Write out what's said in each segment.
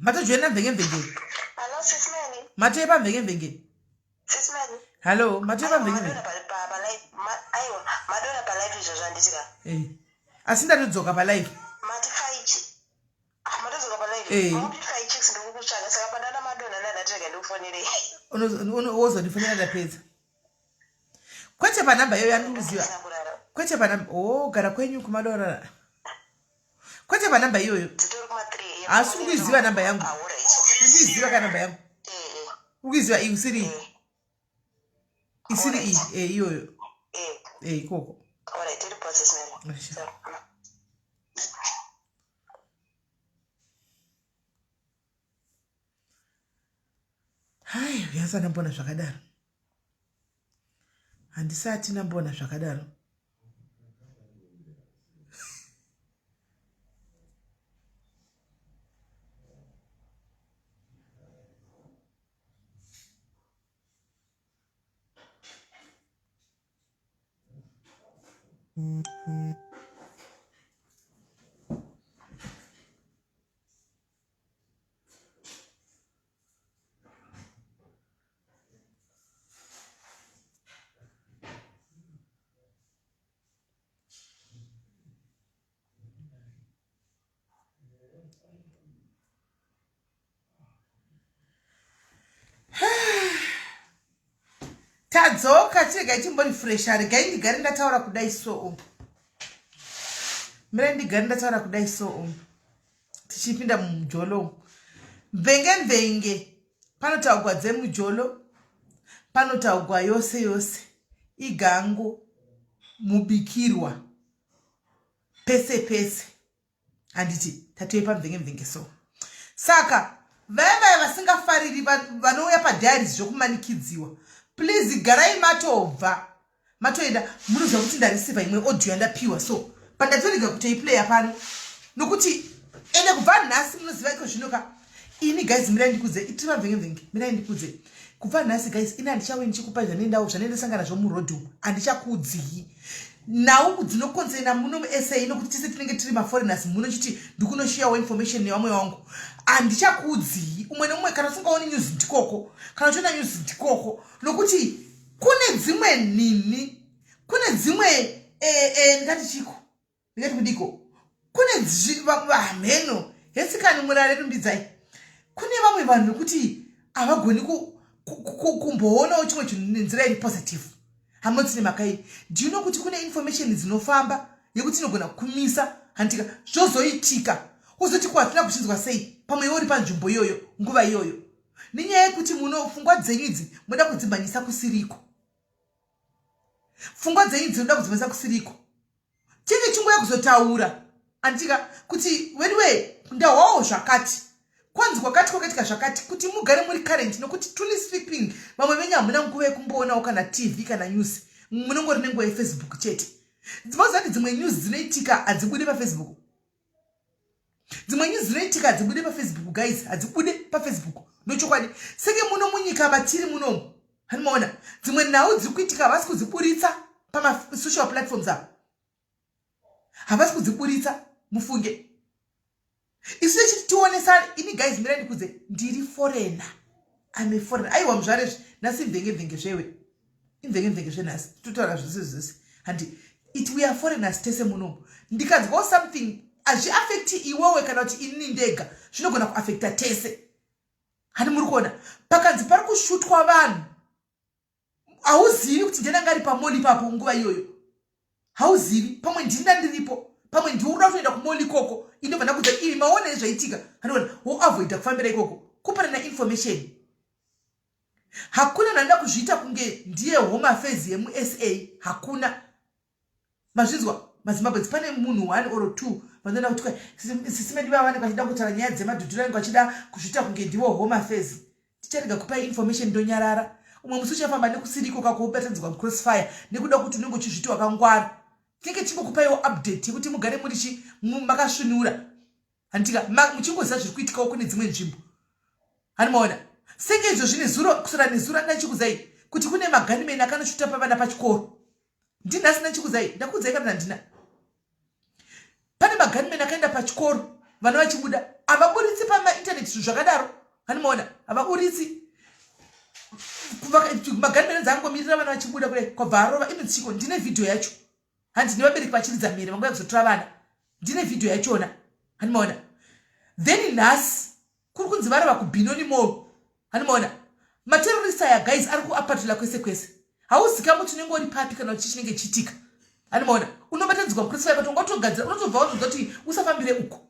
Mato joina Mvenge. Hello, SIS MELLY. Mato eba Mvenge. SIS MELLY. Hello, mato eba Mvenge. Madonna pa live izvozvanditika. Asinda tudzoka pa live. Mati 5. Madodzoka pa live. Mati 5 chicks ndikukutsvaka saka padana Madonna ndadateka ndikufonere. Wozondifonera ndapedza. Kwete pa namba yoyo yandiziva. Kwete pa namba. Oh, gara kwenyu kumadora. Kwete pa namba yoyo. Dzitori kuma 3. Asi kuiziva namba yangu. Kuiziva ka namba yangu. Kuiziva isiri. Isiri yoyo. Koko. Alright, tiri process man. Hai, yasa nambona zvakadaro. Handisati nambona zvakadaro. Tadzoka chega chimbori fresh ari gai ndigari ndataura kudai so. Mire ndigari ndataura kudai so. Tichipinda mujolo. Mvenge. Panotaugwa dzemujolo. Panotaugwa yose. Igango. Mubikirwa. Pese. Handiti tatoepa mvenge so. Saka vaya vasingafariri vanouya padiaries zvokumanikidziwa. Please garai matoenda munoziva kuti ndareceiva imwe audio yandapiwa so pandatoriga kutoiplaya pano nokuti ende kubva nhasi munoziva iko zvinoka ini guys mirai ndikudze itiva mvenge mirai ndikudze kubva nhasi guys ini handichawe ndichikupa zvanendasangana zvo murodhum handichakudzii nhau dzinokonzerana muno musa nokuti tise tinenge tiri maforeigners munochiti ndikunoshiyawo information nevamwe vangu handichakudzii umwe neumwe kana usingaoni news ndikoko kana uchiona news ndikoko nokuti kune dzimwe nini kune dzimwe ndingati chiko ndingati kudiko kune mheno hetsikani murare rumbidzai kune vamwe vanhu nokuti havagoni kumboonawo chimwe chinhu nenzira iri positive hamotine makai ndino kuti kune information dzinofamba yekuti inogona kumisa handika zvozoitika uzoti kwatina kuchinzwa sei pamwe uri panzvimbo iyoyo nguva iyoyo nenyaya yekuti pfungwa dzenyu idzi munoda kudzimhanyisa kusiriko pfungwa dzenyu idzi munoda kudzimhanyisa kusiriko chinge chinguya kuzotaura handika kuti weniwe ndahwawo zvakati kwanzi kwakati kwakaitika zvakati kuti mugare muri current nokuti truly speaking vamwe venyu hamuna nguva yekumboonawo kana tv kana news munongori nenguva yefacebook chete dzimazati dzimwe news dzinoitika hadzibude pafacebook dzimwe news dzinoitika hadzibude pafacebook guys hadzibude pafacebook nochokwadi senge muno munyika vatiri munomu hanimaona dzimwe nhau dziri kuitika havasi kudziburitsa pamasocial platforms avo havasi kudziburitsa mufunge isu chiti tionesana ini guys mirai ndikudze ndiri foreigner ame foreigner aiwa muzvarezvi nhasi mvenge zvewe imvenge zvenhasi totaura zvese handi it we are foreigners tese munomu ndikanzwawo something hazviafekti iwewe kana kuti ini ndega zvinogona kuafekta tese handi muri kuona pakanzi pari kushutwa vanhu hauzivi kuti ndenanga ari pamoli ipapo nguva iyoyo hauzivi pamwe ndinda ndiripo pamwe ndiuda kutoenda kumoli ikoko indobva kudza ivi maona nezvaitika hanoona woavoida kufambira ikoko kupanana information hakuna nanoda kuzviita kunge ndiye home affairs yemusa hakuna mazvinzwa mazimbabwe pane munhu 1 or 2 vanoda kuti sisime ndiva vanenge vachida kutaura nyaya dzemadhudhura vanenge vachida kuzviita kunge ndiwo home affairs ticharega kupai information ndonyarara umwe musi uchafamba nekusiriko kakoubatanidzwa mucrossfire nekuda kuti unenge uchizviti wakangwara tinge chingokupaiwo update yekuti mugare muri makasvinura handika muchingoziva zviri kuitikawo kune dzimwe nzvimbo hanimaona senge izvo zvine zuro kusora nezuro ndachikuzai kuti kune maganimeni akanoshuta pavana pachikoro ndinhasi ndachikuzai ndakudzai kana ndina pane maganimeni akaenda pachikoro vana vachibuda avaburitsi pamainternet zvinhu zvakadaro handimaona avaburitsi maganimene dzangomirira vana vachibuda kudai kwabva arova inotsiko ndine vhidhiyo yacho handine vabereki vachiridza mhere vanguya kuzotora vana ndine vhidhiyo yachona handimaona then nhasi kuri kunzi varava kubhinoni mall handimaona materorist aya guys ari kuapatula kwese kwese hauzikambo tinenge uri papi kana kuti chinenge chiitika handimaona unobatanidzwa mucrucify kuti ungatogadzira unotobva wazodza kuti usafambire uko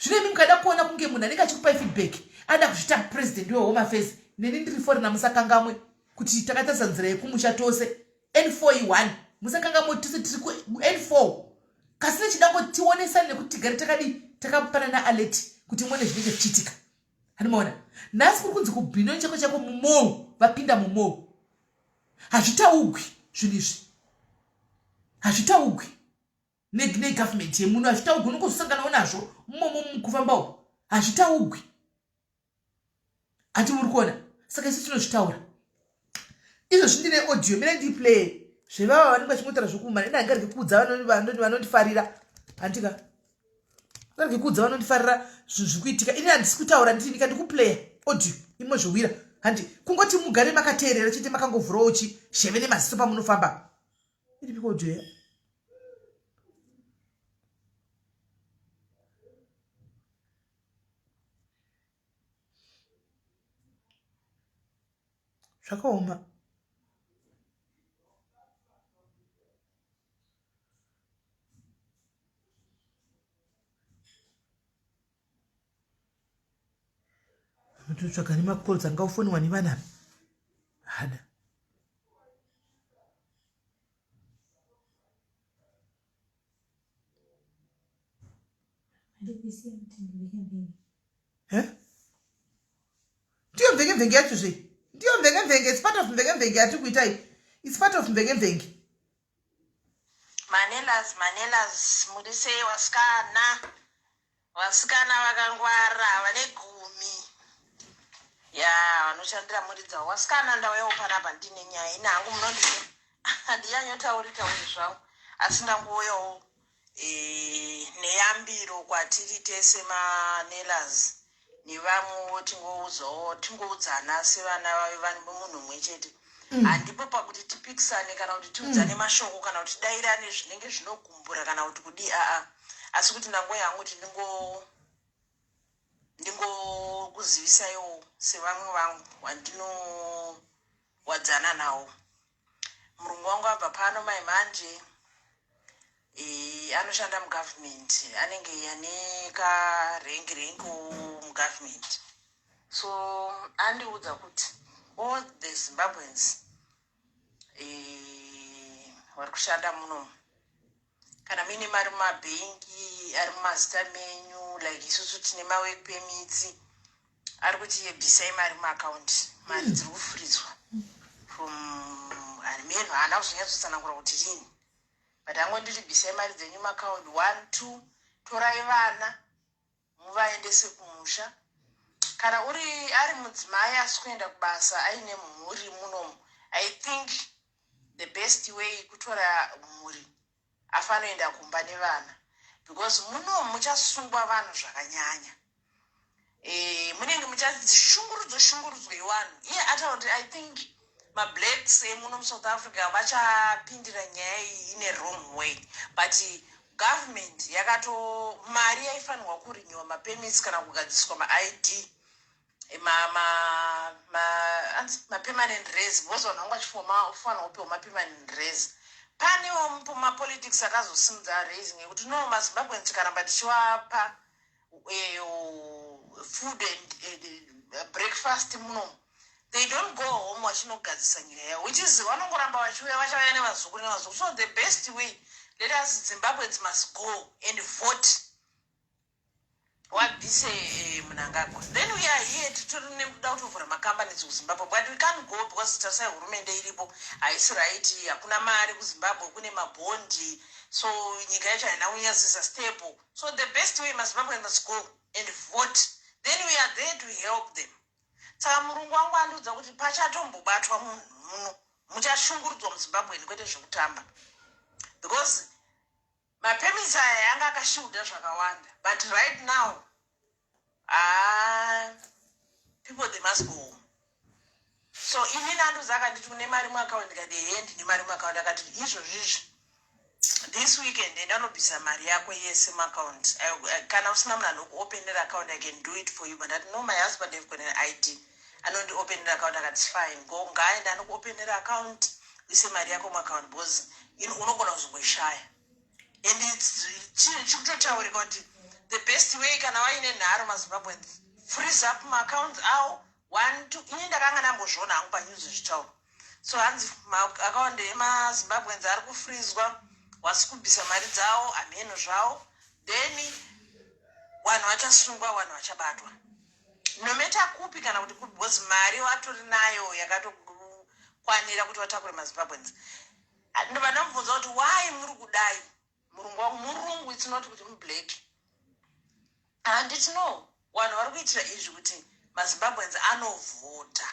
zvino imi mukada kuona kunge munhu anenge achikupai feedback ada kuzvita president wehome affairs neni ndiri forina musakangamwe kuti takatarisa nzira yekumusha tose n4 1 musakangamwe tose tiri n4 kasina chidango tionesani nekuti tigare takapanana alert kuti muone zvinenge zvichiitika handimaona nhasi kuri kunzi kubhinoni chako chako mumol vapinda mumol hazvitaugwi zvinhu izvi hazvitaugwi negovernment yemuno hazvitaugwi unongozosanganawo nazvo mumomo mukufamba uko hazvitaugwi hati muri kuona saka isi tinozvitaura izvozvi ndine audio mine ndiplay zvevava vanenge vachingotara zvokumana ina hangarigi kuudza vanondifarira handika ngarigi kuudza vanondifarira zvinhu zvikuitika ini handisi kutaura ndini ndikandikuplaya audio imo zvowira handi kungoti mugare makateerera chete makangovhurawo chisheve nemaziso pamunofamba iripiko audio ya zvakaoma totsvaga nemakoli dzangafoniwa nevana hada ndiyo mvenge yacho zve ndiyo mvenge it's part of mvenge yati kuitai it's part of mvenge manelas muri sei vasikana vakangwara vane gumi ya vanoshandira muri dzavo vasikana ndauyawo panapa ndine nyaya ine hangu munondise handiyanyotauri zvangu asi ndanguuyawo neyambiro kwatiri tese manelas nevamwewo tingoudzana sevana vave vane munhu mumwe chete handipo pakuti tipikisane kana kuti tiudzane mashoko kana kuti tidayirane zvinenge zvinogumbura kana kuti kudi asi kuti ndango yangu kuti ndingokuzivisaiwo sevamwe vangu wandinowadzana nawo murungu wangu abva pano Mvenge anoshanda mugovernment anenge ane karengi mugovernment so andiudza kuti all the Zimbabweans vari kushanda muno kana mine mari mumabhengi ari mumazita menyu like isusu tine mawork permits ari kuti yebvisai mari muakaunti mari dziri kufuridzwa from menhu haana kuzonyatsosanangura kuti rini but angonditi bvisai mari dzenyu muakaunti 1 2 torai vana muvaendese kumusha kana ari mudzimai asi kuenda kubasa aine mhuri munomu I think the best way kutora mhuri afanoenda kumba nevana because munomu muchasungwa vanhu zvakanyanya munenge muchashungurudzwa iwanhu iye ataura kuti I think mablacks emuno muSouth Africa vachapindira nyaya iyi ine wrong way but government mari yaifanirwa kurinyiwa mapermits kana kugadziswa maID permanent res because vanhu vanga vachifanirwa kupiwa mapermanent res panewo mapolitics akazosimudza res ngekuti no maZimbabweans tikaramba tichivapa food and breakfast munomu they don't go home vachinogadzisa nyika yavo which is vanongoramba vachauya nevazukuru so the best way let us Zimbabweans must go and vote wabvise Mnangagwa then we are here titori nekuda kutovhura macompanies kuZimbabwe but we can't go because tasai hurumende iripo haisi right hakuna mari kuZimbabwe kune mabhondi so nyika yacho haina kunyatsisa stable so the best way maZimbabwe must go and vote then we are there to help them saka murungu wangu andiudza kuti pachatombobatwa munhu muno muchashungurudzwa muZimbabweni kwete zvekutamba because mapermits aya yanga akashuda zvakawanda but right now people they must go. So inini andozaka nditi une mari muaccount ndikati he ndine mari muaccount akati izvozvizvi this weekend ndanobvisa mari yako yese muaccount kana usina munhu anokuopenera account I can do it for you but no my husband have got an ID anondiopenera account akati fine go ngaenda anokuopenera account ise mari yako muaccount because unogona kuzongoishaya and chinhu chikutotaurika kuti the best way kana waine nharo mazimbabweans freeze up maaccounts awo 1 2 ini ndakanga ndambozviona hangu panews zvitauro so hanzi maakaunti emazimbabweans ari kufrizwa wasi kubvisa mari dzawo amheno zvawo then vanhu vachasungwa vanhu vachabatwa nometa kupi kana kuti because mari vatori nayo yakatokwanira kuti vatakure mazimbabweans ndobva ndamubvunza kuti why muri kudai murungu wangu murungu it's not kuti mublack handiti no vanhu vari kuitira izvi kuti mazimbabweans anovhota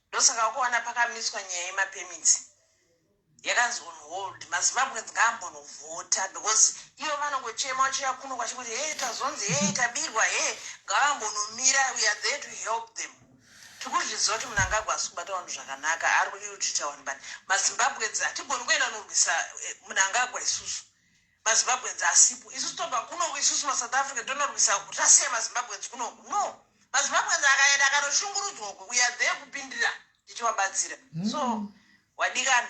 ndosaka wakuona pakamiswa nyaya yemapemiti yakanzi on hold mazimbabweans ngaambonovhota because ivo vanongochema vachiya kuno kwachikuti he tazonzi he tabirwa he ngavambonomira we are there to help them tikuzviziva kuti munhu angagwasi kubata vanhu zvakanaka ari kuita vanhu bani mazimbabweans hatigoni kuenda norwisa munhu angagwa isusu mazimbabweans asipo isusu tobva kunoku isusu masouth africa tonorwisa tasiya mazimbabweans kunoku no mazimbabweans akaenda akanoshungurudzwa uku we are there kupindira tichivabatsira so wadikani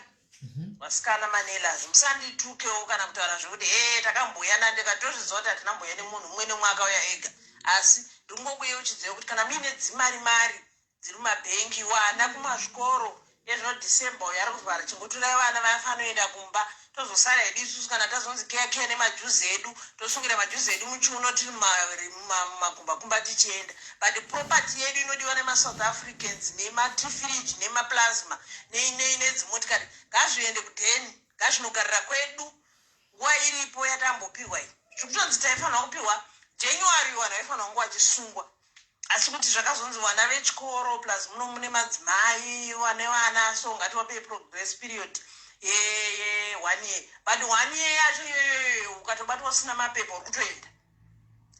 vasikana manelas musanditukewo kana kutaura zvekuti he takamboyana ndikatozviziva kuti hatinamboya nemunhu mumwe nemwe akauya ega asi ndingobuye uchiziva kuti kana muine dzimari dziri mumabhengi vana kumazvikoro ezvinodhisemba uyo ari kuvhara chingotorai vana vafanoenda kumba tozosara hedu isusu kana tazonzi keyakeya nemajuzi edu tosungira majuzi edu muchiuno tiri makumbakumba tichienda but property yedu inodiwa nemasouth africans nematifiriji nemaplasma nedzimotikari ngazviende kudheni ngazvinogarira kwedu nguva iripo yatambopiwa iyi zvikutonzi taifanira kupiwa january vanhu vaifanira kunge vachisungwa asi kuti zvakazonzi vana vechikoro plus muno mune madzimai vane vana so ngati wapei progress period 1 year but 1 year yacho iyoyo ukatobatwa usina mapepa uri kutoenda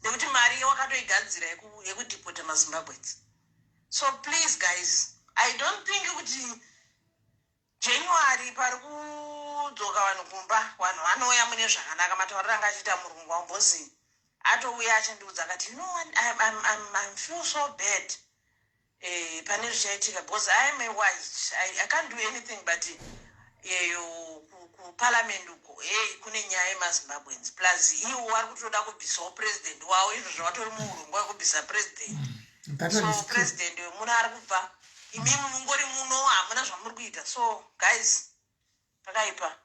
nekuti mari wakatoigadzira yekudhipota mazimbabweans so please guys I don't think kuti January pari kudzoka vanhu kumba vanhu vanouya mune zvakanaka matauriro anga achiita murungu wambozi atouya achindiudza akati you know what I feel so bad pane zvichaitika because I am a wise I can't do anything but kuparliament uko kune nyaya yemazimbabweans plus iwo vari kutoda kubvisawo president wavo izvozvo vatori muurungu wekubvisa president so president wemuno ari kubva imimi mungori muno hamuna zvamuri kuita so guys pakaipa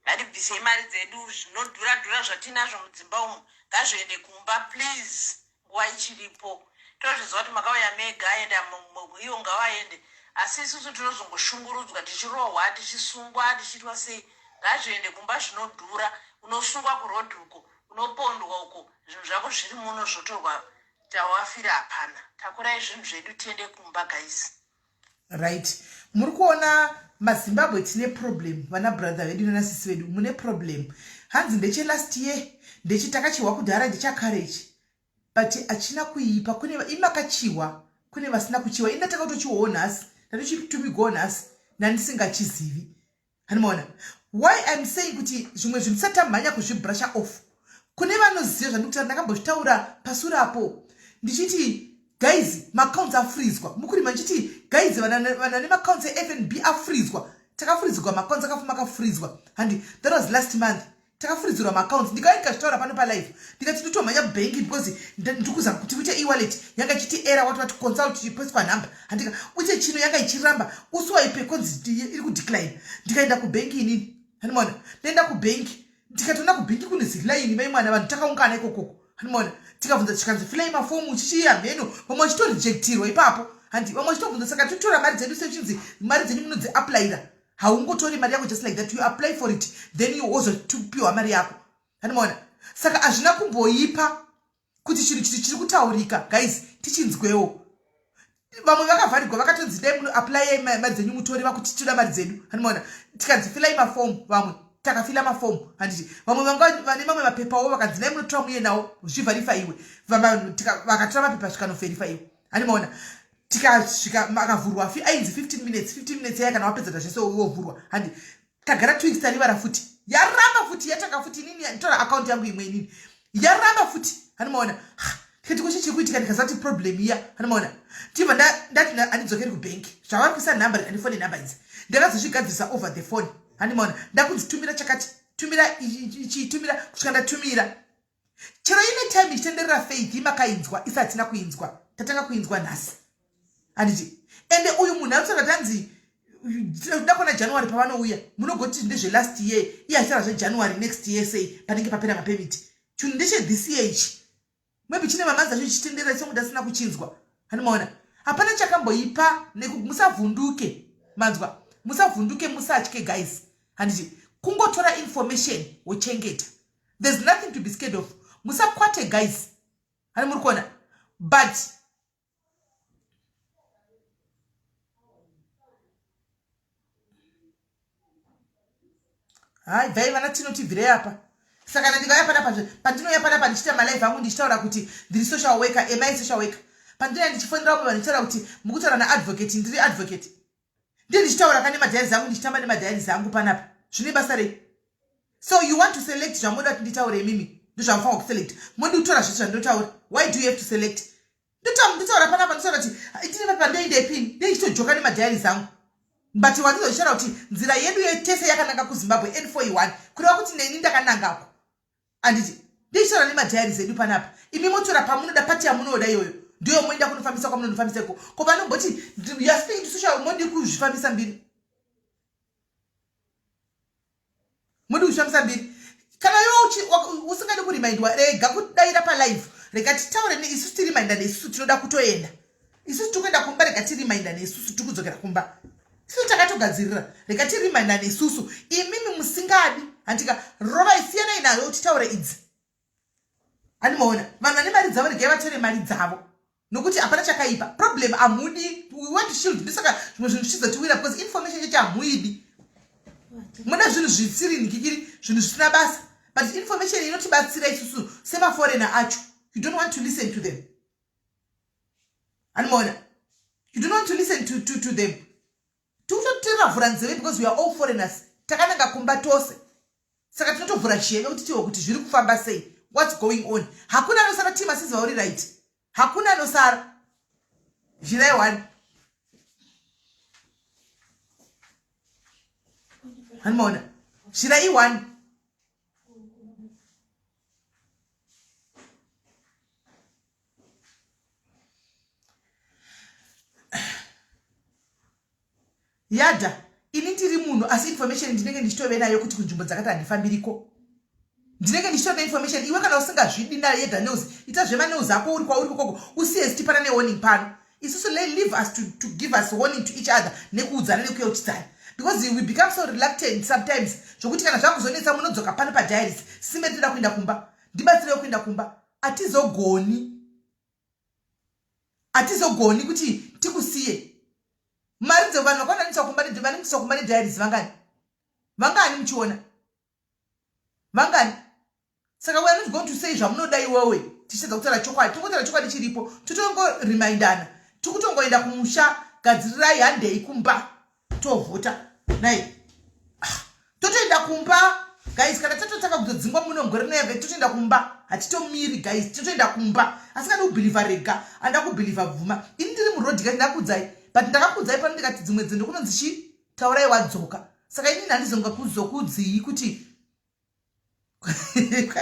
ngatibvisei mari dzedu zvinodhura zvatinazvo mudzimba umu ngazviende kumba please nguva ichiripo tozviziva kuti makauya mega aenda iwo ngavaende asi isusu tinozongoshungurudzwa tichirohwa tichisungwa tichiitwa sei ngazviende kumba zvinodhura unosungwa kurodhi uko unopondwa uko zvinhu zvako zviri muno zvotorwa tawafira hapana takurai zvinhu zvedu tiende kumba guys right muri kuona mazimbabwe tine problem vana brother vedu nanasisi vedu mune problem hanzi ndeche last year ndechitakachiwa kudhara ndechacourage but achina kuipa kune imakachiwa kune vasina kuchiwa indataka kutochiwawo nhasi ndatochitumigawo nhasi nandisingachizivi hanimaona why I'm saying kuti zvimwe zvinhu tisatamhanya kuzvibrusha off kune vanoziva zvandikutaura ndakambozvitaura pasurapo ndichiti guys maaccounts afrizwa mukurima ndichiti guys vana nemaaccounts eFNB afrizwa takafrizwa maaccounts akafuma akafrizwa handi that was last month takafrizirwa maaccounts ndikaenda kachitaura pano palive ndikati ndotomhanya bank because ndikuzama kuti uite e-wallet yanga ichiti error wati consult chipoiswa number handika uite chino yanga ichiramba uswaipe konzi iri kudecline ndikaenda kubanki inini hanimona ndaenda kubanki ndikatoona kubanki kune ziline mai mwana vanhu takaungana ikokoko hanimona tikabvunza chikanzi filai mafomu chichiya mheno vamwe vachitorejectirwa ipapo handi vamwe vachitobvunza saka titora mari dzedu sechinzi mari dzenyu munodziaplayira haungotori mari yako just like that you apply for it then you wozotupiwa mari yako hanimona saka hazvina kumboipa kuti chinhu chiti chiri kutaurika guys tichinzwewo vamwe vakavharirwa vakatonzi dai muno apply mari dzenyu mutori vakuti toda mari dzedu hanimona tikanzi filai mafomu vamwe takafila mafomu handiti vamwe vane mamwe mapepawo vakanzi nai munotora muye nawo zvivherifaiwe vakatora mapepa zvikanofverifaiwe handimaona tikasvika makavhurwa ainzi 15 minutes yaya kana wapedza zvese wovhurwa handi tagara 2 weeks tarivara futi yaramba futi yataka futi inini tora akaunti yangu imwe inini yaramba futi handimaona tikati kweshe chekuitika ndikazati problem iya handimaona tibva ndati handidzokeri kubhenki zvavari kuisa nhamba ndifone nhamba idzi ndakazozvigadzirisa over the phone handimaona ndakunzitumira chakati tumira kusvika ndatumira chero ine time ichitenderera faith imakainzwa isatina kuinzwa tatanga kuinzwa nhasi handiti ende uyu munhu anotaura tanzi ndakona january pavanouya munogoti ndezvelast year iachitara zvejanuary next year sei panenge papera mapemiti chinhu ndeche this year ichi maybe chine mamanzi acho ichitenderera songu ndasina kuchinzwa handimaona hapana chakamboipa musavhunduke manzwa musavhunduke musatye guys handiti kungotora information wochengeta there's nothing to be scared of musakwate guys hani muri kuona but hai bvai vana tinotibvirei apa saka ndingaya panapa pandinoya panapa ndichita malive angu ndichitaura kuti ndiri social worker amai social worker pandinoya ndichifonera vamwe vanhu ndichitaura kuti mukutaura naadvocate ndiri advocate ndiye ndichitaura kane madhairis angu ndichitamba nemadhairis angu panapa zvine basa rei so you want to select zvamoda kuti nditaure mimi ndozvamufanwa kuselect mondiutora zvese zvandinotaura why do you have to select nditaura panapa nditaura kuti itine papa ndoindepini ndichitojoka nemadhairis angu but wandizoshara kuti nzira yedu yetese yakananga kuZimbabwe N41 kureva kuti neni ndakanangako anditi ndichitaura nemadhairis edu panapa imi motora pamunoda pati yamunoda iyoyo ndiyo moenda kunofambisa kwamunonofambiseko ko vanomboti you are speaking to social modi kuzvifambisa mbiri modi kuzvifambisa mbiri kana yo usingade kurimindwa rega kudaira palive rega titaure neisusu tiriminda neisusu tinoda kutoenda isusu tikuenda kumba rega tiriminda neisusu tikudzokera kumba isusu takatogadzirira rega tiriminda neisusu imimi musingadi handika rova isiyana inayo titaure idzi handimaona vanhu vane mari dzavo regai vatore mari dzavo nokuti hapana chakaipa problem amudi we want to shield ndisaka zvimwe zvinhu zvichizotiwira because information yacho hamuidi muda zvinhu zvisiri nikikiri zvinhu zvisina basa but information inotibatsira isusu semaforeigner acho you don't want to listen to them handimaona you don't want to listen to them tikutotiravhura nzeve because we are all foreigners takananga kumba tose saka tinotovhura chiyeve kuti tiwo kuti zviri kufamba sei what's going on hakuna anosara tima siziva uri right hakuna anosara zvirai 1 handimaona zvirai 1 yadha ini ndiri munhu asi information ndinenge ndichitove nayo kuti kunzvimbo dzakati handifambiriko ndinenge ndichitova information iwe kana usingazvidi nayo yedha news ita zvemanews ako uri kwauri kokoko usiye zitipana newarning pano isusu leave us to give us warning to each other nekuudzana nekuyeuchidzana because we become so reluctant sometimes zvokuti kana zvakuzonetsa munodzoka pano padhairis sime tinoda kuenda kumba ndibatsirei kuenda kumba atizogoni kuti tikusiye mari dzevanhu vakwananisa kumba nedhairis vangani muchiona vangani saka we are not going to say zvamunoda iwewe tichitedza kutaura chokwadi tongotara chokwadi chiripo totongorimindana tikutongoenda kumusha gadzirirai handei kumba tovhota nai totoenda kumba guys kana tatotaka kuzodzingwa munongore neve totoenda kumba hatitomiri guys totoenda kumba asi kana kubhilivha rega anda kubhilivha bvuma ini ndiri murodhi kati ndakudzai but ndakakudzai pano ndikati dzimwe dzinhu kunonzi taurai wadzoka saka inini handizonga kuzokudzii kuti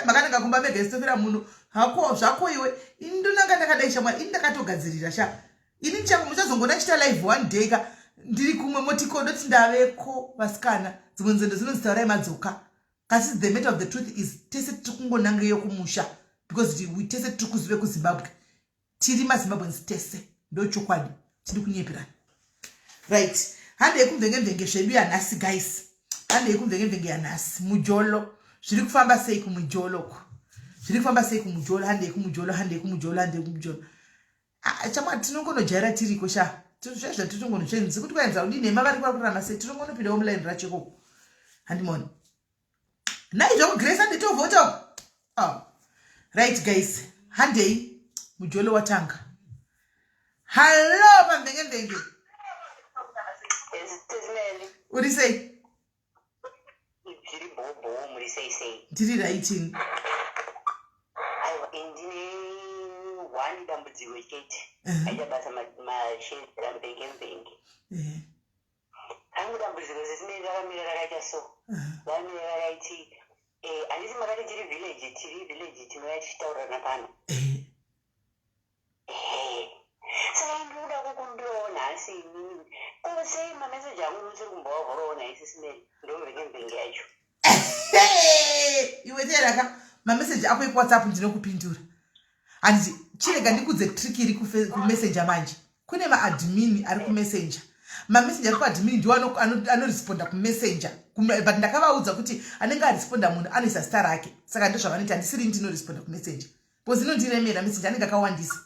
makananga kumba mega isitofira munhu hako zvako iwe ini ndonanga ndakadai shamwari ini ndakatogadzirira sha ini changu muchazongona chita live one day ka ndiri kumwe motiko ndoti ndaveko vasikana dzimwe nzendo zinonzi taurai madzoka kasi the matter of the truth is tese tiri kungonangeyo kumusha because we tese tiri kuzive kuZimbabwe tiri maZimbabweans tese ndo chokwadi tiri kunyepera right handei kumvenge zvedu yanhasi guys handei kumvenge yanhasi mujolo zviri kufamba sei kumujolo zviri kufamba sei kumujolo handei kumujolo chamwa tinongonojaira tiriko sha zvezva titongonochenzisi kuti kwaenza udini ema vari kwakurama sei tinongonopindawo mulayini rachekoko handimoni naizvo Grace anditovhota. Oh. Right guys, handei mujolo watanga. Hello Mvenge. What do you say? Did it 18? One dambudziwe chete aichabasa masheni rambengemvenge angu dambudziko zisine rakamira rakaita so rakamira rakaiti handisi makati tiri village tinouya tichitaurana pano saka ndinoda kukundiona nhasi inini kosei mameseji angu musiri kumbovhoroona isisimeni ndomvengemvenge yacho iwe teraka mameseji ako ekuwhatsapp ndinokupindura handiti chirega ndikudze trick iri kumessenger manje kune maadmin ari kumessenger mamessenger ari kuadmin ndiwo anoresponda kumessenger but ndakavaudza kuti anenge aresponda munhu anoisa star rake saka ndozvavanoita handisiri ndinoresponda kumessenger because inondiremera messenger anenge akawandisa.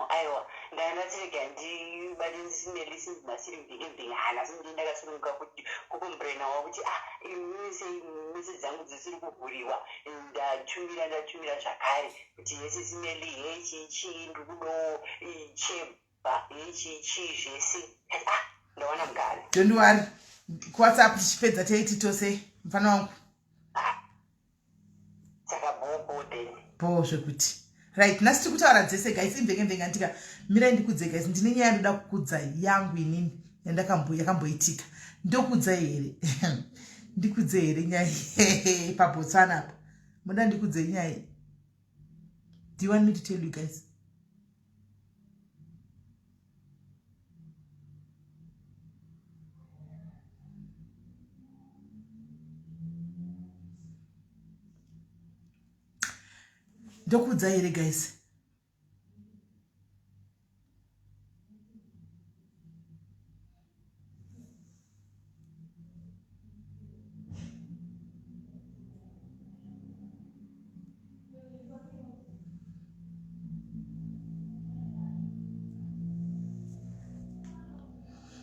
Aiwa ndanatirega ndibadismeli since masiri mvenge hana since ndakasununguka kuti kukombrena wakuti message dzangu dzisiri kuvhuriwa ndatumira zvakare kuti SIS-MELLY hechichi ndikudo cheba hechichi zvese ndawana mugare. Don't worry, kuwhatsapp tichipedza teiti tose mfana wangu saka bobo then bo zvekuti right nhasi tiri kutaura dzese guys. Imvenge andika mirai ndikudze guys, ndine nyaya ndoda kukudza yangu inini yakamboitika. Ndokudza here ndikudze here nyaya paBotswana apa muda ndikudze nyaya. Do you want me to tell you guys? Ndokudza here guys.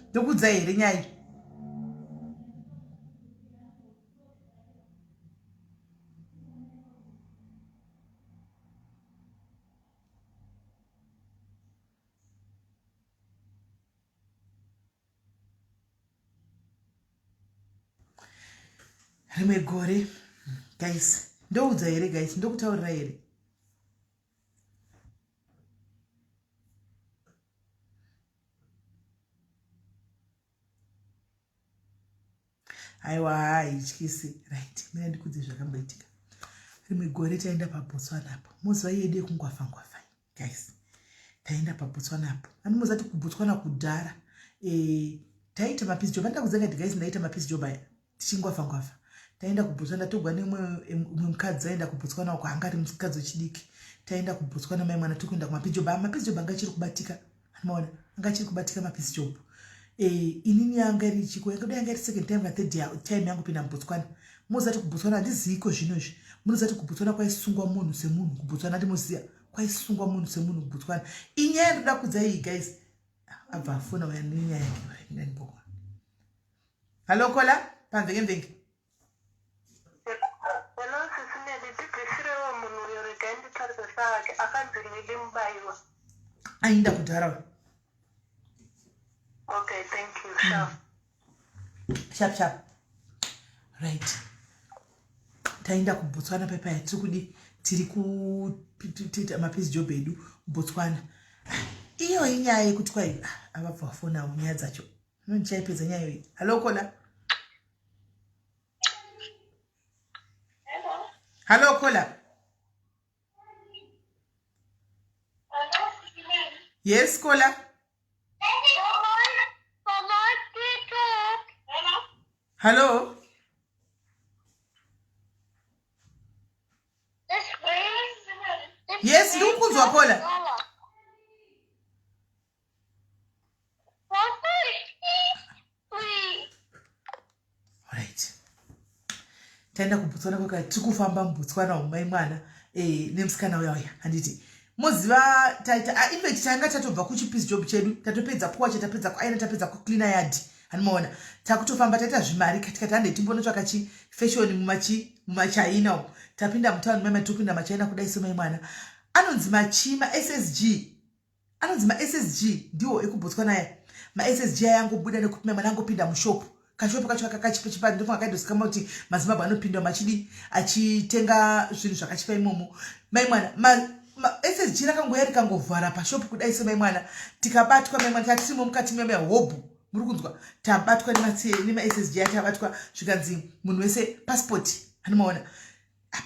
Ndokudza here nyaya. Rimwe gore guys, ndoudza here guys, ndokutaurira here. Aiwa haityisi right. Mina ndikudze zvakamboitika. Rimwe gore taenda paBotswana apo. Muziva yedu yekungwafangwafa guys. Taenda paBotswana apo. Andimuzati kuBotswana kudhara. Taita mapisi job. Ndakudza ngati guys ndaita mapisi job aya. Tichingwafangwafa. Taenda kuBotswana togwa nemwe mukadzi aenda kuBotswana uko anga ari mukadzi wechidiki. Taenda kuBotswana mai mwana tokuenda kumapisi job. Mapisi job anga achiri kubatika. Anoona anga achiri kubatika mapisi job. Inini yanga iri chiko yakada yanga iri second time third time yangu pinda muBotswana. Muzati kuBotswana ndiziko zvinozvi. Munozati kuBotswana kwaisungwa munhu semunhu kuBotswana ndimoziya kwaisungwa munhu semunhu kuBotswana. Inyaya ndoda kudza iyi guys. Abva fona waya ninyaya yake ndinibonga. Hello kola pamvenge. Hello SIS-MELLY ndibvisirewo munhu uyo rega nditarisa sake akanzwirire mubaiwa. Ainda kudhara. Okay, thank you. Sharp. Right. Taenda kuBotswana pepa yatiri kudi tiri kuita mapisi job edu Botswana. Iyo inyaya yekuti kwai ababva fona nyaya dzacho. Nondichaipedza nyaya iyi. Hello kola. Hello kola. Yes kola. Hello. Yes, ndikuzwa kola. Alright. Taenda kuBotswana kwaka tikufamba muBotswana umai mwana nemusikana uya handiti. Muziva taita even tanga tatobva kuchipisi job chedu tatopedza kuwacha tapedza kuaina tapedza kucleaner yard hanimaona takutofamba taita zvimari katikati hande timbonotsvaka chi fashion mumachaina tapinda mutauni maimai topinda machaina kudai semai mwana anonzi maSSG ndiwo ekubotswana aya maSSG aya angobuda nekuti mwana angopinda mushopu kashopu kacho kakachipa ndofunga kaidozikama kuti mazimbabwe anopinda machidi achitenga zvinhu zvakachipa imomo mai mwana SSG rakangoya rikangovhara pashopu kudai semai mwana tikabatwa mai mwana tatirimo mukati memahobhu muri kunzwa tabatwa nemaSSG atabatwa zvikanzi munhu wese passport hanimaona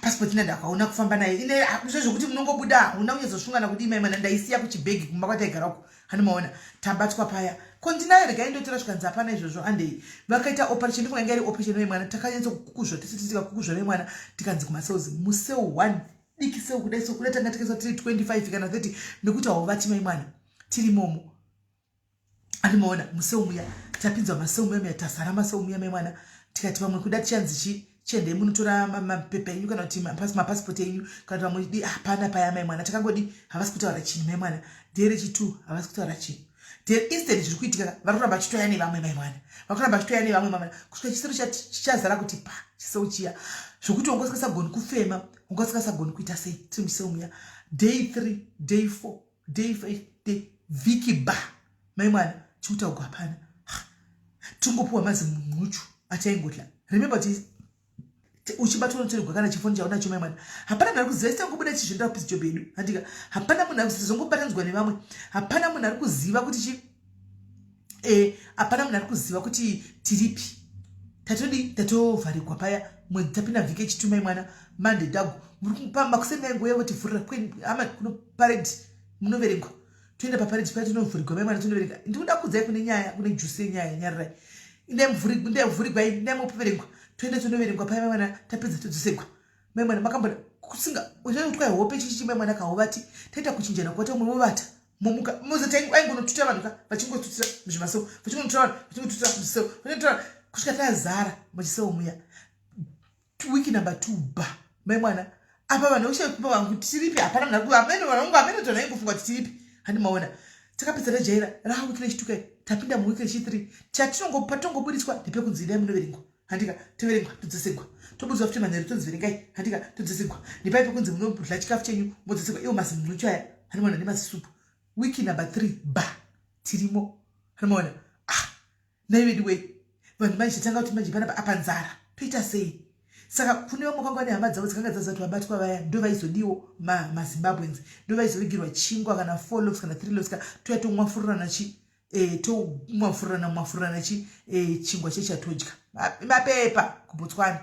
passport ina ndakaona kufamba nayo ine zvokuti munongobuda una kunyazoshungana kudi mai mwana ndaisiya kuchibhegi kumba kwataigarako hanimaona tabatwa paya kontinayo rega indotora zvikanzi hapana izvozvo andei vakaita operation ndifunga inga iri operation mai mwana takanyatso kukuzva tisititika kukuzva mai mwana tikanzi kumaseuzi museu 1 diki seu kudai so kuda tanga tikaisa tiri 25 kana 30 nekuti hauvati mai mwana tiri momo hanimaona museu muya tapinzwa maseu muya tasara maseu muya mai mwana tikati vamwe kuda tichanzi chiendei munotora mapepa enyu kana kuti mapasipoti enyu kana vamwe di hapana paya mai mwana takangodi havasi kutaura chinhu mai mwana dere chitu havasi kutaura chinhu instead zviri kuitika vari kuramba chitoya nevamwe mai mwana vakuramba chitoya nevamwe mai mwana kusvika chisero chichazara kuti pa chiseu chiya zvokuti wanga usikasagoni kufema wanga usikasagoni kuita sei tiri museu muya day 3 day 4 day 5 day vhiki ba mai mwana chikutaugwa hapana tungopuwa mazi muchu achaingotla remember kuti uchibatwa notorigwa kana chifoni chaunacho mai mwana hapana munhu ari kuziva sitangobuda chizvenda kupisi job yedu handika hapana munhu ari kuzongobatanzwa nevamwe hapana munhu ari kuziva kuti hapana munhu ari kuziva kuti tiripi tatovharigwa paya mwedzi tapinda vhiki yechitu mai mwana mande dhagu makusemaingoya kuti vhurira hama kuno paredi munoverengwa toenda paparedi paya tinovhurigwa mai mwana tinoverenga ndikuda kudzai kune nyaya kune jusi yenyaya nyarirai ndemvhurigwai ndaimopoverengwa toenda tonoverengwa paya mai mwana tapedza todzosegwa mai mwana makambona kusinga uchatwa hope chichi mai mwana kahovati taita kuchinjana kwata umwe wovata momuka mozoti aingonotuta vanhu ka vachingotutira muzvimaseu vachingonotura vanhu vachingotutira muzviseu vachinotura kusvika tazara muchiseu muya wiki number 2 ba mai mwana apa vanhu vakushaipa vangu tiripi hapana munhu amene aingofunga kuti tiripi handimaona takapedza rajaira rawiki rechituka tapinda muwiki rechi3 patinongoburiswa ndepekunzi idai munoverengwa handika toverengwa todzosegwa tobudzwa futi manheru tonziverengai handika todzosegwa ndipaipo kunzi munodla chikafu chenyu modzosegwa iwo mazi munochaya handimaona nemazisupu wiki number 3 ba tirimo handimaona naiwediwe vanhu manje tanga kuti manje panapa apa nzara toita sei saka kune vamwe kwanga nehama dzavo dzakanga dzazati vabatwa vaya ndo vaizodiwo mazimbabwens ndo vaizovigirwa chingwa kana 4 loaves kana 3 loaves toya tomwafurirana tomwafurirana chingwa chechatodya mapepa kubotswana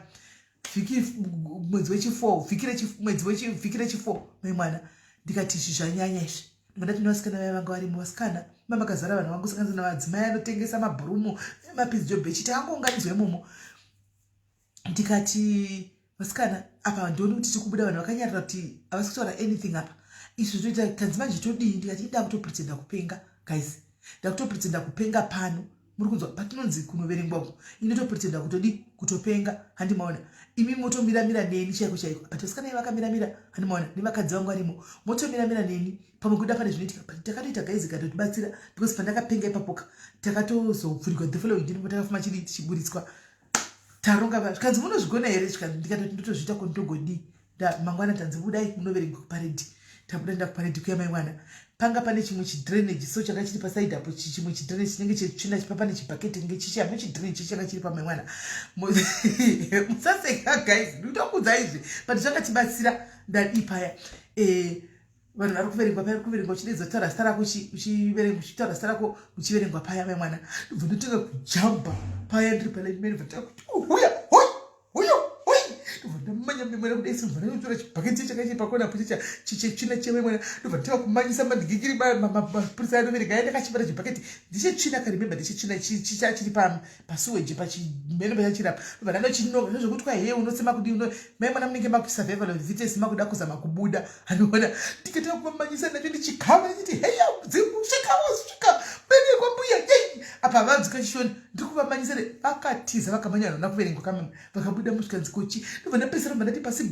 mwedzi wechi4 mai mwana ndikati izvi zvanyanya izvi ndingada tine vasikana vaya vanga varimo vasikana mamakazara vanhu vangu sakanza navadzimai anotengesa mabhurumu mapizi job echiti angounganidzwa imomo ndikati vasikana apa ndoni kuti tikubuda vanhu vakanyarira kuti havasi kutaura anything apa izvi toita kanzi manje todii ndikati ida kutopretenda kupenga guys ndakutopretenda kupenga pano muri kunzwa patinonzi kunoverengwako inotopretenda kutodi kutopenga handimaona imi motomiramira neni chaiko chaiko but vasikana vakamiramira handimaona nevakadzi vangu varimo motomiramira neni pamwe kuda pane zvinoitika but takatoita gaizi katotibatsira because pandakapenga ipapoka takatozovhurigwa the following day takafuma chidi tichiburitswa taronga vanhu kanzi munozvigona here chikanzi ndikatoti ndotozviita konitogodi mangwana tanzi budai munoverengwa kuparedi tabuda nda kuparedi kuya mai mwana panga pane chimwe chidrainage so changa chiri paside apo chimwe chidrainage chinenge chetsvina chipa pane chibhaketi nge chichi hamno chidrainage changa chiri pamai mwana musaseka guys ndinokuudza izvi but zvakatibatsira ndadi paya vanhu vari kuverengwa paya kuverengwa uchidedza kutaura zita rako uchitaura zita rako uchiverengwa paya mai mwana ndobva ndotenga kujamba paya ndiri palimeni vataka kuti huya ndamanya memwana kudai simvana notora chibhaketi chakaichi pakona po chichetsvina chemai mwana ndobva nditanga kumanyisa mandigigiri mapurisa anovereka aenda kachibata chibhaketi ndichetsvina karimemba ndichetsvina chiri pasuweji pachimene pachachirapa ndobva ndandochinonga zvezvokuti kwaheye unosema kudi mai mwana munenge makusurvival of vitesi makuda kuzama kubuda anoona ndikatanga kumamanyisa nacho ndichikava ndichiti heya svika bene kwambuya yei apa vanzi kachishoni ndiri kuvamanyisa vakatiza vakamanya vanhu nakuverengwa kamwe vakabuda musvikanzi kochi ndobva ndapesera mba ndati pasi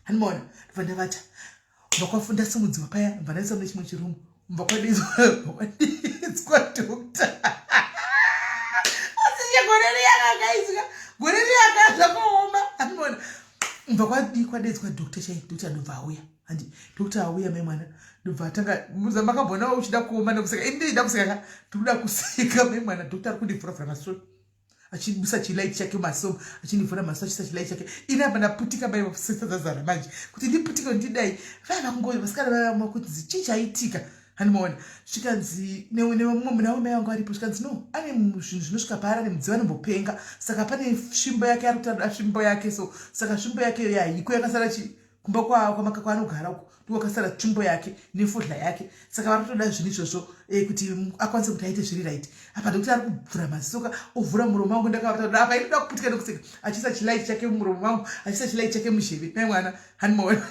hanimaona ndobva ndavata mba kwafunda simudziwa paya mba ndaisa mune chimwe chirumu mba kwadedzwa dokta gorere yakagaizika gorere yakazvakaoma anibona mva kwadedzwa doctor chai doctor ndobva auya handi doctor auya mai mwana ndobva atanga makambona uchida kuoma nekuseka ndida kuseka ndikuda kuseka mai mwana doctor ari kundivhura masoro achibusa chilaiti chake masomo achinivhura maso achisa chilaiti chake ina apa ndaputika mai vasisa zazara manje kuti ndiputika ndidai vaiva kungoyo vasikana vaivaamua kuti chii chaitika handimaona zvikanzi nemumwe muna wamai vangu aripo zvikanzi no ane zvinhu zvinosvika paari ane mudziva anombopenga saka pane svimbo yake ari kuti anoda svimbo yake so saka svimbo yake iyo yaiko yakasara kumba kwamaka kwaanogara uko ndiko kasara tsvimbo yake nefodhla yake saka vari kutoda zvinhu izvozvo kuti akwanise kuti aite zviri right apa ndokuti ari kubvura masoka ovhura muromo wangu ndakavata apa inoda kuputika nekuseka achisa chilaiti chake mumuromo wangu achisa chilaiti chake muzheve mai mwana handimaona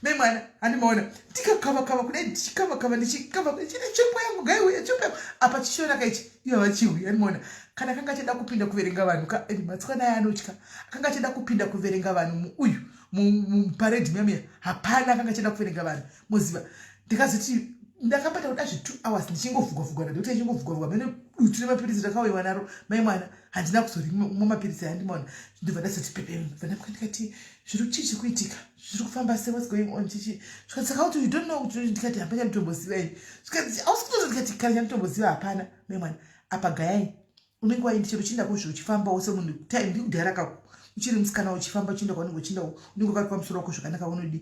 mai mwana handimaona ndikakavakava kudai ndichikavakava ndichikava chine tsvimbo yangu gaiuya tsvimbo yangu apa chichiona kaichi iyo vachiuya handimaona kana akanga achida kupinda kuverenga vanhu matsikana aya anotya akanga achida kupinda kuverenga vanhu uyu muparedhi muyamiya hapana akanga achida kuverenga vanhu muziva ndikazoti ndakapata kuda 2 hours ndichingovhugwavhugwa nadokta ichingovhugwavhugwa mene dutu nemapirisi ndakauyiwa naro mai mwana handina kuzorimwa mapirisi handimaona ndobva ndasati pepemu vandamuka ndikati zviri chii zviri kuitika zviri kufamba sei what's going on chichi saka kuti you don't know kuti ndikati hapana mutomboziva ini zvikati hausi kutozo ndikati kana chamutomboziva hapana mai mwana apa gayai unenge waindi chero chinda kuzvo uchifambawo semunhu time ndikudhara kako uchiri musikana uchifamba uchienda kwaunenge uchinda unenge wakati pamusoro wako zvakanaka unodi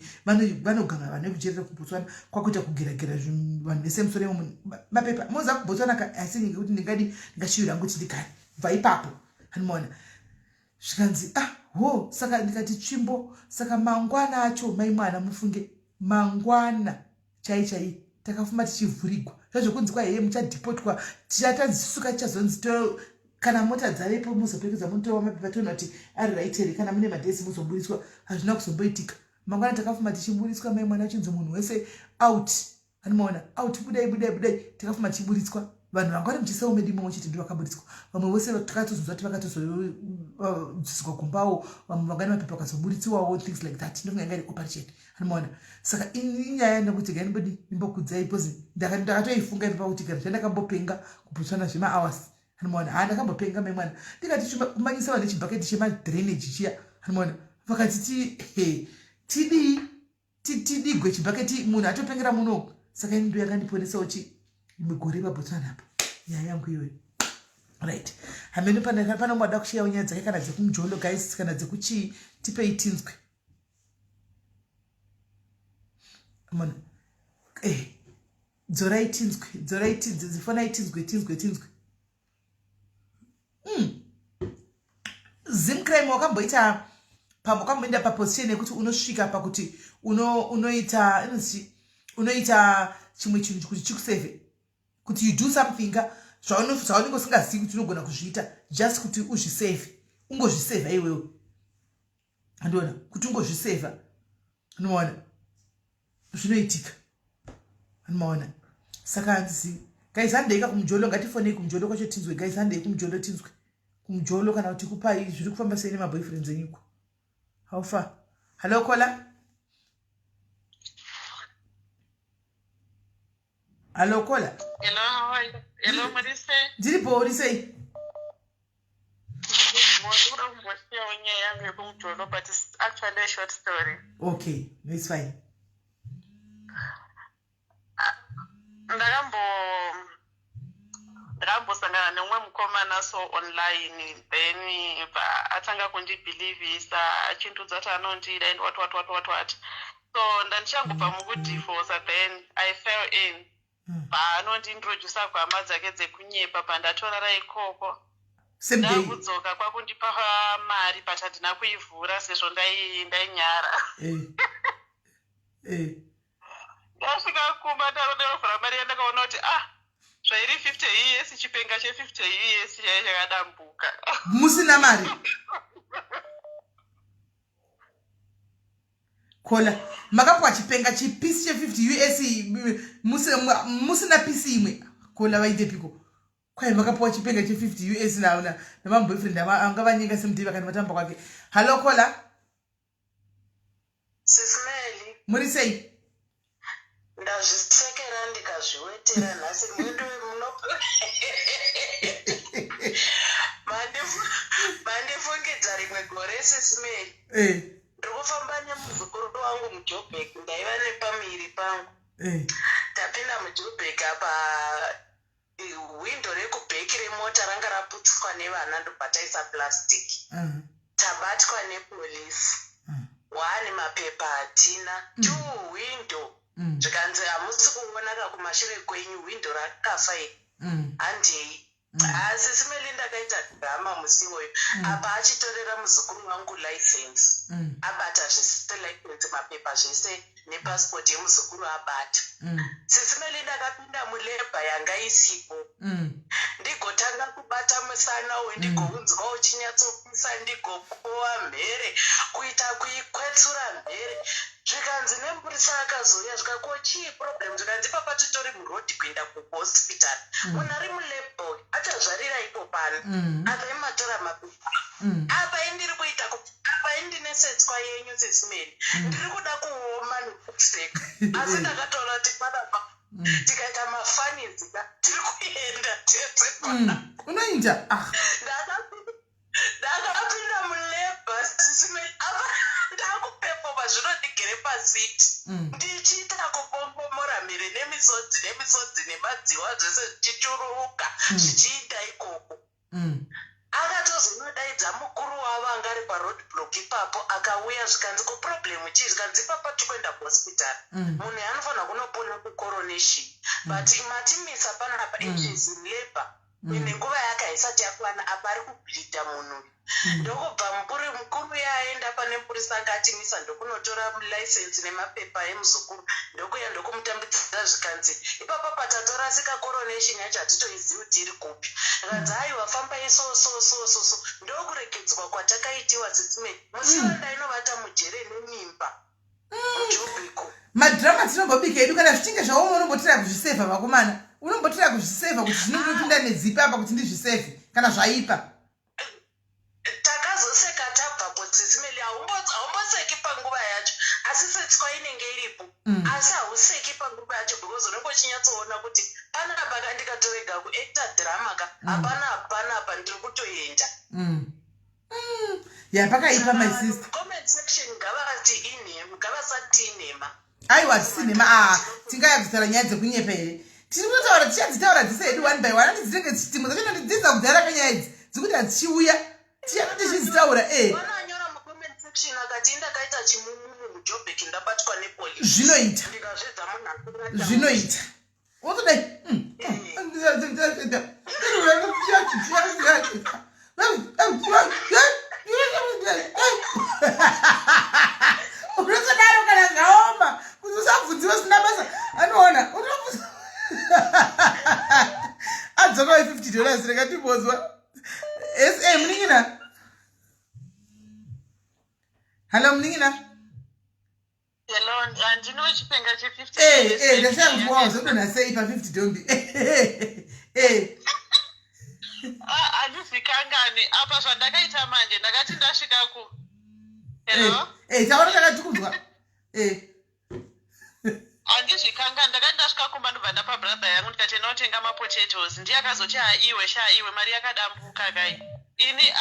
vanoganga vanhu vekujerera kubotswana kwakuita kugeragira vanhu vese musoro imomo mapepa moza kubotswana asi ngekuti ndingashivira hangu kuti ndigare bva ipapo handimaona zvikanzi saka ndikati tsvimbo saka mangwana acho mai mwana mufunge mangwana chai takafuma tichivhurigwa zvazvokunzi kwaiye muchadhipotwa tichatanzisuka tichazonzi kana mota dzavepo muzopfekedza mutowa mapepa toona kuti ari raiteri kana mune madhesi muzoburiswa hazvina kuzomboitika mangwana takafuma tichiburiswa mai mwana achinzi munhu wese out handimaona out budai takafuma tichiburiswa vanhu vanga vari muchisaumedi imomo chiti ndi vakaburiswa vamwe vose takatozonzwa kuti vakatozodziswa kumbawo vamwe vangani mapepa akazoburisiwawo things like that ndofunga inga iri operation handimaona saka inyaya ndokuti gainibodi nimbokudzai because ndakatoifunga ipakuti gara chandakambopenge kubotswana zvema-hours handimaona ndakambopenga mai mwana ndikati kumanyisa vanhu nechibhaketi chemadrainage chiya handimaona vakati tidigwe chibhaketi munhu atopengera muno saka ini ndo yakandiponesawo migore pabotswana apa nyaya yangu iyoyo right hamene panomwada kushiyawo nyaya dzake kana dzekumujolo guys kana dzekuchii tipei tinzwe mona dzorai tinzwe fonai tinzwe zimcrime wakamboita wakamboenda paposition yekuti unosvika pakuti unoita chimwe chinhu kuti chikuseve kuti you do something zvaunenge usingazivi kuti unogona kuzviita just kuti uzviseve ungozviseva iwewe andiona kuti ungozviseva anomaona zvinoitika anomaona saka handizivi guys handeika kumujolo ngatifonei kumujolo kwacho tinzwe guys handei kumujolo tinzwe kumujolo kana kuti kupai zviri kufamba sei nemaboyfriends enyuko how far hello kola hello kola hello Marise ndiripo urisei mwakura kumboshiyawo nyaya yangu yekumujolo but it's actually a short story okay no it's fine ndakambosangana nemumwe mukomana so online then atanga kundibhilivhisa achindudza kuti anondida and what so ndandichangobva mukudivorca then I fell in paanondintrodusa kuhama dzake dzekunyepa pandatorara ikoko ndakudzoka kwakundipa mari but handina kuivhura sezvo ndainyara ndasvika kumba ndarodevhura mari yandakaona kuti zvairi 50 years chipenga che50 years chaiye chakadambuka musina mari kola makapuwa chipenga chipisi che50 US musina pisi imwe kola vaitepiko kwai makapuwa chipenga che50 US naona namamboyfriend anga vanyenga semudivi akati matamba kwake halo kola SIS MELLY muri sei ndazvisekera ndikazviwetera nhasi mwedu mandifungidza rimwe gore sesimeri ndokufamba nemuzukuru wangu mujobek ndaiva nepamiri pangu tapinda mujobek apa windo rekubheki remota ranga raputswa nevana ndobataisa purasitiki tabatwa nepolisi wani mapepa hatina 2 windo zvikanzi hamusi kuonaka kumashure kwenyu windo rakafa handei asi simeli ndakaita dhama musi iwoyo apa achitorera muzukuru wangu license abata zvese license mapepa zvese nepasipoti yemuzukuru abata sisimeli ndakapinda mulebha yanga isipo ndigotanga kubata musana wendigounzwa uchinyatsopisa ndigokowa mhere kuita kuikwetsura mhere zvikanzi nemburisa akazouya zvikako chii problem zvikanzi papa titori murodhi kuenda kuhospital munhu ari mulebha achazvarira ipo pano apa imatora mapepa apa indiri kuita apa indinesetswa yenyu sesimeni ndiri kuda kuoma nekuseka asi ndakataura kuti padapa tikaita mafanizika tiri kuenda tese unoita ndakapinda mulebha sisimeni apa ndakupepopa zvinodigere pasiti ndichiita kupombomora mhiri nemisodzi nemadziwa zvese zvichichururuka zvichiita ikoko akatozonodaidza mukuru wavo anga ari parod block ipapo akauya zvikanzi kuproblemu chii zvikanzi ipapa tikuenda kuhospital munhu anofanira kunopona kucoronation but matimisa panapa echizimleba ine nguva yake haisati yakwana apa ari kubhidha munhu ndokubva mukuru yaenda pane mupurisa akatimisa ndokunotora license nemapepa emuzukuru ndokuya ndokumutambidzira zvikanzi ipapa patatorasika coronation yacho hatitoizivi kuti iri kupi akanzi aiwa fambai so ndokuregedzwa kwatakaitiwa sisimeni musi wandainovata mujere nemimba mujobeko madhirama tinombobika edu kana zvichinge zvaumo unombotira kuzvisevha vakomana unombotira kuzvisevha kuti zvinopinda nedzipa apa kuti ndizvisevhe kana zvaipa takazoseka tabvapo sisimeli haumboseki panguva yacho asi setswa inenge iripo asi hauseki panguva yacho because unenge uchinyatsoona kuti panapa kandikatorega kuacta drama ka hapana apa ndiri kutoenda yapakaipa my sister comment section ngavasati inhema aiwa tisinema tingaya kutaura nyaya dzekunyepa here tiri kutotaura tichadzitaura dzese hedu 1 by 1 ati dzinenge dzichitimo dzachinotidzidza kudhara kanyaya idzi dzekuti hadzichiuya tichanoti chizitaura vananyora mucomment section akati indakaita chimumumu mujobek ndabatwa nepolisi zvinoita ndikazvedza munhu zvinoita otodai unotodaro kana zvaoma kuti usabvunziwa zvisina basa anoona adzoka $50 rekatimbozwa sa muningina halo muningina hello ndinochipenga che50 ndashakuziwawo zodonha sei pa50 dombi handizvikangani apa zvandakaita manje ndakati ndasvika ku hello taona takati kunzwa handizvikanga ndakati ndasvika kumba ndobva ndapa brother yangu ndikati ndinotenga mapotatoes ndiye akazoti shaiwe mari yakadambuka kai ini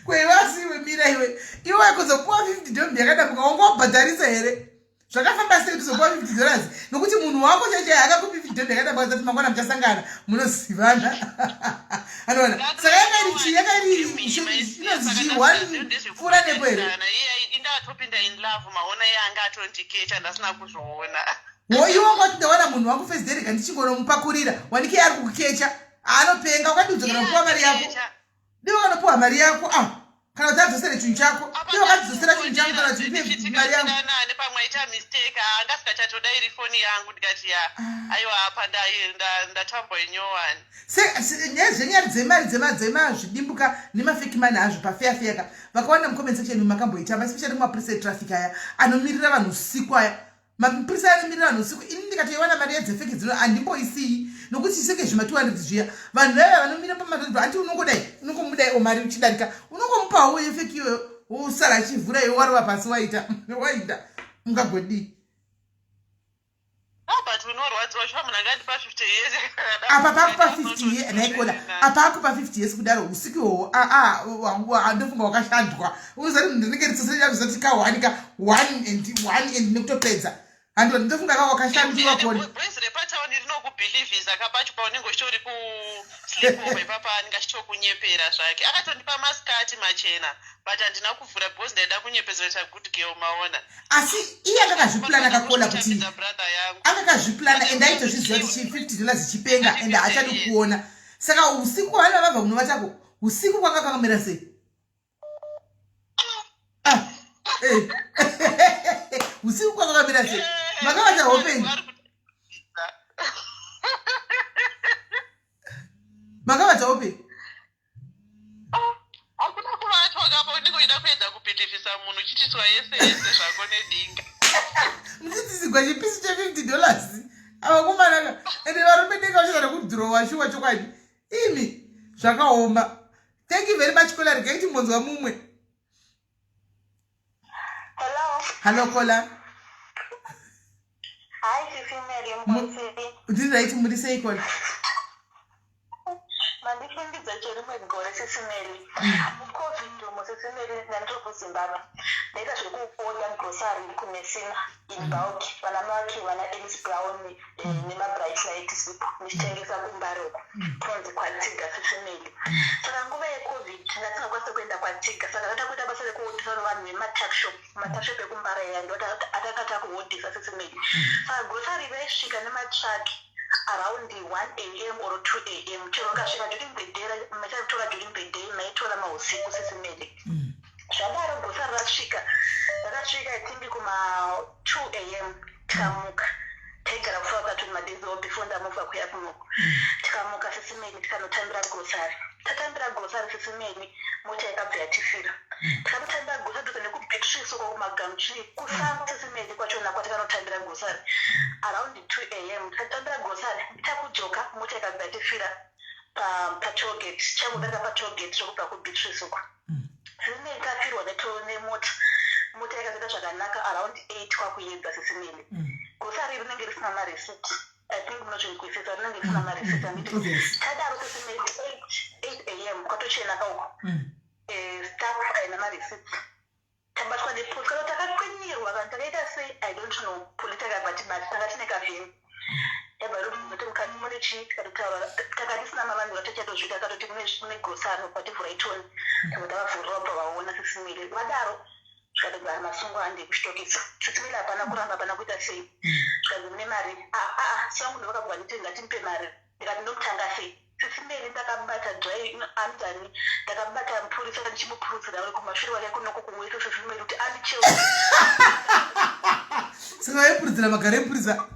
kwevasiwe mira iwe kuzopuwa $50 yakadambuka wangobhadharisa here zvakafamba sei kuzopuwa $50 nokuti munhu wako chacho akakupi $50 yakadambuka zati mangwana muchasangana munozivana anoona saka yakairi fura nepo here indatopinda in love maona yanga atondikecha ndasina kuzvoona iwo kwati ndawana munhu wangu first day ndichingonomupakurira wanike ari kukecha anopenga wakadiudza kana kupuwa mari yako ndiwo kanopuwa mari yako kana kuti adzosere chinhu chako ndiwo kadzosera chinhu changu kana kuti mari yangu nane pamwe aita mistake angasikachatodai foni yangu ndikati aiwa apa ndatambwa inyowani nyaya zvenyari dzemazvidimbuka nemafeki mani azvo pafeyafeka vakawanda mucomment section makamboitamba especially kumapurisa etraffic aya anomirira vanhu usiku aya mapurisa anomirira vanhu usiku ini ndikatoiwana mari yedzefeki dzino handimboisii nokuti iseke zvima 200 zviya vanhu vaya vanomira pamadhorobha anti unongomudai omari uchidarika unongomupawo yefeki iyoyo wosara achivhura iwe warova pasi waita mungagodi unorwadziwa shwa munhu angandipa 50 years apa pakupa 50 years naikoda apa akupa 50 years kudaro usiku ihwohwo ndofunga wakashandwa uzari ndinenge ritsosera kuzoti ka 1 and nekutopedza hando ndofunga ka wakashandiwa kona boys repataoni rinokubhilivhisa kapachwa unenge uchitori kusleepover ipapa anenge achitokunyepera zvake akatondipa masikati machena but handina kuvhura because ndaida kunyepedzera good girl maona asi iye akakazviplana kakola kuti akakazviplana and aitozviziva kuti $50 chipenga and achadi kuona saka usiku hana vabva kunovatako usiku kwanga kwakamira sei usiku kwanga kwakamira sei makavata hopeni makavata hopeni hakuna kuvatwa kapo unenge uida kuedza kubhilivhisa munhu uchitiswa yese zvako nedinga muchidzisigwa chipisi $50 avakumanaka ende varume denga vachizana kudhirowa shuwa chokwadi imi zvakaoma. Thank you very much kola regaiti mbonzwa mumwe. Hello kola. Hi SIS MELLY ndiri right muri sei kola? Mandifundidza chiri mwegore SIS MELLY. COVID SIS MELLY ndandiri kuZimbabwe. Ndaita zvekuoda grocery kumesina in bulk. Vana maki vana Ellis Brown nemabright light soup nichitengesa kumbaro kunzi kwaTiga SIS MELLY. Saka nguva yeCovid ndatisingakwanisa kuenda kwaTiga saka ndatakuita basa rekuhodhisa vanhu vematakshop matakshop ekumbara yando atakata kuhodhisa SIS MELLY. Saka grocery vaisvika nematraki around 1 AM or 2 AM. Chero kasvika during the day, machatora during the day, maitora mausiku SIS MELLY. Zvadaro grocery rasvika. Rakasvika I think kuma 2 AM tikamuka. Taigara kufamba kuti madezi before ndamuka kuya kunuko. Tikamuka SIS MELLY tikanotambira grocery. Tatambira grocery SIS MELLY mota yakabva yatifira. Tikanotambira grocery nekubhitriswa kumagamchi kusanga SIS MELLY kwachona kwatikanotambira grocery. Around 2 AM tikatambira grocery takujoka mota yakabva yatifira patollgate chakudanga patollgate zvekubva kubhitriswa uko. SIS MELLY kafirwa nemota. Mota yakazita zvakanaka around 8 kwakuedza SIS MELLY. Grocery rinenge risina mareceipt. I think munozvinzwisisa rinenge risina mareceipt anditi. Tadaro SIS MELLY 8 AM kwatochena kauko. Staff aina mareceipt. Tabatwa nepolisi kana takakwinyirwa kana takaita sei I don't know. Polisi akabatibata takati nekavheni. Yabaru kuti mukati mune chi takataura takati sina mavanhu vatachatozvita katoti mune grocery kwativhura itoni. Takavhura pavaona SIS MELLY. Vadaro zvikatogara masungo ande kushitokisa SIS MELLY hapana kuramba hapana kuita sei zvikanzi mune mari sangu ndovakabva nditi ngatimpe mari ndikati ndomutanga sei SIS MELLY ndakabata anzani ndakabata mupurisa ndichimupurudzira uri kumashure wake kunoko kumwisa SIS MELLY kuti andicheu saka waipurudzira magara epurisa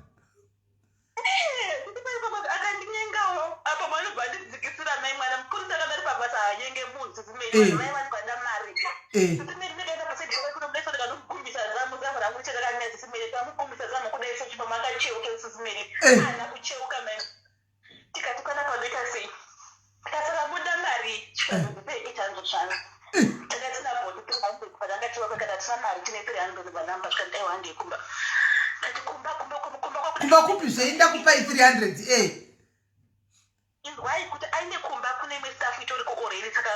akandinyengawo apa manobva ndidzikisira mai mwana mupurisa akadari pabasa hanyenge munhu SIS MELLY mai vanibada mari SIS MELLY ndikaenda pasedhiwa kunodaisa ndikanokumbisa zamu rangu chakakanya SIS MELLY kamukumbisa zamu kudaisa chipa makacheuka SIS MELLY ana kucheuka mai tikati kana panoita sei kasaka buda mari chikazokupe 800 zvana takatina bhoti patanga tiwaka kana tisina mari tine 300 banamba tikati dai wandekumba kati kumba kupi zveinda kupai 300 why kuti aine kumba kune imwe staff itori ko already saka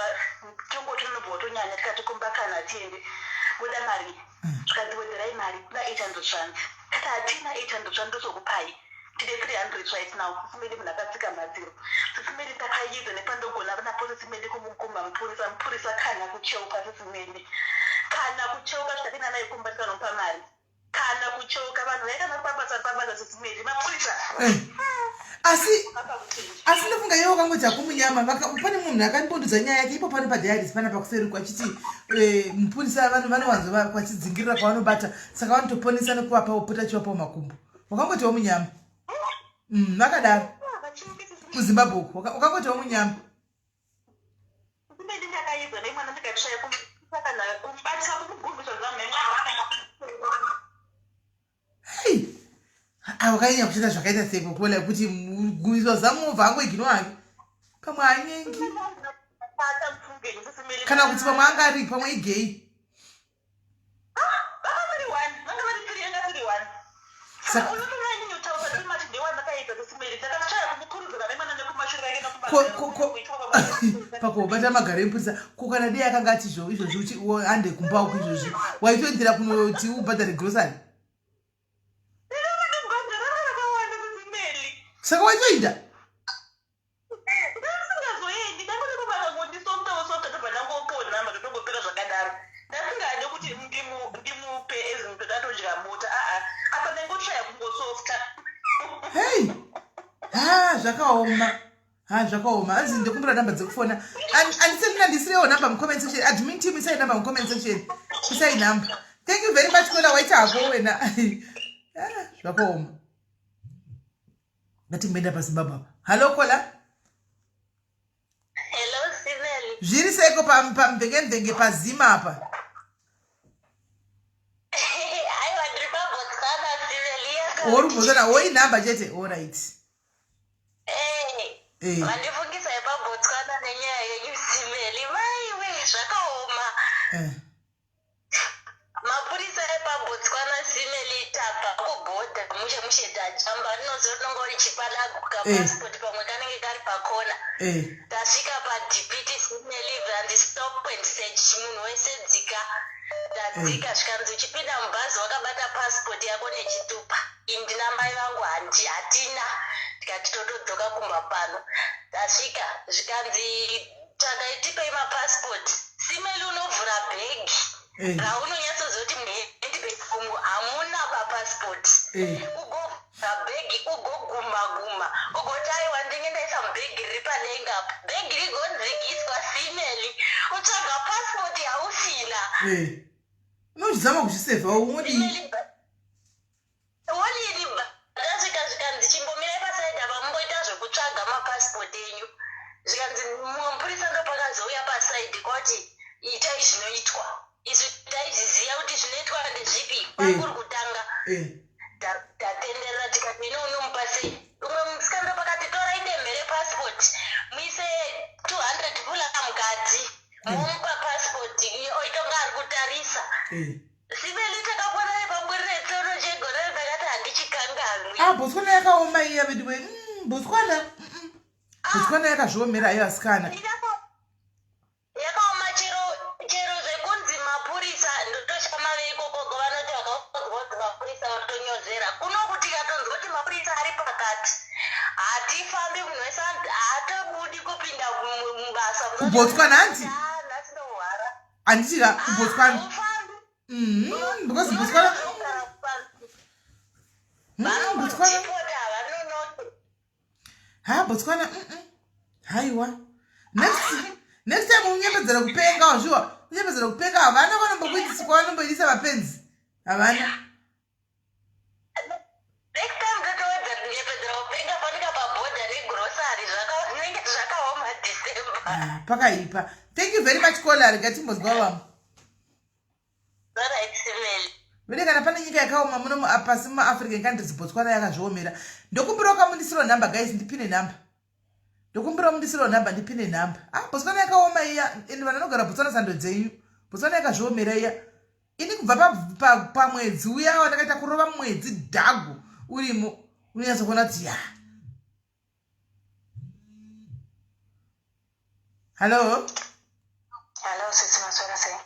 tongoti nobva tonyanya tikati kumba kana tiende buda mari tikadziwedzerai mari kuna 800 zvana kati hatina 800 zvana ndozokupai tine 300 right now SIS MELLY munhu akatsika madziro SIS MELLY takaiedza nepandogona napo SIS MELLY kumuguma mupurisa kana kucheuka SIS MELLY kana kucheuka zvikapinda naye kumba tikanomupa mari kana kucheuka vanhu vaikanapambasa SIS MELLY mapurisa asi ndofunga iwe wakangoti akumunyama pane munhu akandipondudza nyaya yake ipo pane padiaris pana pakuserukwa achiti mupurisa vanhu vanowanzwa vachidzingirira kwavanobata saka vanotoponesa nekuvapa opota chivapawo makumbo wakangoti wamunyama vakadaro kuzimbabwe uko wakangoti wamunyama wakanyanya kuchita zvakaita sei kokola kuti gumiswa zamovha angoiginwa hake pamwe anyengi kana kuti pamwe angari pamwe igei pakobata magara epurisa kokana dei akanga ati izvozvo ande kumba uku izvozvi waitoendera kunoti ubhadhare grosari saka waitoenda hei zvakaoma anzi ndikumbira namba dzekufona andisendina ndisirewo namba mucomment section admin team isai namba mucomment section isai namba thank you very much kola waita hapo wena zvakaoma ngatimboenda pazimbabwe apa halo kola zviri seiko pamvenge pazima apa orubhozana woi namba chete alright vandifungisa yepabotswana nenyaya yenyu simeli maiwe zvakaoma mapurisa epabotswana simeli tapa kubhodha mushe tachamba rinozononga richipalaguka pasipoti pamwe kanenge kari pakona tasvika padipiti simeli vanzi stop and search munhu wese dzika tadzika zvikanzi uchipinda mubhazi wakabata pasipoti yako nechitupa indina mai vangu hatina tikati totodzoka kumba pano tasvika zvikanzi takaitipei mapasipoti simeli unovhura bhegi raunonyatsozoti muhandibhegi fungu hamuna mapasipoti ugovhura bhegi ugoguma ugoti aiwa ndinge ndaisa mubhegi riri padenga bhegi rigonzigiswa simeli utsvaga pasipoti hausina unozvizama kuzvisevha umodii ndasvika zvikanzi chimbomirai pasaidhi apa mumboita zvekutsvaga mapasipoti enyu zvikanzi mupurisa ndopakazouya pasaidhi kwati itai zvinoitwa isu taizviziva kuti zvinoitwa ndezvipi kwakuri kutanga tatenderera tikati ino unomupa sei umwe musikando pakati torai demhere pasipoti muise 200 pula mukati mumupa pasipoti oitonga ari kutarisa simeli takapona nepamburire tsono chegore ndakati handichikanganwi botswana yakaoma iya vediwe botswana yakazviomera iyo asikana yakaoma chero zvekunzi mapurisa ndotoshamave ikokoko vanoti vakaozi mapurisa vatonyozera kunokuti katonzi kuti mapurisa ari pakati hatifambi munhu wese haatobudi kupinda mubasa kubotswana hanzi handitika kubotswana because botswana botswana haiwa next time unyembedzera kupenga wazviwa unyembedzera kupenga havana vanombokuitisa kwavanomboitisa mapenzi havana pakaipa thank you very much kola rigatimbozwa vamwe vede kana pane nyika yakaoma muno pasi mumaafrican countries botswana yakazviomera ndokumbirawo kamundisiro namba guys ndipine namba ndokumbirawo mundisiro namba ndipine namba botswana yakaoma iya ende vanhu vanogara botswana sando dzenyu botswana yakazviomera iya ini kubva pamwedzi uya watakaita kurova mwedzi dhagu urimo unonyatsokuona kuti ya halo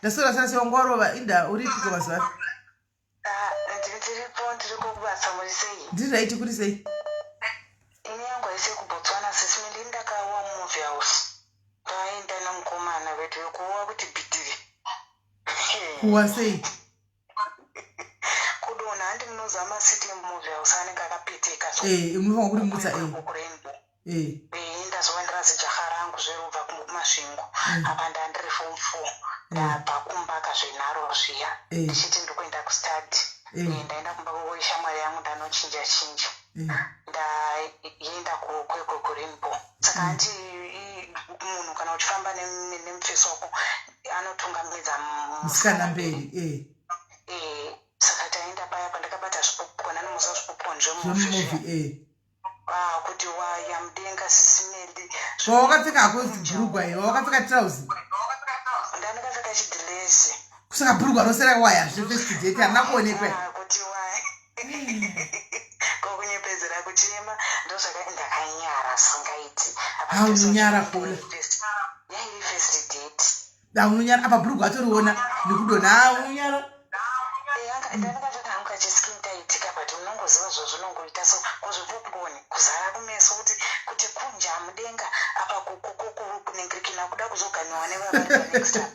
ndasora sei wangwarova inda uripiko mazuva ndiri raiti kuri sei ini yangu aise kubotswana sisimeli ndakawa movie house ndaenda nomukomana vedu yokuwa kuti bhitiri kuwa sei kudona handi munozama city movie house anenge akapeteka munofanwa kuri mutsa ndazova ndirazijaha rangu zverubva kumasvingo apa ndandiri form 4 ndabva kumbaka zvenharo zviya ndichiti ndikuenda kustadi ndaenda kumba koishamwari yangu ndanochinja ndaenda kweko kurenbo saka handi munhu kana uchifamba nemupfeso wako anotungamidza musikana mberi saka taenda paya pandakabata zvipopcorn anomuza zvipopcorn zvemovie kuti waya mudenga sisimeli wawakapfeka hako bhurugwa iyo wawakapfeka trousi ndandakapfeka chidhiresi kusaka bhurugwa rosera waya zvefesitidheti hamuna kuonekwa kuti waya kokunyepedzera kuchema Unyara kola. Yairi first date. Unyara apa bruga atoriona nekudona unyara. Ndakatoda hangu chiskin taitika but unongoziva zvozvinongoita so kuzvipopcorn kuzara kumeso kuti kunja mudenga apa kunengirikina kuda kuzoganiwa nevavari next time.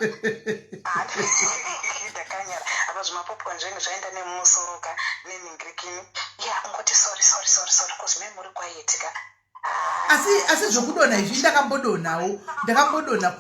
Ndakanyara apa zvimapopcorn zvengu zvaenda nemusoroka nenengirikini. Yeah, ungoti sorry cause memory kwayetika. Asi zvokudona izvi ndakambodona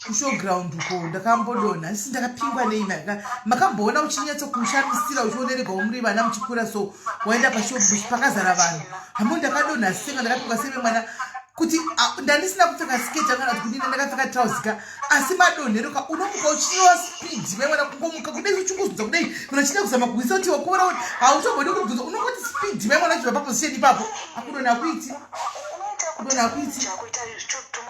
kushowground uko ndakambodona asi ndakapingwa neima makamboona uchinyatso kushamisira uchionerega muri vana muchikura so waenda pashobush pakazara vanhu hamo ndakadona senga ndakapingwa seve mwana kuti ndandisina kupfeka skate kana kuti ndakapfeka trousers asi madonheroka unomuka uchiwa speed memwana kungomuka kudai uchingozudza kudai unachida kuzama kuisa kuti wakora kuti hauchogoni kubvunza unongoti speed memwana chibva papo siyeni papo akudona kuiti kudona kuiti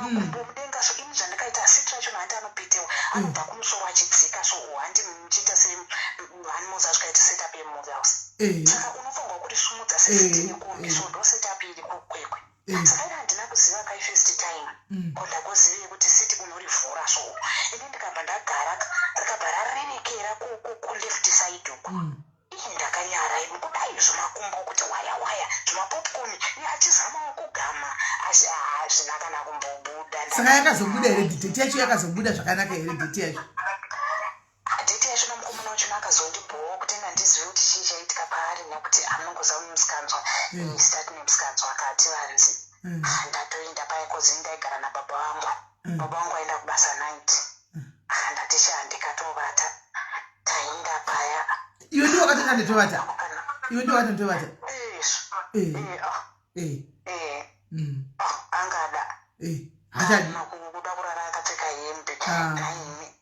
mudenga so imi zvandakaita sitra chona handi anopitewa anobva kumusoro achidzika so handi muchiita seanimoza zvikaita setup yemovie house saka unofanirwa kuti simudza sesitini kumbi so ndo setup iri kukwekwe saka ina handina kuziva kai first time kondakuzive kuti siti unorivhura so ini ndikabva ndagara rikabva rarerekera kuleft side uku ndakanyara imi kudai zvimakumbo kuti waya zvimapopcorn achizamawo kugama hazvina kana kumbobuda. Saka yakazobuda here date yacho yakazobuda zvakanaka here date yacho? Date yacho nomukomana wacho akazondibhowa kuti ndandizive kuti chii chaitika paari nekuti anongoziva musikanzwa start nemusikanzwa akati vanzi ndatoenda paya kozi ndaigara nababa vangu baba vangu aenda kubasa night ndati ndikatovata taenda paya. Iwe ndiwo wakati ndanditovata? Iwe ndiwo wakati ndanditovata? Angada. Hachadi. Kuda kurara akapfeka hembe. Naimi.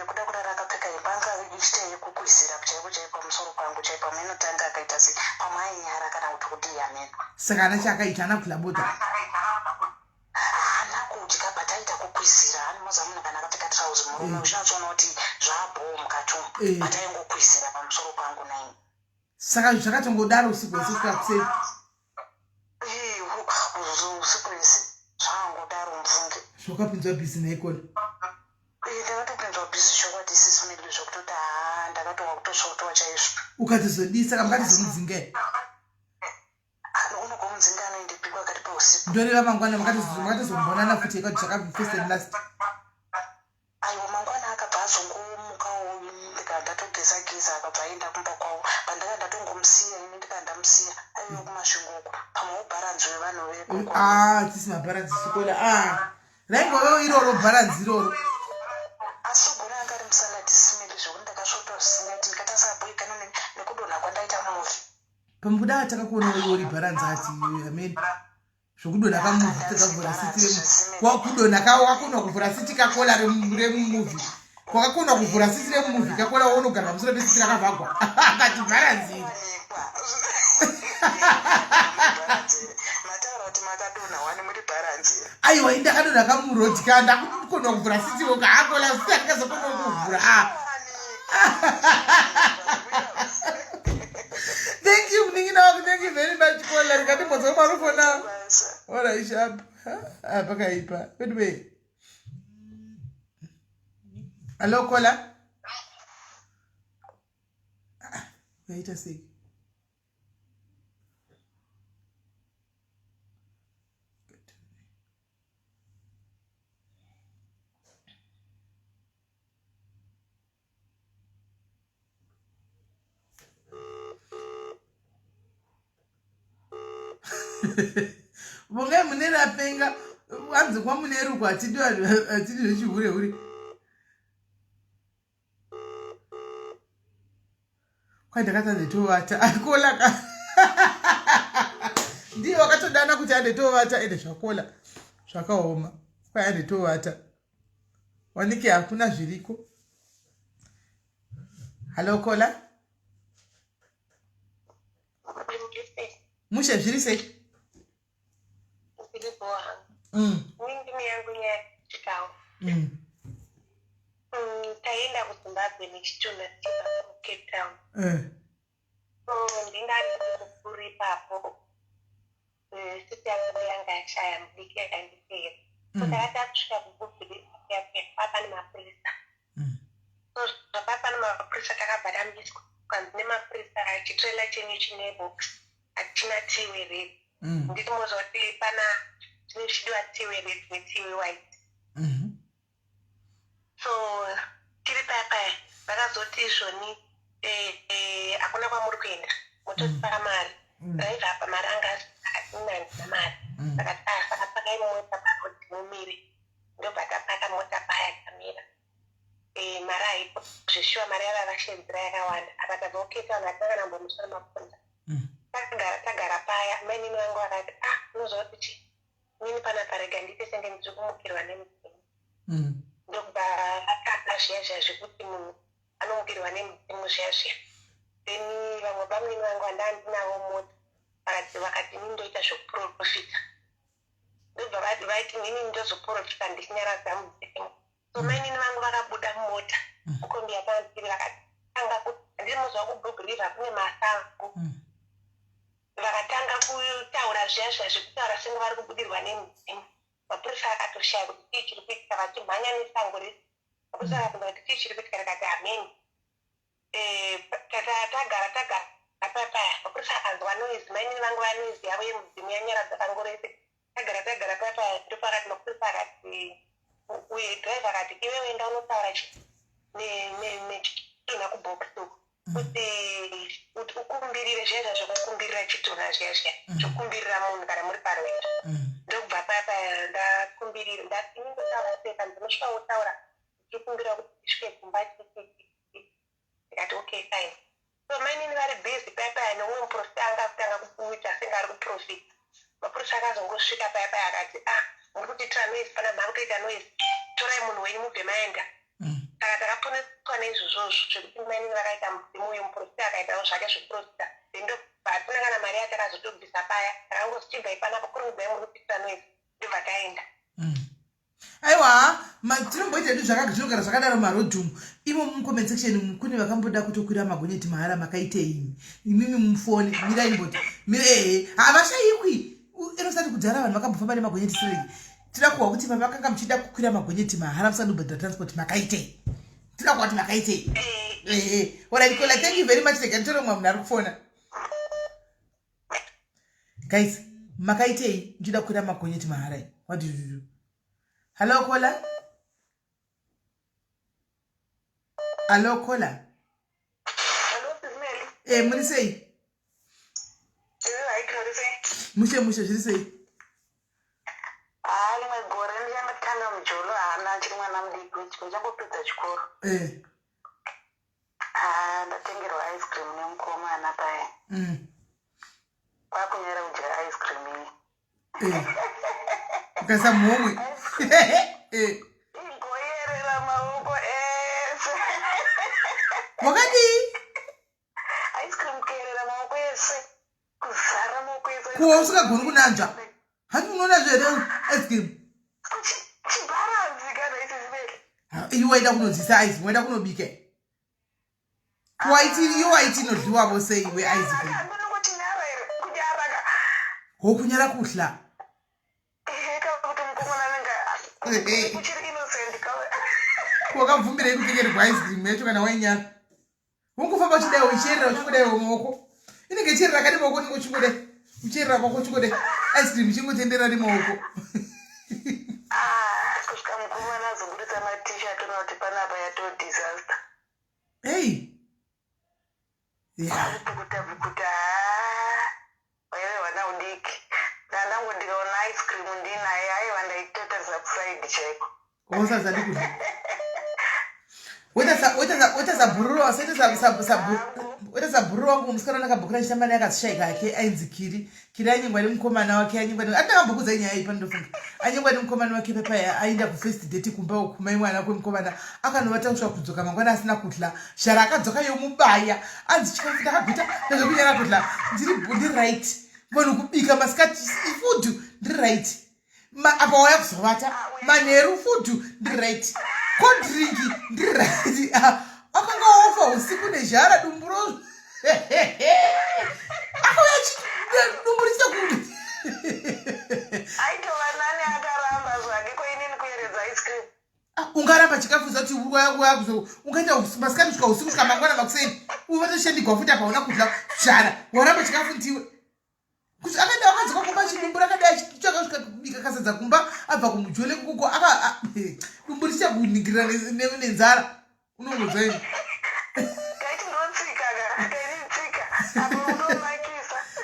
Kuda kurara akapfeka hembe anga ichite kukwizira chaipo pamusoro pangu chaipo meno tanga akaita se pamai nyara kana kuti kuti yameno. Saka ana chakaita ana kulabota. Ana kudya bataita kukwizira ani mozamuno kana akapfeka trousers murume uchinatsona kuti zvabho mukatumbu. Bataingokwizira pamusoro pangu naimi. Saka zvakatongodaro usiku wese kusei. Usiku wese zvangodaro mvunge. Zvakapinzwa bhizi naikona. Ndakatopinzwa bhizi chokwadi SIS MELLY zvokutoti ndakatowa kutosvotowa chaizvo. Ukatizodii saka makatizomudzingai? Unogomudzinga anoendepikwa akati pausiku. Ndoreva mangwana makatizombonana futi yakati zvakabva first and last. Aiwa mangwana akabva azongomukawo ndikandatogeza akabva aenda kumba kwawo pandaka ndatongomusiya ini ndikandamusiya aiwa kumasvingo uko pamwe ubharanzi wevanhu veko. Tisi mabharanzi sikola raingovewo iroro bharanzi iroro. Asi ugona anga ari musaladi SIS MELLY zvokuti ndakasvotowa zvisingati ndikatasabhoikana nekudonha kwandaita muvi. Pamukuda takakuona uri bharanzi ati ameni zvokudonha kamuvi takavhura siti wakudonha wakakona kuvhura siti kakola remumovhi kwakakona kuvhura siti remumovhi kakola waunogara musoro pesiti rakavhagwa akati bharanzi iri. Mataura kuti makadonha wani muri bharanzi. Aiwa ndakadonha kamurodi kana ndakukona kuvhura siti kakola siti akazokona kuvhura. Thank you, Ningina. Thank you very much for letting me for now. All right, sharp. Pakaipa. Good way. Hello, caller. Wait a sec. Bonga munera penga wanzi kwa muneru kwa atidi chihure uri kwa ndakata ndetovata akola ka ndiyo wakatodana kuti andetovata ende zvakola zvakaoma kwa andetovata wanike hakuna zviriko. Hello kola mushe zviri sei? Mimi yangu ya chikao. Taenda kuZimbabwe nichituna Cape Town. Ndingari kuri papo. Sisi yanga yashaya mudiki yakandipera takata kusvika kugubhiri papa nemapurisa so zvapapa nemapurisa takabva tambiswa kwanzi nemapurisa chitrela chenyu chine box hatina tiwe red nditi mozoti pana chinoshidiwa tiwe red netiwe white so tiri papa vakazoti izvoni hakuna kwamuri kuenda motosipaka mari raibva apa mari anga akatinanzina mari saka pakai mota pakoti mumire ndobva tapaka mota paya kamira mari haipo zvishuwa mari yavavashenzira yakawanda apa tabva kuketa vanhu vatinanga nambomusora mapfunza tagara paya mainini vangu vakati unozoti chi nini pana parega ndite senge ndiri kumukirwa nemudzimu ndobva vakata zviya zviya zvekuti munhu anomukirwa nemudzimu zviya zviya then vamwe vamunini vangu vandandinavo mota vakati nini ndoita zvokuprofita ndobva vaiti nini ndozoprofita ndichinyaradza mudzimu so mainini vangu vakabuda mumota mukombi yakanziri vakati tanga kuti handiri muzwa kubhubhiriva kune masango vakatanga kutaura zviya zviya zvekutaura senge vari kubudirwa nemudzimu mapurisa akatoshaya kuti tii chiri kuitika vachimhanya nesango risi mapurisa akabvunza kuti tii chiri kuitika rikati ameni tagara apapaya mapurisa akanzwa noizi mainini vangu vanoizi yavo yemudzimu yanyaradza kango rese tagara papaya ndopakati mapurisa akati uye dhiraivha akati iwe wenda unotaura nechitunha kubhokisi kuti ukumbirire zviya zvokukumbirira chitunha zviya zviya zvokumbirira munhu kana muri parwendo ndokubva papaya ndakumbirira ndati ningotaura sei kana ndinosvika wotaura ndichikumbira kuti ndisvike kumba ndikati okay fine so mainini vari busy papaya neumwe muprofita anga kutanga kuita senge ari kuprofita mapurisa akazongosvika papaya akati muri kutiitira noise pana mhari kutoita noise torai munhu wenyu mubve maenda saka takaponeswa neizvozvozvo zvekuti mainini vakaita mudzimu uyu muprofita akaitawo zvake zvekuprofita ndo hatina kana mari yatakazotobvisa paya takangozichibva ipanapo kuri mubvai muri kutiitira noise ndobva taenda aiwa tinomboita zvinhu zvinogara zvakadaro marodhumu imo mucomment section kune vakamboda kutokwira magonyeti mahara makaitei imimi mufoni miraimboti havashayikwi inosati kudhara vanhu vakambofamba nemagonyeti sereki tida kuwa kuti vakanga muchida kukwira magonyeti mahara musati kubhadhira transport makaitei tida kuwa kuti makaitei alright Kola, thank you very much tekanditoromwa munhu ari kufona guys makaitei muchida kukwira magonyeti mahara what did you do? Hello, Kola. Hello, Kola. Hello, SIS MELLY. What do you say? Mushe, what say? Gore ndiyamatanga mujolo hana chiri mwana mudiki chakupedza chikoro. Ndatengerwa ice cream nemukomana paya. Kwakunyara kudya ice cream iyi. Ukasa momwe. Ingoyerera maoko ese. Wakati? Ice cream kuyerera maoko ese. Kuzara maoko ese. Kuwa usingagoni kunanzva. Handi unoona zvere ice cream. Chibaranzi kana SIS MELLY. Iwe waida kunodzisa ice, waida kunobika. Iwe waiti inodliwavo sei iwe ice cream. Andinongoti nyara here kunyaraka. Kunyara kuhla. Wakabvumirei kutengerwa ice cream yacho kana wainyara. Ungofamba uchidai uchicherera uchingodai mumaoko. Inenge icherera kadi maoko ningo uchingodai. Ucherera maoko uchingodai. Ice cream ichingotendera nemumaoko. Kusvika mukomana azongurisa matisha toona kuti panapa yato disaster. Hey. Bukuta. Wewe wana udiki. Nandangu ndikaona ice cream ndinaye aiwa ndaitotarisa kusaidi cheko. Osaza ndikuti. Weta sabhururu wangu musikana nakabhukira chitambani yakazishaika yake ainzi Kiri anyengwa nemukomana wake andakambokudza inyaya iyi pandofunga anyengwa nemukomana wake pepaya aenda kufirst date kumba kumai mwana kwemukomana akanovata kusvika kudzoka mangwana asina kudla shara akadzoka yomubaya anzi chikafu ndakagwita ndazvokunyara kudla ndiri right vanhu kubika masikati ifudhu ndiri right apa waya kuzovata manheru fudhu ndiri right kodringi ndiri right akanga ofa usiku nezhara dumburo akauya dumburisa kuti aitova nani akaramba zvake koinini kuyeredza ice cream. Ungaramba chikafu zati ungaita masikati kusvika usiku kusvika mangwana makuseni uvatoshendigwa futi apa una kudya zvara waramba chikafu ndiwe kuti akaenda akadzoka kumba chidumbu rakadai chakasvika kubika kasadza kumba abva kumujole kuko dumbu richakuningirira nenzara unongonzwa ini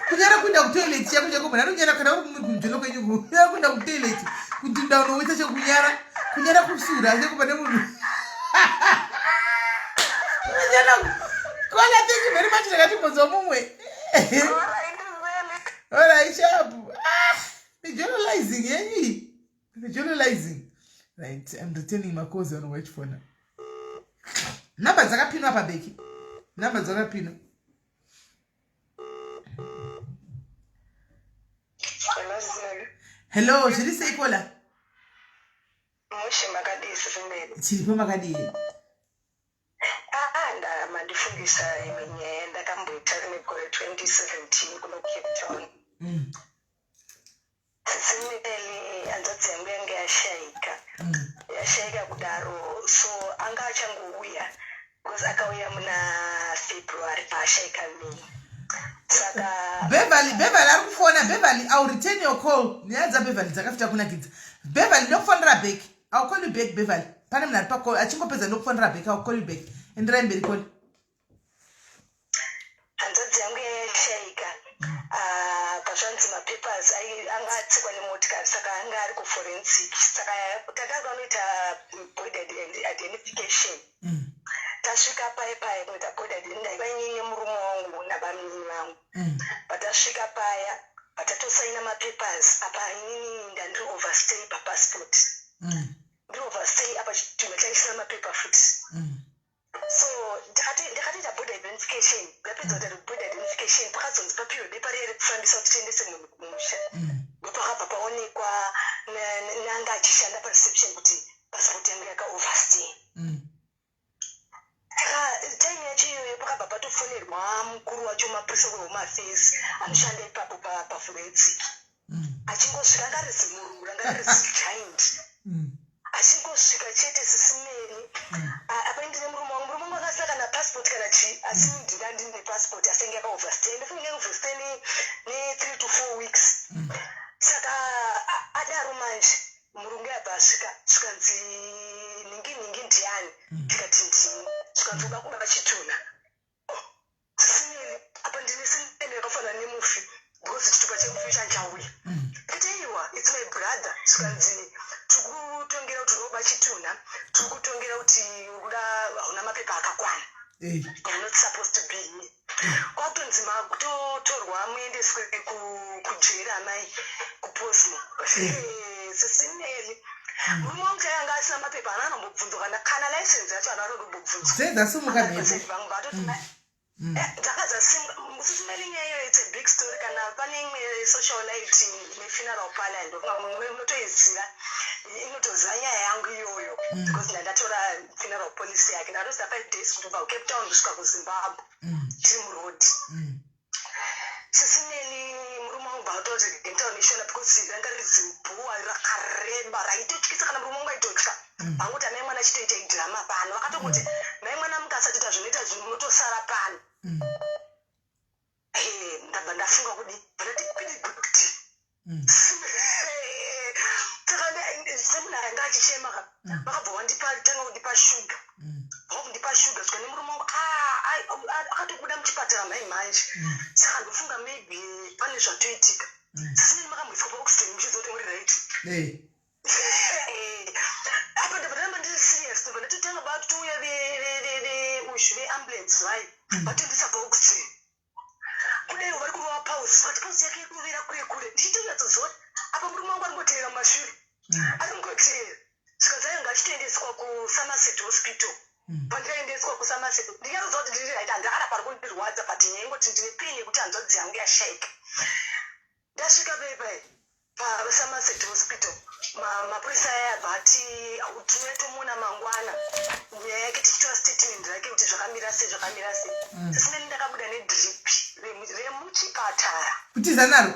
kunyara kuenda kutoileti chako chako mwana kunyara kana uri kumujole kwenyu kunyara kuenda kutoileti kuti ndaunoita chekunyara kunyara kusura chekupa nemunhu Kola, thank you very much. I got to mumwe. All right, sharp. Journalizing, yeah. Journalizing. Right, I'm returning my calls on watch for now. Number Zakapino apa Becky. Number Zakapino. Hello, should you say Kola? Chilipo Makadi. Mandifundisa iminye ndakamboita nekore 2017 kuno Cape Town. Sisimeli anzadzi yangu yange yashaika kudaro, so anga achangouya because akauya muna February paashaika mini. Saka Beverly ari kufona. Beverly, I'll return your call. Nianza Beverly dzakafita kuna kids. Beverly nokufonera back. I'll call you back Beverly. Pane mnari pako achingopedza nokufonera back. I'll call you back. Endera mberi call. Hanzadzi yangu yashaika. Pazvanzi mapapers angatsikwa nemotikari saka anga ari kuforensic. Saka takanga unoita body identification. Tasvika paya kunoita body identification. Vanyinyi murume wangu nabamini vangu. Patasvika paya patatosaina mapapers apa inini ndandiri overstay papassport. Ndiri overstay apa chimwe chaisina mapepa futi. So ndakatoita body identification. Ndapedza kuita body identification pakazonzi papiwe bepa rere kufambisa kuti tiendese munhu kumusha. Ndopakabva paonekwa nanga achishanda pareception kuti passport yangu yaka overstay. Time yacho iyoyo pakabva patofonerwa mukuru wacho mapurisa wehome affairs anoshanda ipapo paforensic. Achingosvika angarizi murungu angarizi giant. Achingosvika chete sisimeni. Apa ndine murume wangu akasina kana passport kana chi asi ndinga ndine passport asenge yaka overstay. Ndifunge overstay ne 3 to 4 weeks. Saka adaro manje murungu yabasvika svikanzi ningi ndiani tikati ndini svikanzi uda kuda vachituna sisimeni apa ndine simene yakafanana nemufi because chitupa chemufi chanjauya kuteiwa it's my brother svikanzi tikutongera kuti unoba chituna tikutongera kuti uda hauna mapepa akakwana you're not supposed to be here. Kwakutonzima kutotorwa muendeswe kujera mai kuposmo sisimeli murume wangu chayanga asina mapepa ananombobvunzwa kana license yacho ananombobvunzwa ndakadzasimuka sisimeli nyeyo it's a big story. Kana pane imwe socialite nefuneral parliament unotoiziva inotoziva nyaya yangu iyoyo because ndandatora funeral policy yake ndatoziva 5 days kutobva kucape town kusvika kuzimbabwe tiri muroad. Sisimeli murume wangu bautoti international because ranga rizibhuwa rakareba raitotyisa kana murume wangu aitotya vanguti amai mwana chitoita idhirama pano vakatokuti mai mwana mukasatoita zvinoita zvinhu munotosara pano. Ndabva ndafunga kudi ndati kwiri kuti semunhu anga achishema vakabva vanditanga kundipa shuga vakundipa shuga sika nemurume wangu akatobuda muchipatara mai manje saka ndofunga maybe pane zvatoitika sisimeni makamboiswa paoxygen muchizoti muri right. Apa ndabva ndamba ndiri serious ndobva ndatotanga batouya uzvi veambulance vai vatondisa paoxygen kudai vari kurova pause vati pause yake irikuvira kure kure ndichitonyatsoziva apa murume wangu aringoteera mashure aringoteera svikanzi ainge achitoendeswa kusomerset hospital. Pandikaendeswa kusomerset ndikazoziva kuti ndiri right handana pari kundirwadza but nyaingoti ndine pain yekuti hanzvadzi yangu yashaika. Ndasvika paipai pasomerset hospital mapurisa ayabva ati tinotomuona mangwana nyaya yake tichitora statement rake kuti zvakamira sei. Sisimeni ndakabuda nedrip remuchipatara kutiza naro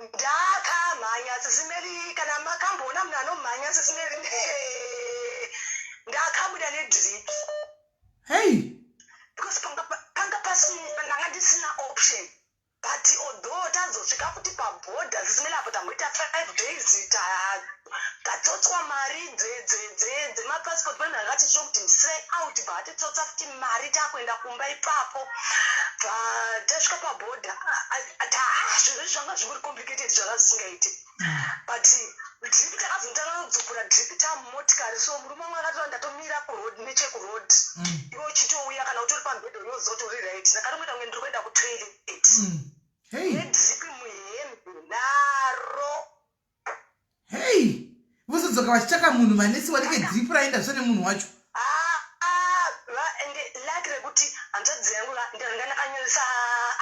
ndakamhanya sisimeri kana makambona munhu anomhanya sisimeri ndakabuda nedrip because panga ndanga ndisina option but although tazosvika kuti pabhodha sisimeri apo tamboita 5 days tatsotswa mari dzemapassport pane akati sho kuti ndisai out bhatitsotsa futi mari takuenda kumba ipapo tasvika pabhodha zvinhu zvanga zviri complicated zvanga zvisingaiti but drip takazotanga kudzokera drip tamotikari so murume wanga akatova ndatomira kuroad nechekurod iwe uchitouya kana utori pambedho yozotori right saka rimwe tange ndiri kuenda kutoilet nedrip muhembe naro vozodzoka vachitsvaka munhu manesi wanenge drip raenda zvo nemunhu wacho ende laki rekuti hanzvadzi yangu ndanga ndakanyoresa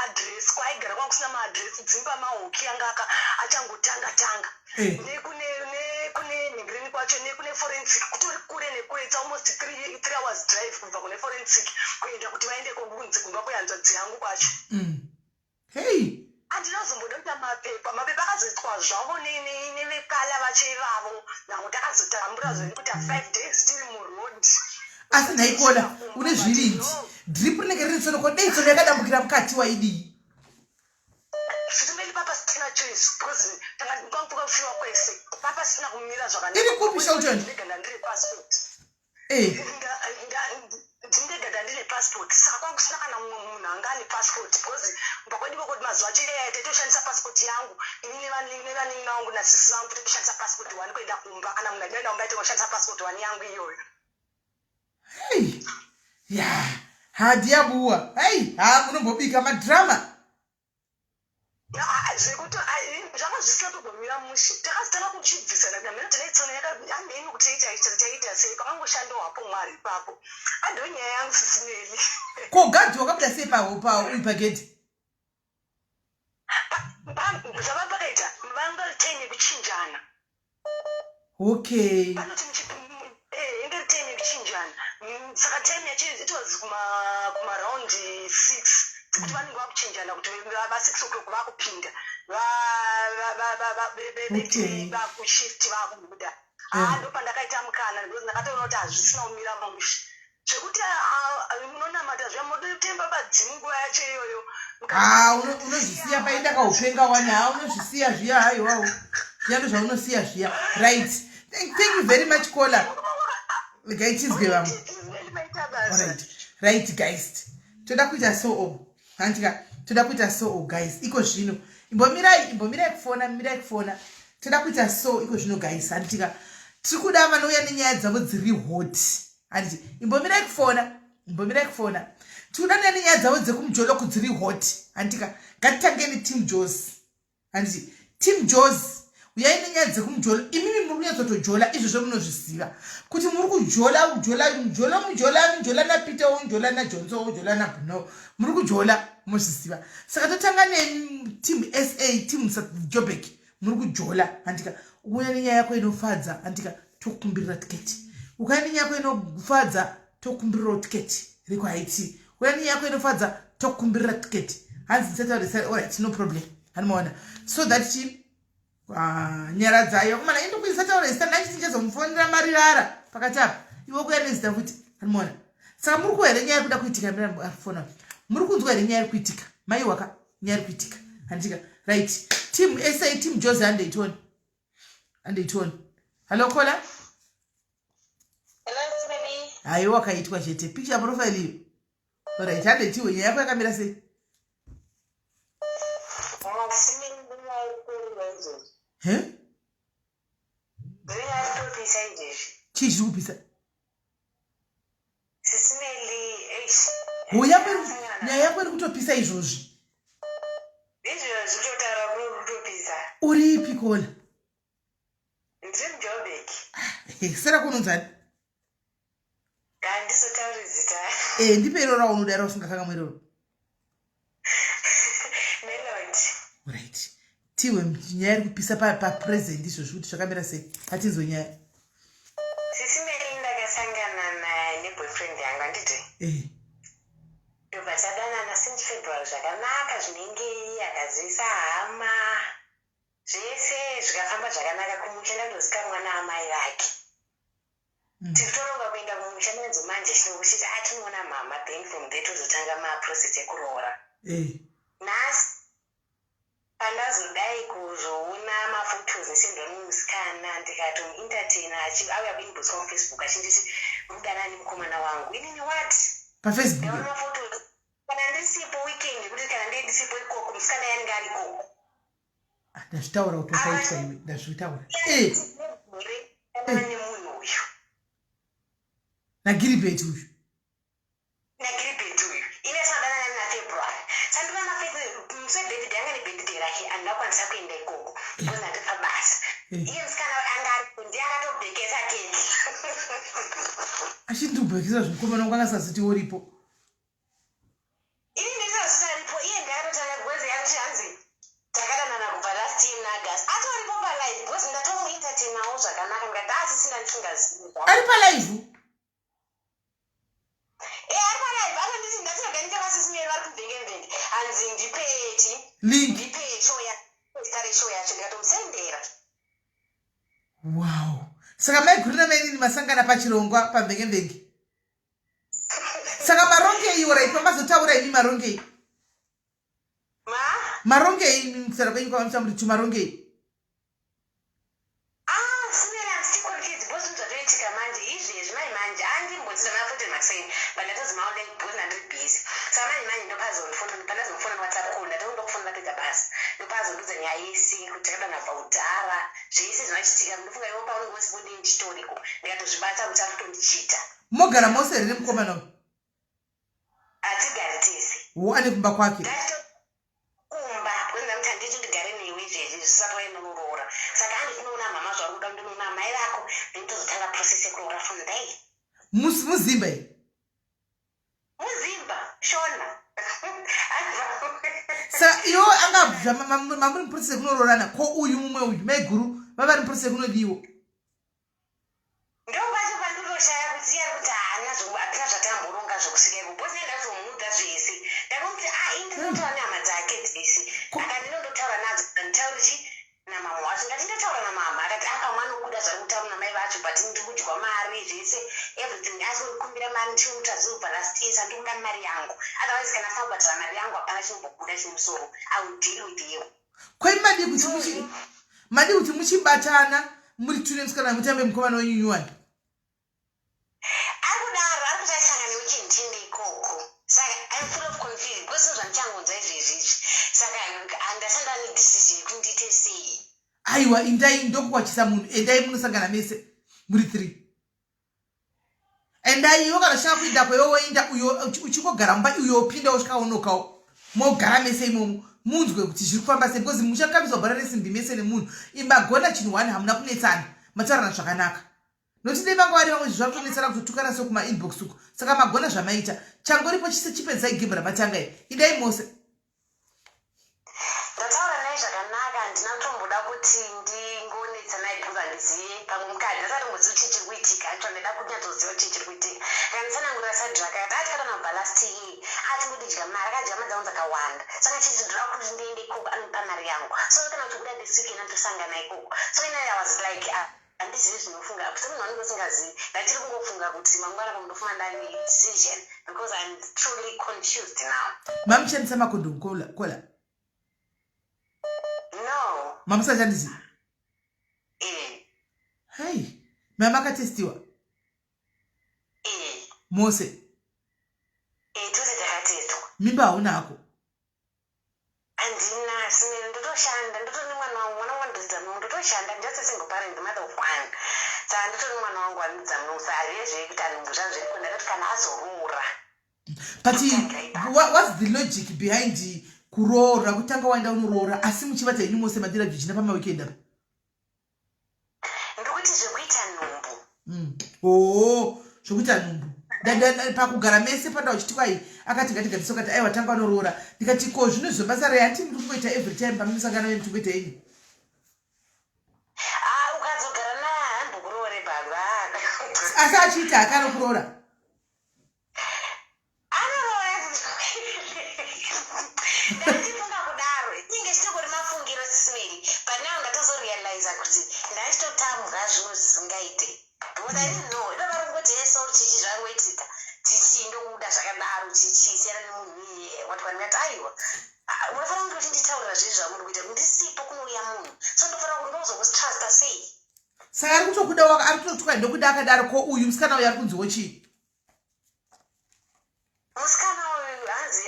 adresi kwaigara kwanga kusina maadresi dzimba mahoki anga achangotanga nekune nhingirini kwacho nekune forensic kutori kure nekure its almost 3 hours drive kubva kune forensic kuenda kuti vaende kunzi kumba kwehanzvadzi yangu kwacho handinazomboda kuita mapepa akazoitwa zvavo nevekala vacho ivavo nangu takazotambura zvekuita 5 days tiri muroad asi nhaikola une zvirinji drip rinenge riri tsonoko dei tsono yakadambukira mukati waidii zvitumeli papa sina choice because tangakuka kufiwa kwese papa sina kumira zvakanaka iri kupi Shelton ndeganda ndine passport ndineganda ndine passport saka kwanga kusina kana mumwe munhu anga ane passport because kubva kwedivo kuti mazuva acho taitoshandisa passport yangu ini nevanini vangu nasisi vangu totoshandisa passport 1 kuenda kumba kana munhu aenda kumba aitoshandisa passport 1 yangu iyoyo hadi yabuwa munombobika madrama zvekuti zvanga zvisina kugomira mushe takazitanga kuchibvisana nameno tinaitsona yakamheni kuti taita sei pakangoshandawo hapo mwari ipapo andonyaya yangu sisimeli ko gadhi wakabuda sei paupagedhi zvava pakaita vanga ritaini yekuchinjana okay panoti inge ritaini yekuchinjana saka time yacho it was kumaraundi 6 kuti vanenge vakuchinjana kuti va6 o'clock vakupinda vakushift vakubuda ndopandakaita mukana because ndakatoona kuti hazvisina kumira mamusha zvekuti munonamata zvamodotemba badzimu nguva yacho iyoyo unozvisiya paenda kaupenga wani unozvisiya zviya haiwawo zviya ndo zvaunosiya zviya right thank you very much caller gaitizwe vamwe right guys toda kuita so handika toda kuita so guys iko zvino imbomirai kufona toda kuita so iko zvino guys handika tiri kuda vanouya nenyaya dzavo dziri hot handiti imbomirai kufona tikuda nouya nenyaya dzavo dzekumujoloku dziri hot handika ngatitangeni team jos handiti team jos uyai nenyaya dzekumujolo imimi muri kunyatsotojola izvozvo munozviziva kuti muri kujola mujola napita mujola najonzo mujola nabuno muri kujola muzviziva saka totanga neteam SA team Jobek muri kujola handika uya nenyaya yako inofadza handika tokukumbirira tiketi ukaya nenyaya yako inofadza tokukumbirira tiketi riko haiti uya nenyaya yako inofadza tokukumbirira tiketi hanzi ndisataurisa alright no problem hanimaona so that nyara dzayo kumana indi kuisa taurisa nanchi tichazomufonera marirara pakati apa iwe kuya nezita kuti hanimaona saka muri kuhere nyaya kuda kuitika mirafona muri kunzwa here nyaya iri kuitika mai waka nyaya iri kuitika handika right team SA team Jose andeitoni hello kola hayi wakaitwa chete picture profile iyo alright handetiwe nyaya yako yakamira sei chii zviri kupisa nyaya yako iri kutopisa izvozvi uripi kola sera kunonzani ndipe iroro raunoda rausingakangamwe iroro right tiwe nyaya iri kupisa papresent izvozvi kuti zvakamira sei hatinzwe nyaya ndakasangana naye neboyfriend yangu anditi ndobva tadanana since February zvakanaka zvinenge akazoisa hama zvese zvikafamba zvakanaka kumusha ndandosika mwana amai vake tikutoronga kuenda kumusha nenzo manje chinokuchiti atinoona mama then from there tozotanga maprocess ekuroora nhasi pandazodai kuzoona mafotos esindonimusikana ndikatomuentertaina auya kuinbox pafacebook achinditi rudanani mukomana wangu inini what pafacebook ndaona mafotos kana ndisipo weekend kuti kana ndisipo ikoko musikana yange ari ikoko ndazvitaura kuti wakaitwa iwe ndazvitaura nemunhu uyu nagiribeti uyu ine sinadanana nafebruary sandiva muse david anga nebirthday rake andakwanisa kuenda ikoko because ndandipa basa iye musikana ndiye akatobhekesa keki achindibhekesa zvimukomana wangu angasaziti uripo ini ndisazita ripo iye ndiakatotanga gwezi yakuti hanzi takadanana kubva last year nagas atoripo palive because ndatomuentertainawo zvakanaka ndikati asisina ndisingazivi ari palive ari palive anonditi ndatinoganike vasismeri vari kumvenge hanzi ndipe show yacho ndikatomusendera wow saka maiguru namenini masangana pachirongwa pamvenge saka marongei oraipa mazotaura imi marongei marongei mukusara kwenyu kwavamuta muri tumarongei simeri handitikorikidzi bhosi zvatoitika manje izvezvi mai manje andimbodzira mafoto maseni pandatozimaonda bhosi ndandiri bhizi saka manje pandazomufona whatsapp call ndatondokufonera pega basi ndopazodudza nyaya yese kuti takadana paudhara zvese zvinochitika ndofunga iwo paunenge wesibonde ndichitoriko ndikatozvibata kuti ari kutondichita mogara mose here mukomana uyu hatigari tese ane kumba kwake kumba kwendamuti handiti ndigare newe izvezvi zvisati wainoroora saka handitinoona mama zvauri kuda ndinoona mai vako ndinitozotanga process yekuroora from there muzimba here muzimba shona saka iwo angabva mamuri muprocess yekunororana ko uyu mumwe uyu maiguru vavari muprocess yekunodiwo ndopacho pandiroshaya kuti iye ari kuti hatina zvatamboronga zvokusvikaiko bhosi ndazomuudza zvese ndakomuti indinotaura nehama dzake dzese akandinondotaura nadzo ndanditaura chi namama wacho ngatindotaura namama akati mwana ukuda zvari kutaura namai vacho but ndiri kudya mari zvese everything asi kundikumbira mari ndichimuta zilva last year sandikuda mari yangu otherwise kana sabhatira mari yangu hapana chinombobuda chimusoro I will deal with you kwai madi kuti muchibatana muri tune musikana mutambe mukomana wenyu nyuwani ari kudaro ari kuti aisangane uchinditinde ikoko saka I'm full of confusion because zvandichangonza izvezvizvi saka handasanda nedecision yekuti ndiite sei aiwa indai ndokukwachisa munhu endai munosangana mese muri 3 endai iwo kana shaka kuinda kwewo woinda uyo uchingogara mumba uyo opinda usvikaonokawo mogara mese imomo munzwe kuti zviri kufamba sei because muchakambiswa bhara resimbi mese nemunhu imagona chinhu 1 hamuna kunetsana mataurana zvakanaka noti dei vanga vari vamwe zvatonetsana kuzotukana sekumainbox uko saka magona zvamaita changoripo chise chipedzai gembe ramatanga iri idai mose ndataura nai zvakanaka handina kutomboda kuti ndingonetsana naye bvunza ndizive pamwe mukadzi asatombozivi kuti chiri kuitika acho ndida kunyatsoziva kuti chiri kuitika kandisanangurira sadhiraka ati atikadana kubva last year atingondidya mari akadya mari dzangu dzakawanda saka chiti ndira kuti ndiende ikoko anopa mari yangu so kana uchikuda ndisikena ndosangana ikoko so inai I was like handizivi zvinofunga semunhu wanenge usingazivi ndatiri kungofunga kuti mangwana pamundofuma ndani decision because I'm truly confused now mamushandisa makondomu kola no mamusashandisi hai mamakatestiwa mose tose takatestwa mimba haunako handina simere ndotoshanda ndotoni mwana wangu ndozidza munhu ndotoshanda just a single parent mother of one saka ndotoni mwana wangu anodza munhu sariyezve kuti andimbozva zviri kundakati kana azoroora but what's the logic behind kuroora kutanga waenda unoroora asi muchivata inu mose madira vhichina pamaweekend apa ndokuti zvekuita nhumbu zvokuita nhumbu pakugara mese panda uchitikwa akati ngatigadisa kati aiwa tanga wanoroora ndikati ko zvino zvobasa rei hati muri kungoita every time pamusangana wenyu tingoita ini ukadzogara naye hambokuroore baba asi achiita akanokuroora ndatifunga kudaro inge chitokori mafungiro sismeri but now kuti ndaitotambwa zvinhu zvisingaite because I didn't know ino vari kungoti yeso chichi zvangoitika chichi ndokuda zvakadaro chichi siyana nemunhu iye watwa ndingati aiwa unofanira kunge uchinditaurira zvizvi zvamuri kuita ndisipo kunouya munhu so ndofanira kuti ndozokustrusta sei saka ari kutokuda ari kutotwa ndokuda akadaro ko uyu musikana uyu ari kunziwo chii musikana uyu hanzi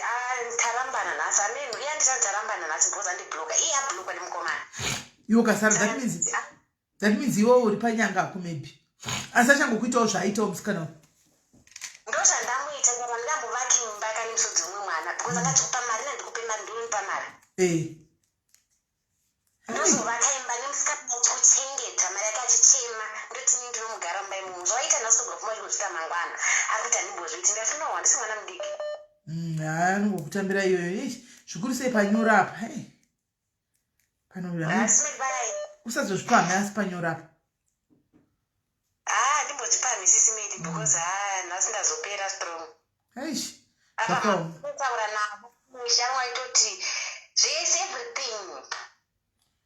tarambana nhasi ameno iye andita tarambana nhasi because andibloka iye abloka nemukomana iwo kasara that means iwo uri panyanga ako maybe asi achangokuitawo zvaaitawo musikana uyu ndozvandamuita ngava ndambovaki mimba kane musodzi umwe mwana because akati kupa mari nandikupe mari ndonipa mari ndozovaka imba nemusikana achikuchengeta mari yake achichema ndotini ndinomugara mumba imomo zvaita nhasogwa pfuma chikusvika mangwana ari kuti handimbozviti ndati nowa ndisi mwana mudiki anongokutambira iyoyo zvikuru sei panyora apa usazozvipamhe asi panyora apa ndimbozvipamhe sisimedi because nhasi ndazopera strong zvakaoma kutaura navo musha waitoti zvese everything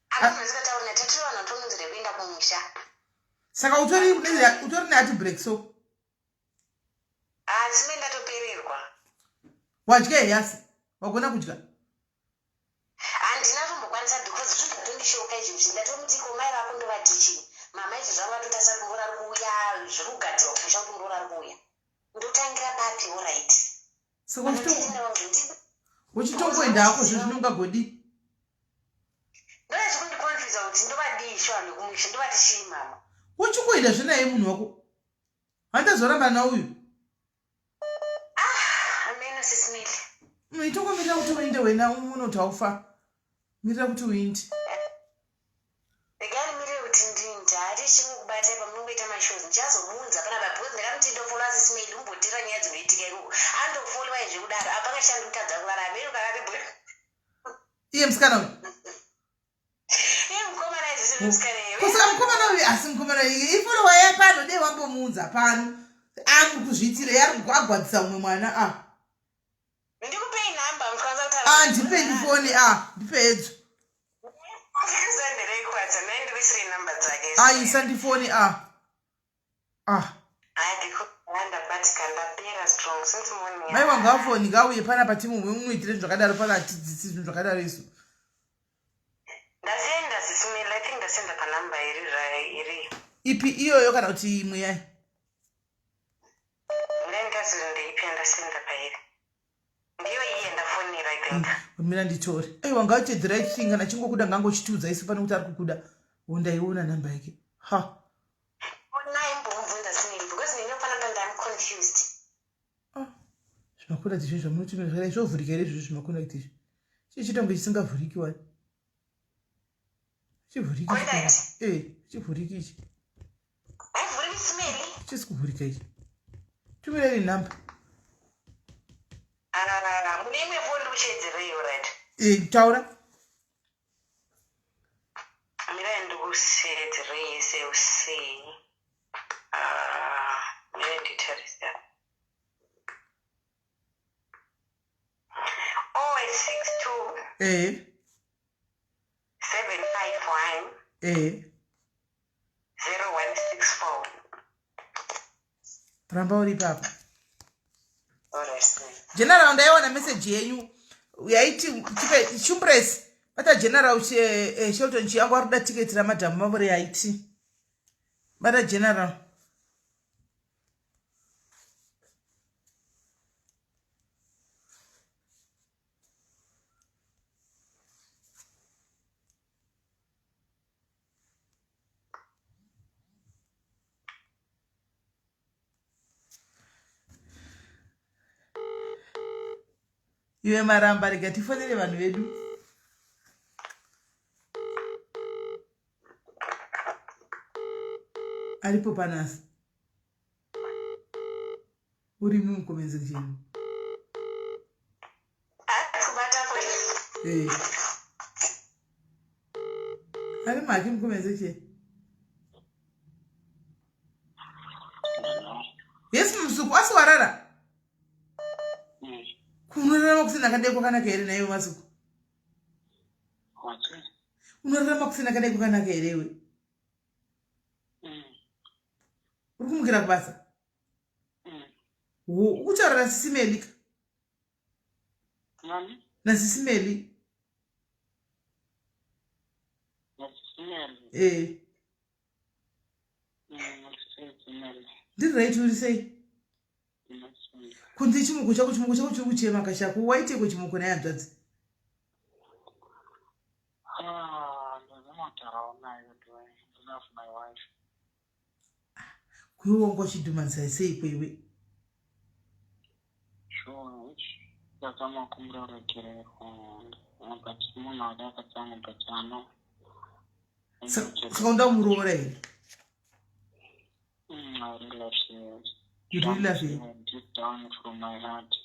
akunazikataura natatu vanhu vatononzire kuenda kumusha saka utori neati break so sime ndatopererwa wadya yasi wagona kudya handina tombokwanisa because zvingatondishoka izvi zvindatomuti komai vako ndovatichi mama izvi zvanga totasa kumbora ri kuuya zviri kugadzirwa kumusha kuti mbora ri kuuya ndotangira papi orit saka uchitongoendako zvo zvinongagodi ndoda zvikundikonfisa kuti ndovadii shwa nekumusha ndovati chii mama uchingoenda zvenaye munhu wako handazoramba nauyu ameno sisimili itongomirira kuti uinde wena unoti haufa mirira kuti uinde regai mirire kuti ndinde hati chimwe kubata pamunongoita mashozi ndichazomunza panapa because ndakamuti ndofolwa sisimili umbotira nyaya dzinoitika iko andofolwa izvekudaro apangashandi kutadza kuvara ameno kakati iye musikana uyu mukomana izvese musikana kusaka mukomana uyu asi mukomana ifolowa yapano dei wambomuunza pano ari kuzviitira yari agwadzisa umwe mwana ndikupei nhamba mukwanza ndipe ndifoni ndipe edzo sandireikwadza naindirisire nhamba dzake isa ndifoni ndabatika ndapera strong since morning mai wangu afoni ngauye pana patimu munoitire zvakadaro pana tidzisi zvinhu zvakadaro isu ndasenda sisimila I think ndasenda panhamba iri ipi iyoyo kana kuti imwe yayi ndandaziro ndeipi ndasenda pairi ndiyo iye ndafonera I think mira nditore wanga uite the right thing kana chingokuda ngangochitiudza isu pane kuti ari kukuda wondaiona namba yake naimbomubvunza simili because ndinofana panda I'm confused zvimakunda tizvo zvamunotumira zvakadai zvovhurika here izvozvo zvimakunda tizvo chichitonge chisingavhuriki wani chivhuriki chivhuriki ichi haivhuriki simili chisi kuvhurika ichi tumirei nhamba mune imwe foni kuchedzereyo right taura mirai ndikushedzerei seusei mirai nditarisa 062 751 0164 ramba uri papa alright general ndaiona message yenyu yaiti tipe shumpress bata general Shelton chiyangu arikuda tiketi ramadhamu mavore yaiti bata general iwe maramba rega tifonere vanhu vedu aripo panasi uri mumukomenzi chenu ari maki mukomenzi chenu yesi musuku asiwarara unorarama kusina kadeko kanaka here naiwe masuku unorarama kusina kadeko kanaka here iwe Ukumukira kubasa. Uchara na SIS MELLY. Nani? Na SIS MELLY. Na SIS MELLY. SIS MELLY. Did right you say? Kunti chimuko chako chiri kuchema kashako waite kuchimuko naye hanzvadzi. Love my wife. Kuongo chidhumanisa sei kwewe? Sure, kama kumrorekere but munhu wada akatsamwa but ano. Saka unda muroora here? I really love you. You really love him? Deep down from my heart.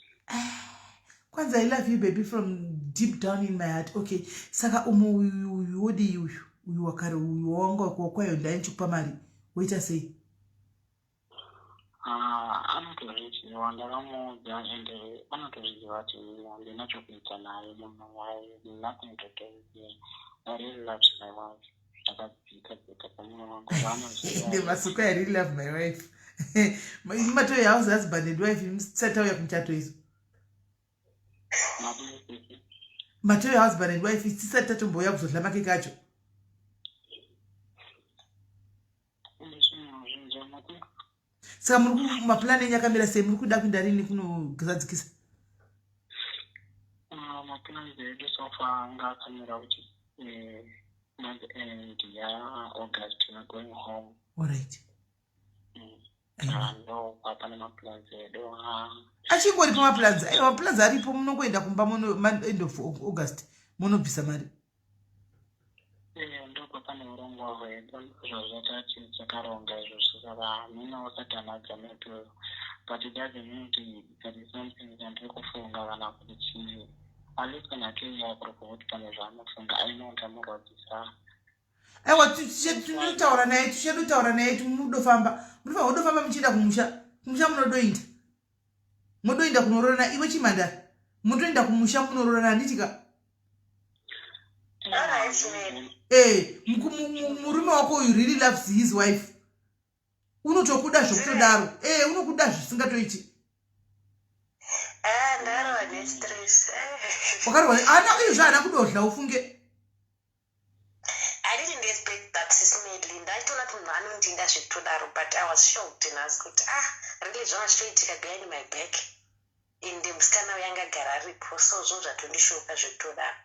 Kwanza I love you baby from deep down in my heart. Okay. Saka uyu wodi uyu wakare uyu wangu kwayo ndainchupa mari. Wait a say. Anotoziva ndakamuudza ende anotoziva kuti ndinachokuita naye munhu waye nothing to do with me. I really love my wife. Zvakadzika pamunhu wangu the masuko I really love my wife. Mato ya house husband and wife msata ya kumchato hizo. Mato ya husband and wife isisata tombo ya kuzodla make kacho. Saka muri maplani nyakamira sei muri kuda kuenda rini kunogadzikisa? Maplani edu so far ngakamira kuti month end August we're going home. All right. No, hapana maplans edu. Achingori pa maplans. Maplans aripo munongoenda kumba end of August. Munobvisa mari. Ndoko pane urongwa hwedu zvazvatati takaronga izvo saka mina wakatanadza meto but it doesn't mean that is something that kufunga kana kuti chii alisi kana keiya kuroko kuti pane zvaanofunga aino ndamurwadzisa. Aiwa tichitaura naye munodofamba muchienda kumusha munodoinda modoinda kunororana iwe chimhandara motoenda kumusha munororana handitika murume wako you really loves his wife unotokuda zvokutodaro unokuda zvisingatoiti wakarwa ana iyo zvaana kudodla ufunge. I didn't expect that SIS MELLY. Ndaitoona kuti munhu anondinda zvekutodaro but I was shocked and I was kuti really zvavashoitika behind my back ende musikana uyangagara aripo so zvinhu zvatondishoka zvekutodaro.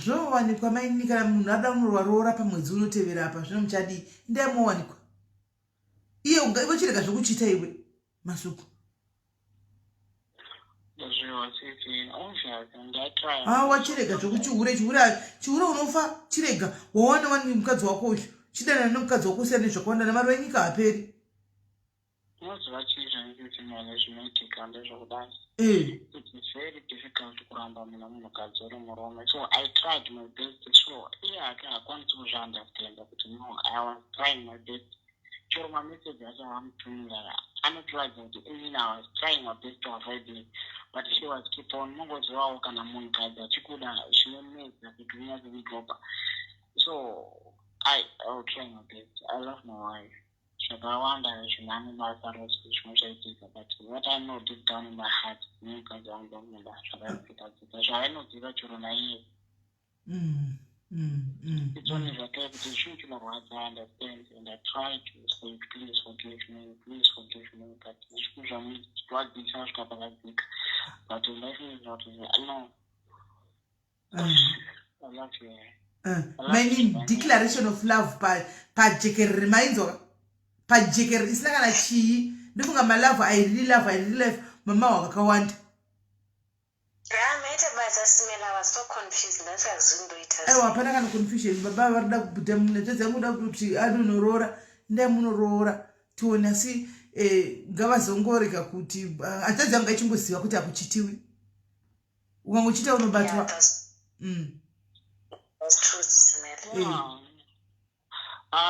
Zvinowanikwa maini kana munhu ada unorwaroora pamwedzi unotevera apa zvino muchadii ndaimowanikwa iye iwe chirega zvokuchita iwe masuku wachirega zvokuchihure unofa chirega wawana wani mukadzi wako uyu chidana nemukadzi wako usiyana nezvakawanda namari wenyika haperi. It's very difficult kuramba munhukadzi uri murume so I tried my best so akwanisi kuzviunderstanda kuti no I was trying my best chero mamessage acho amutumira anotiradza kuti I was trying my best to avoid it but she was keep on mungozivawo kana munhukadzi achikuda zvinomedza kuti unyaze kudropa so I will try my best. I love my wife. Zvakawanda zvinani basa rose zvinochaitika but what I know deep down in my heart mukadzi wangu amuda zvakaitadzika zvainoziva chero naiye. It's only zvake kuti zvinhu chinorwadza I understand and I try to say please forgive me but zvinhu zvamudzwadzisa svika pakadzika but life is not no. I love you. Meaning declaration of love pajekerere mainzwa pajekerere isina kana chii ndofunga malove I really love mama wakakawanda. Maita basa SIS MELLY was so confused ndasazindoita. Hapana kana confusion baba varida kubuda mune tedza muda kuti anonorora ndamunorora tione asi ngavazongoreka kuti atadzi anga ichingoziva kuti akuchitiwi ukangochita unobatwa. That's true, SIS MELLY.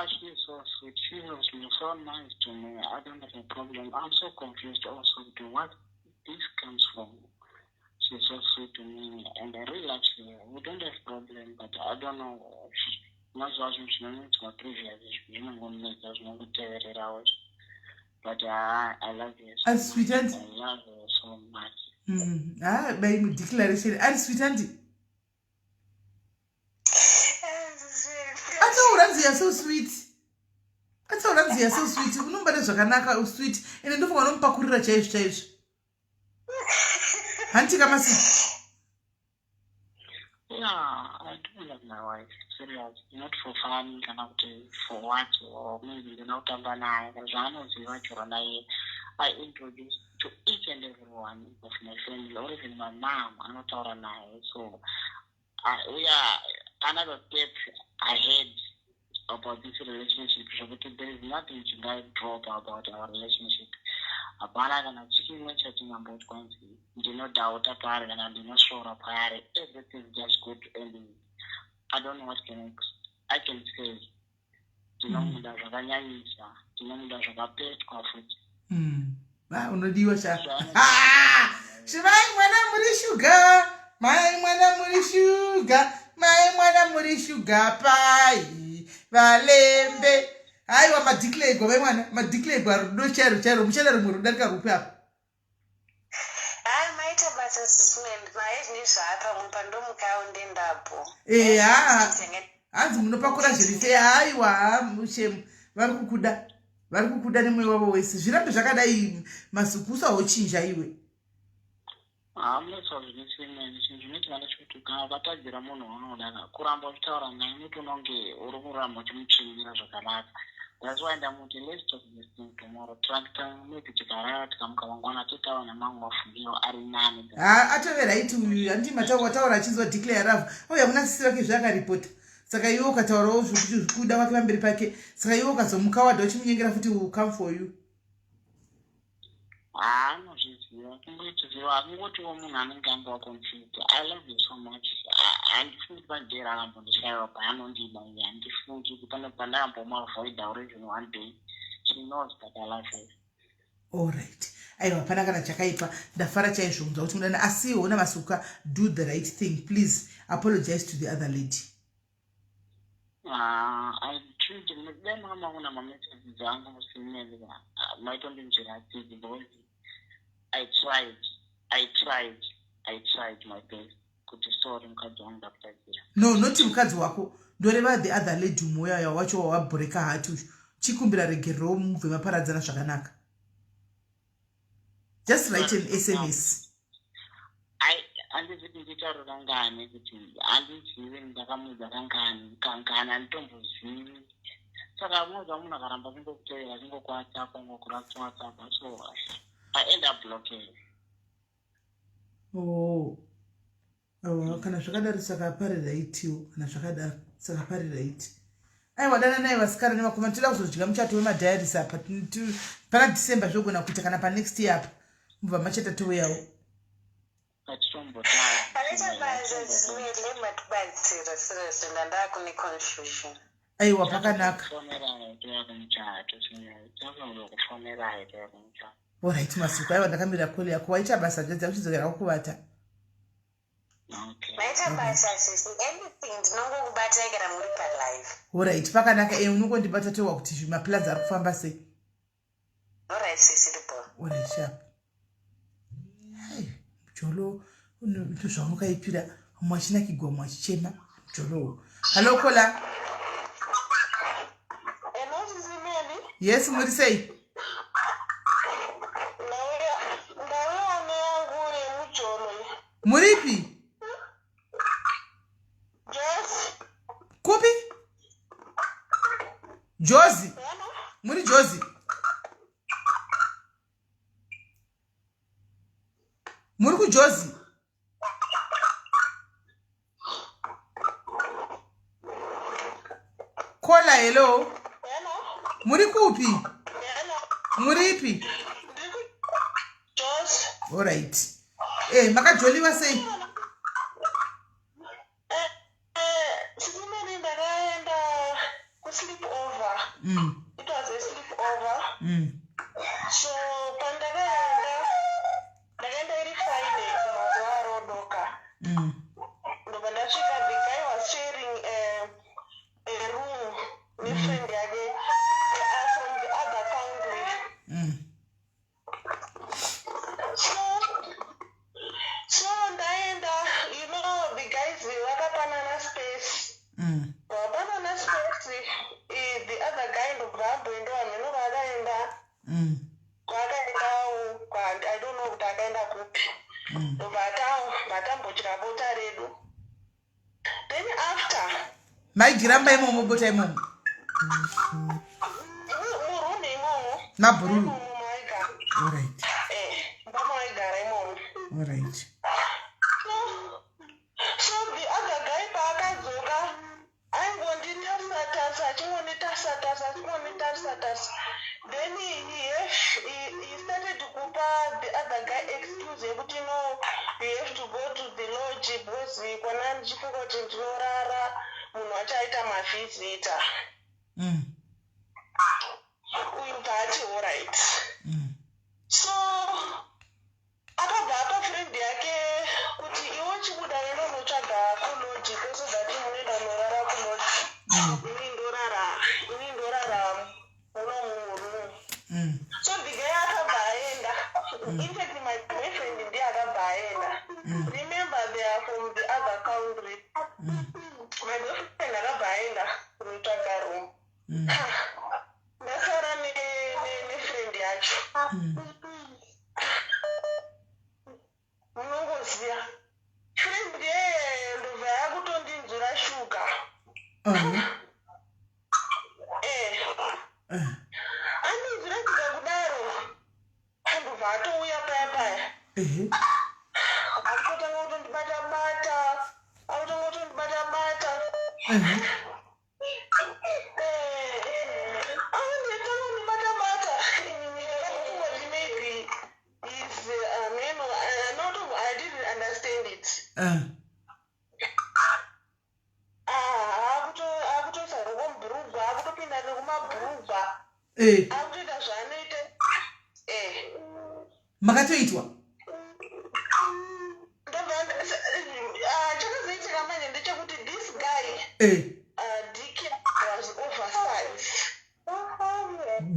She's so sweet. She was so nice to me. I don't have a problem. I'm so confused also to what this comes from. She's so sweet to me and I really like her. We don't have problem, but I don't know. Not watching she needs my previous. You know, when there's no good out. But I love you so And much. sweet auntie. I love you so much. By declaration. And sweet auntie. That's all you are so sweet. That's all you are so sweet. You know, but it's so sweet. And I don't want to pakurira chaish. Auntie Kamasi. Yeah, I do love my wife. Serious. Not for fun, cannot for what, or maybe the not of an eye. There's I introduce to each and every one of my family, or even my mom, I'm not all an eye. So, we are another step ahead about this relationship. So, there is nothing to drop about our relationship. Abana kana chimwe chatingambo kwanzi ndinodhauta pari kana ndinosvora pari, everything just good and I don't know what I can say. Ndinomuda zvakanyanyisa, ndinomuda zvakapetwa futi. Unodiwa sha. Shimai mwana muri sugar, mai mwana muri sugar, mai mwana muri sugar pai valembe. Aiwa madiclego mwana, madiclego arudo chero muchela rumuru darika rupi apa. Maita basa sisment, maizvi zvapa mupando mukaunde ndapo. Hanzi munopakura zvirife aiwa mushemu vari kukuda nemwoyo wavo wese. Zvirambe zvakadai masukusa ochinja iwe. Hamuna zvinosemene chinhu vanochotuka vatadzira munhu unoda kuramba uchitaura naye unotononge uri kuramba uchimutsvimira zvakanaka. That's why ndamuti let's talk this thing tomorrow. Tractor maybe tikarara tikamuka mangwana titaona mamwe mafungiro ari nani. Atove right uyu andi mataura achizwa declare love. Oya muna sisi wake zvakaripota. Saka iwe ukataurawo zvikuda kwake pamberi pake. Saka iwe ukazomuka wadha uchimunyengera futi will come for you. Nozviziva kungotiziva akungotiwo munhu anenge anga wakonfused. I love you so much. Handifungi padera akambondishayiwa paanondida iye. Handifungi kuti pane pandakambomavoida already in one day. She knows that I love her. Alright. Aiwa hapana kana chakaipa. Ndafara chaizvo kunzwa kuti mudana asiwo una masuka. Do the right thing. Please apologize to the other lady. I treat him with them. I'm going to make it example. My don't because I tried my best. Could you store him? No, not mukadzi wako. Ndoreva the other lady moya ya wacho wabreka hatu. Chikumbira regero move maparadzana zvakanaka. Just write an SMS. Andizvitaro kangani kuti andizivi ndakamuudza kangana nditombozivi. Saka munhu akaramba kungokuteera kungokuwhatsapp ngokuwhatsapp, so I end up blocking. Kana zvakadaro saka parira itiwo kana zvakadaro saka parira iti. Aiwa dana naye vasikana nemakoma toda kuzodya muchato wemadhayarisi apa pana December zvogona kuita kana pa next year apa mubva machata toweyawo. Aiwa pakanaka. Alright masuku aiwa ndakamira kole yako waita basa dzadza uchizogera kukuvata. Maita basa sisi anything ndinongokubata kana muri pa live. Alright pakanaka unongondibata towa kuti maplans ari kufamba sei. Alright sisi ndipo. Alright sharp. Hai jolo untu zvamukaipira mwachina kigwa mwachichema jolo. Hello kola. Yes, muri sei? Muripi? Kupi? Jozi. Muri Jozi. Muri ku Jozi. Kola hello. Muri kupi? Muripi? Alright. Makajoliwa sei? It was a sleepover. So ndakaenda iri Friday kumazuva arodoka. Ndobva ndasvika the guy was sharing a room with friend yake from the other country. amboenda vanhu vakaenda kwakaenda I don't know kuti akaenda kupi vatambodya bota redu then after maigiramba imomo bota imomo murume imomo mabhururu maigara alright mbamaigara imomo alright so the other guy paakadzoka aingonditarisatasa achingonditarisatasa achingonditarisatasa then he started kupa the other guy excuse yekuti no you have to go to the lodge because kona ndichifunga kuti ndinorara munhu achaita mavhizita uyu paati alright so akabva apa friend yake kuti iwe chibuda ndonotsvaga kulodge so that munoenda norara kulodge ini ndorara muno murumu so the guy akabva aenda in fact my boyfriend ndiye akabva aenda remember they are from the other country my boyfriend akabva aenda kunotsvaga room ndasara nefriend yacho munongoziva friend ndobva yakutondinzura shuga andinzura shuga kudaro andobva atouya paya paya akutotanga kutondibata-bata akutosarogomburugwa akutopinda nekumabhurugwa akutoita zvaanoita makatoitwa chakazoitika manje ndechekuti this guy dike was oversized.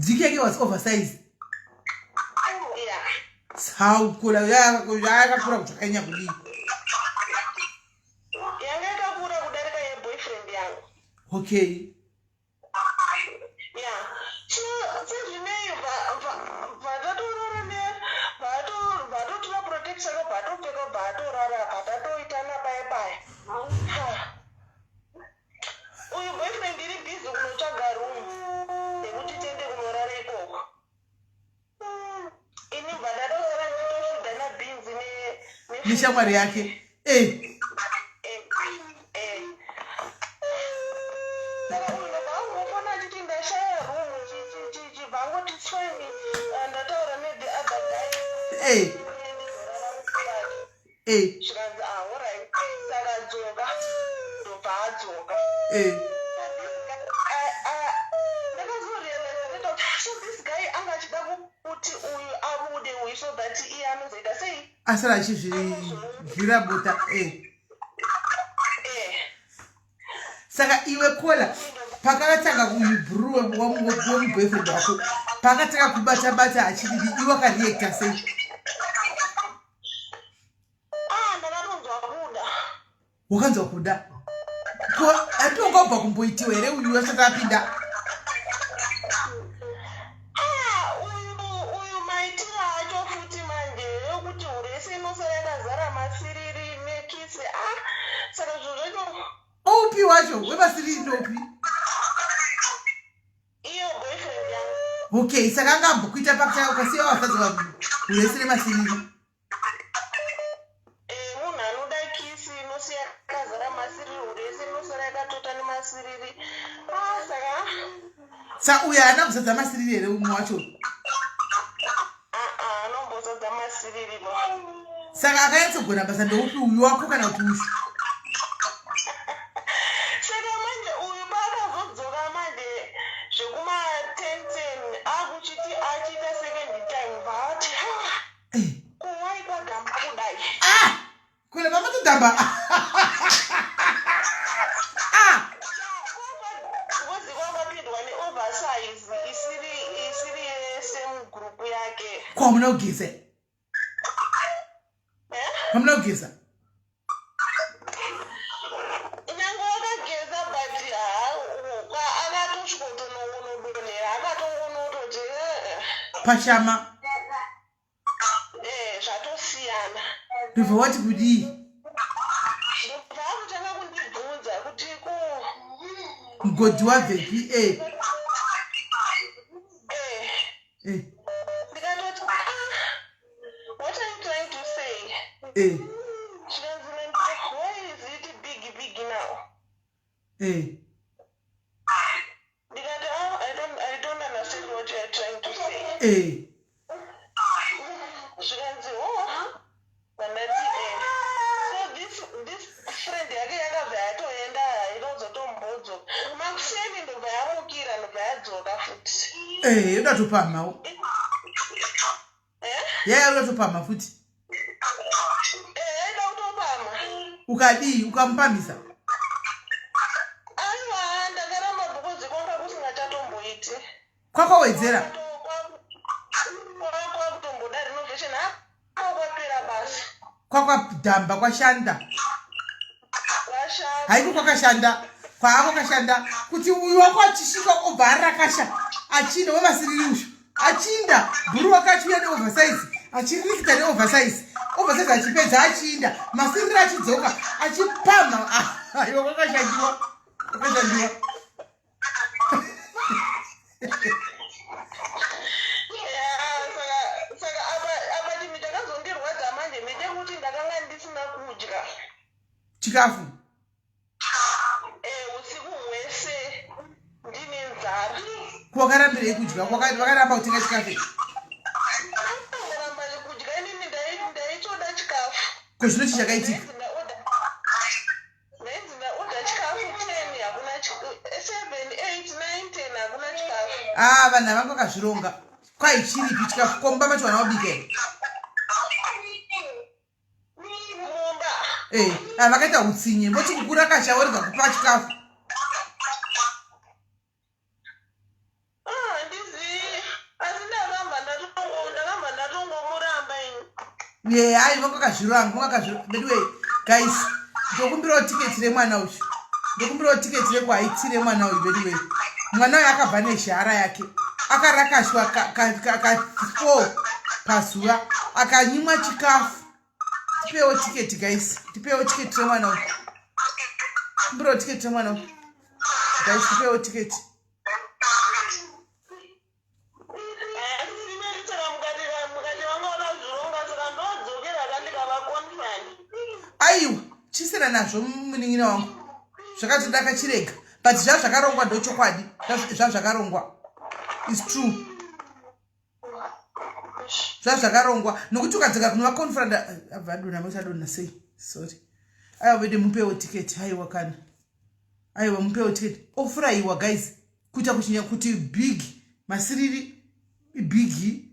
Dike was oversized. Yeah. How could I have Kenya believe? Okay. Yeah. So you know, protection uyu boyfriend iri busy kunotsvaga room yekuti tende kunorara ikoko ini bvadadosara nditosvudana beans neshamwari yake saka uyu ndobvaangofona achiti ndashaya room chibvangoti tsweni ndataura nethe other guy zvikanzi alright saka dzoka ndobva adzoka ndakazorealiza so this guy anga achida kuti uyu abude uyu so that iye anozoita sei asara achizvigira bota saka iwe kola pakatanga kuibhuru wemuboyfriend wako pakatanga kubata-bata achididi iwe akareacta sei wakanzwa kuda atongabva kumboitiwa here uyu asati apinda uyu maitiro acho futi manje yokuti hurese inosara yakazara masiriri nekisi saka zvozvacho oupi wacho wemasiriri ndopi iyo boyfriend yangu okay saka angambokuita pakuta ukasiya wafadzi vanhu hurese nemasiriri sa uya haana kuzadza masiriri here umwe wacho anombozadza masiriri saka akanyatsogona basa ndoupi uyu wako kana kuti ushu saka manje uyu paakazodzoka manje zvekuma10 akuchiti achiita second time vaati kuwaikwa gamba kudai kwele mamatodhamba isiri yesame group yake kwamuna kugeza kwamuna kugeza nyange wakageza but akatosvikotonongonodonera Pashama. Zvatosiyana. Ndibva wati kudii? Ndakutanga kundibvunza kuti ko mugodi wabvepi? Ndikatoti what are you trying to say? Why is it big now? Ndikati I don't understand what you are trying to say. Zvikanzi so this friend yake yakabva yatoenda inozotombodzo makuseni ndobva yamukira ndobva yadzoka futi. Yoda topamawo. Yoda topama futi. Yoda kutopama. Ukadii ukamupamisa. Aiwa ndakaramba bhukuzi kwanga kusingachatomboiti. Kwakawedzera. Kwakutomboda renovation kwapera basi. Kwakwadhamba kwashanda. Haiko kwakashanda. Kwakashanda kuti uyu wako achisvika obva arakasha. Achinda wemasiriri ushu. Achinda bhuru wakachiuya neoversize. Achirikita neoversize. Oversize achipedza achinda. Masiriri achidzoka achipama. Iwo kwakashandiwa. Kwakashandiwa. Saka apa ndimi ndakazondirwadza manje mete kuti ndakanga ndisina kudya. Chikafu. Usiku hwese ndine nzara. Kwakarambirei kudya? Wakaramba kutenga chikafu? Ndakaramba kudya inini ndaitoda chikafu. Ko zvino chichakaitika? Ndainzi ndaoda chikafu 10 hakuna 7, 8, 9, 10 hakuna chikafu. Vanhu havanga vakazvironga. Kwai chiripi chikafu? Komba macho vana wabika. Mumba. Vakaita utsinye. Moti kukura kashaorega kupa chikafu. Hai vanga vakazviranga. Anyway, guys, ndokumbirawo tiketi remwana uyu. Ndokumbirawo tiketi rekuhaiti remwana uyu. Anyway, mwana uyu akabva nezhara yake. Akarakashwa ka4 pazuva. Akanyimwa chikafu. Tipewo tiketi guys. Tipewo tiketi remwana uyu. Kumbirawo tiketi remwana uyu. Guys, tipewo tiketi. Aiwa, chisina nazvo munin'ina wangu. Zvakati ndakachirega. But zvakarongwa ndochokwadi. Zvakarongwa. It's true. Zvakarongwa. Nokuti ukadzaka kunova conference avadona musadona sei. Sorry. Aiwa vede mupewo tiketi. Aiwa kana. Aiwa mupewo tiketi. Ofuraiwa guys. Kuita kuchinya kuti big masiriri big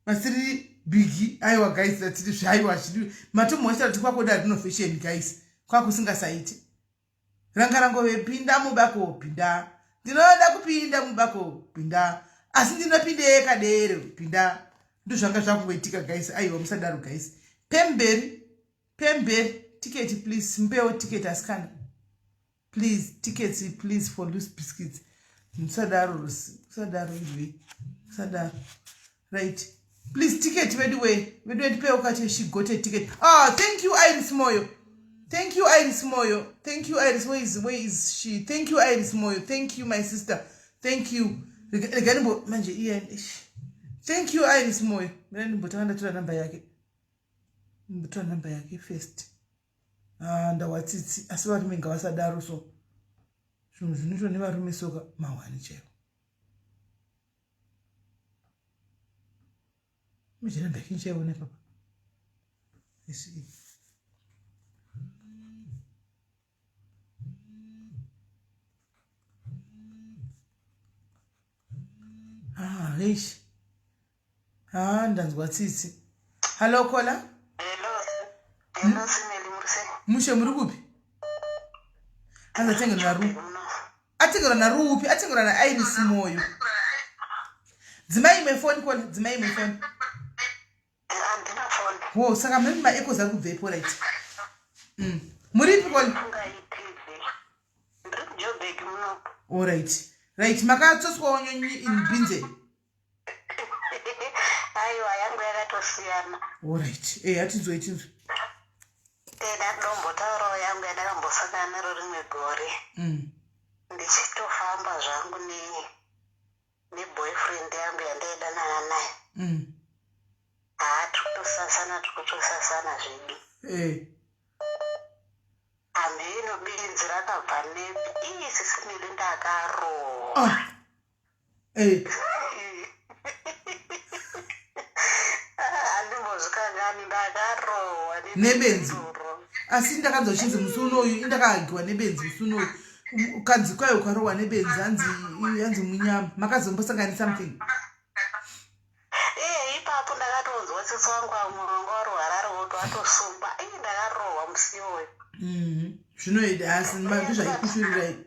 masiriri big. Aiwa guys, that's it. Aiwa chidu. Matomo wasa tukwa koda renovation guys. Kwa kusingasaiti. Rangarango vepinda mubako pinda. Ndinoda kupinda mubako pinda. Asi ndinopinda eka dero pinda. Ndozvanga zvakuitika guys. Aiwa musadaro guys. Pemberi ticket please. Mpewo ticket askana. Please tickets please for loose biscuits. Musadaro iwe. Musadaro. Right. Please ticket anyway. We don't pay okay she got a ticket. Thank you Iris Moyo. Thank you Iris Moyo. Thank you Iris. Where is she? Thank you Iris Moyo. Thank you my sister. Thank you. Manje thank you Iris Moyo. Mina mbotanda tura number yake. Mbotoa number yake first. Ndawatsitsi asi varume ngavasadaro so. Zvinhu zvinoitwa nevarume soka mawani chaivo. Mujina mbeki chaivo nepapa. Isi. Reish. Ndanzwa tsitsi. Hello Kola. Hello Simeli Murse. Mushe muri kupi? Anatengera na rupi. Atengera na rupi, atengera na Iris Moyo. Dzimai me phone Kola, dzimai me phone. Andina phone. Wo, saka mimi ma echo za kubvepo right. Muripi Kola? Ndikujobeki muno. All right. Right, makatsotswa onyonyi in binze. zvatosiyana. Alright. Hatinzwe. Ndatombotaurawo yangu yandakambosangana naro rimwe gore. Ndichitofamba zvangu neboyfriend yangu yandaidanana naye. Tikutosasana zvedu. Ameno binzi rakabva nepi. Sisi mili ndakarowa. Andimbozvikangani ndakarowa nebenzi. Asi ndakazochinzi musi unoyu indakahagiwa nebenzi musi unoyu. Ukanzi kwayo ukarowa nebenzi hanzi munyama. Makazombosanganisa something. Ipapo ndakatonzwa tsitsi wangu amurongo warwara roto atosumba. Ndakarowa musi iwoyo. Zvinoida asi ndizvaikushurirai.